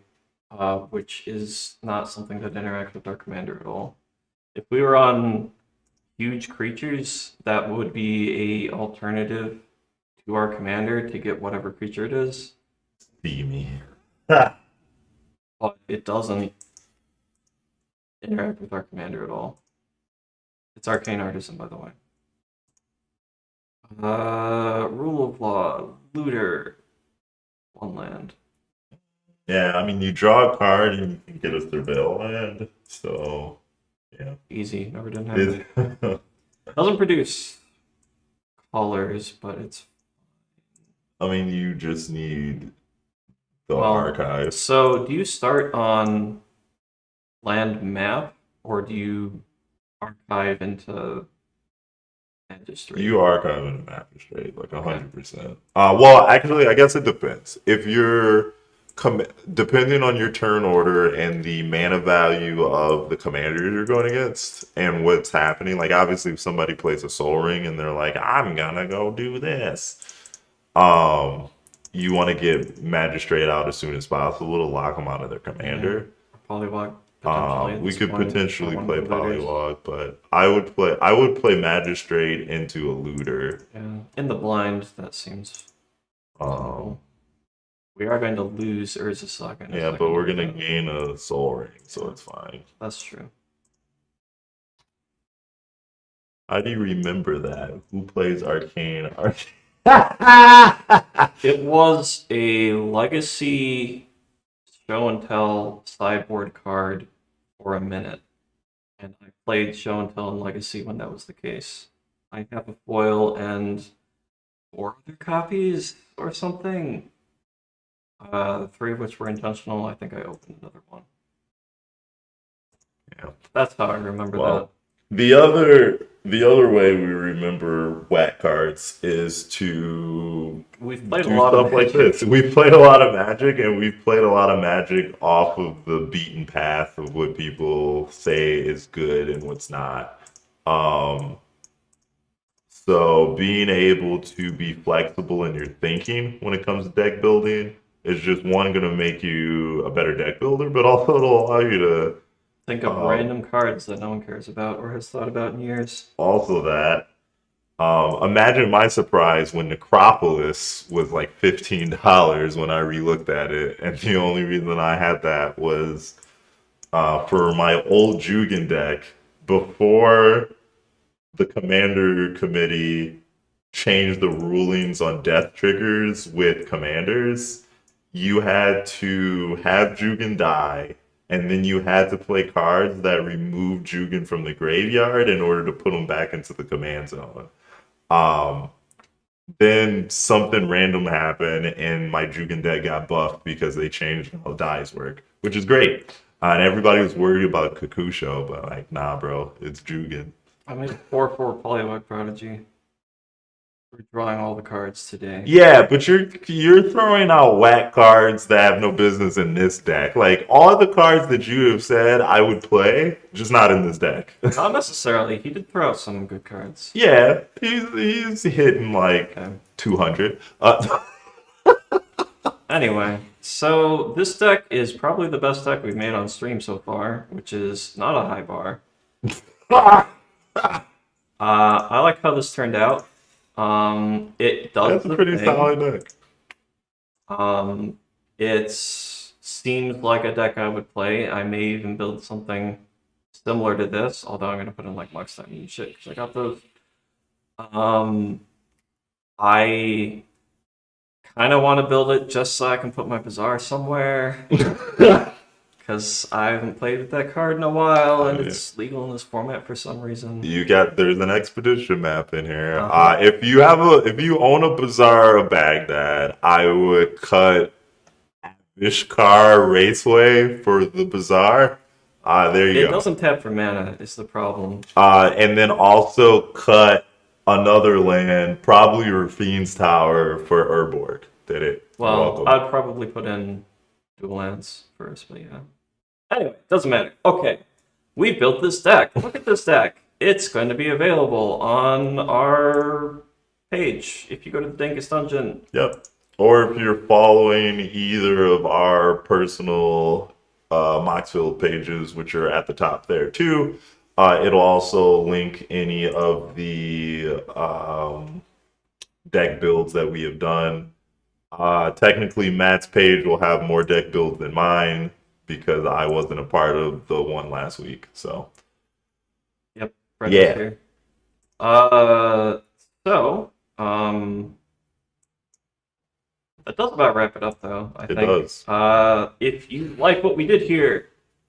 which is not something that interacts with our commander at all. If we were on huge creatures, that would be a alternative to our commander to get whatever creature it is. Steamy. But it doesn't interact with our commander at all. It's Arcane Artisan, by the way. Rule of Law, Looter, 1 land. Yeah, I mean, you draw a card and you can get a surveil land. So, yeah. Easy, never done have it. Doesn't produce colors, but it's. I mean, you just need the Well, archive. So, do you start on land map, or do you archive into Magistrate? You archive in a magistrate, like 100%. Well, actually, I guess it depends. If you're depending on your turn order and the mana value of the commander you're going against and what's happening. Like, obviously, if somebody plays a Soul Ring and they're like, "I'm gonna go do this," you want to get Magistrate out as soon as possible to lock them out of their commander. Polywog. Potentially at We this could point, potentially or one play of the looters. Polywog, but I would play Magistrate into a looter. Yeah, in the blind, that seems. We are going to lose Urza Saga. in a Yeah, second, but we're gonna but gain a Soul Ring, so it's fine. That's true. How do you remember that? Who plays Arcane? It was a legacy show and tell sideboard card for a minute, and I played show and tell and legacy when that was the case. I have a foil and 4 other copies or something. 3 of which were intentional. I think I opened another one. Yeah. That's how I remember that. Well, the other way we remember whack cards is to We've played do a lot stuff of like Magic. this. We've played a lot of Magic, and we've played a lot of Magic off of the beaten path of what people say is good and what's not. So being able to be flexible in your thinking when it comes to deck building is just one going to make you a better deck builder, but also it'll allow you to Think of random cards that no one cares about or has thought about in years. also that. Imagine my surprise when Necropolis was like $15 when I relooked at it, and the only reason I had that was for my old Jugen deck before the commander committee changed the rulings on death triggers with commanders. You had to have Jugen die, and then you had to play cards that removed Jugen from the graveyard in order to put them back into the command zone. Then something random happened, and my Jugen deck got buffed because they changed how dies work, which is great. And everybody was worried about Kakusho, but like, nah, bro, it's Jugen. I made a 4/4 Polywog Prodigy. We're drawing all the cards today. Yeah, but you're throwing out whack cards that have no business in this deck. Like all the cards that you have said I would play, just not in this deck. Not necessarily. He did throw out some good cards. Yeah, he's hitting like Okay. 200. Anyway, so this deck is probably the best deck we've made on stream so far, which is not a high bar. I like how this turned out. It does That's a the pretty thing. solid deck. It seems like a deck I would play. I may even build something similar to this, although I'm gonna put in like Mux Time and shit because I got those. I kind of want to build it just so I can put my Bazaar somewhere. Because I haven't played with that card in a while, and it's legal in this format for some reason. There's an expedition map in here. Uh-huh. If you own a Bazaar of Baghdad, I would cut Ishkar Raceway for the Bazaar. There you It go. doesn't tap for mana, is the problem. And then also cut another land, probably Rafine's Tower for Urborg. Did it? Well, Welcome. I'd probably put in dual lands first, but yeah. Anyway, doesn't matter. Okay, we built this deck. Look at this deck. It's going to be available on our page if you go to the Dankest Dungeon. Yep. Or if you're following either of our personal Moxfield pages, which are at the top there too, it'll also link any of the deck builds that we have done. Technically, Matt's page will have more deck builds than mine because I wasn't a part of the one last week. So, Yep. Right Yeah. here. That does about wrap it up, though. I It think. does. If you like what we did here,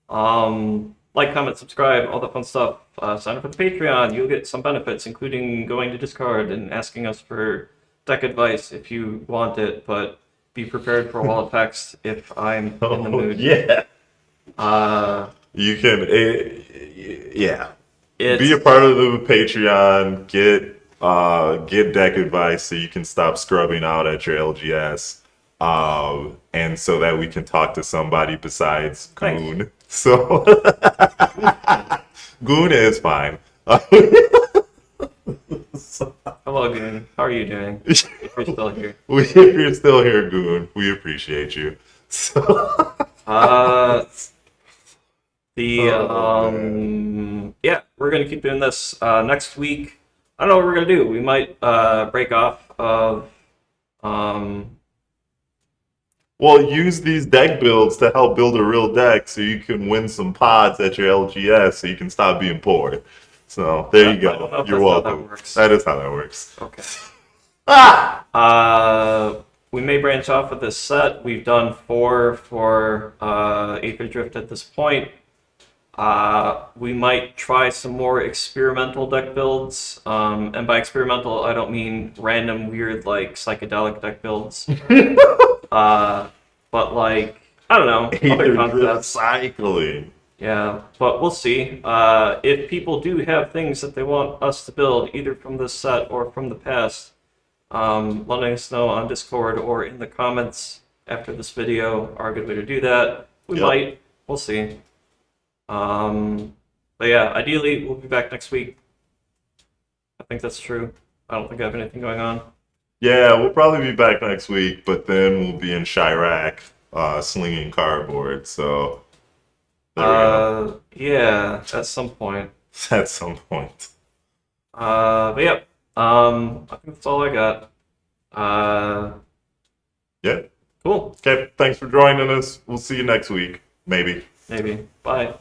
like, comment, subscribe, all that fun stuff. Sign up for the Patreon. You'll get some benefits, including going to Discord and asking us for deck advice if you want it, but be prepared for a wall of text if I'm in the mood. Yeah. You can, yeah. Be a part of the Patreon. Get deck advice so you can stop scrubbing out at your LGS, and so that we can talk to somebody besides Thanks. Goon. So Goon is fine. Hello, Goon. How are you doing? If you're still here. If you're still here, Goon, we appreciate you. So Yeah, we're gonna keep doing this. Next week, I don't know what we're gonna do. We might break off of well, use these deck builds to help build a real deck so you can win some pods at your LGS so you can stop being poor. So there you I don't know go. if You're that's how that welcome. works. That is how that works. okay. Ah! We may branch off of this set. We've done 4 for Aetherdrift at this point. We might try some more experimental deck builds. And by experimental, I don't mean random, weird, like, psychedelic deck builds. But, like, I don't know, other Aetherdrift concepts. cycling. Yeah, but we'll see. If people do have things that they want us to build, either from this set or from the past, letting us know on Discord or in the comments after this video are a good way to do that. We might. We'll see. But yeah, ideally, we'll be back next week. I think that's true. I don't think I have anything going on. Yeah, we'll probably be back next week, but then we'll be in Chirac, slinging cardboard. So there we go. Yeah, at some point. At some point. But yeah, I think that's all I got. Yeah. Cool. Okay. Thanks for joining us. We'll see you next week. Maybe. Maybe. Bye.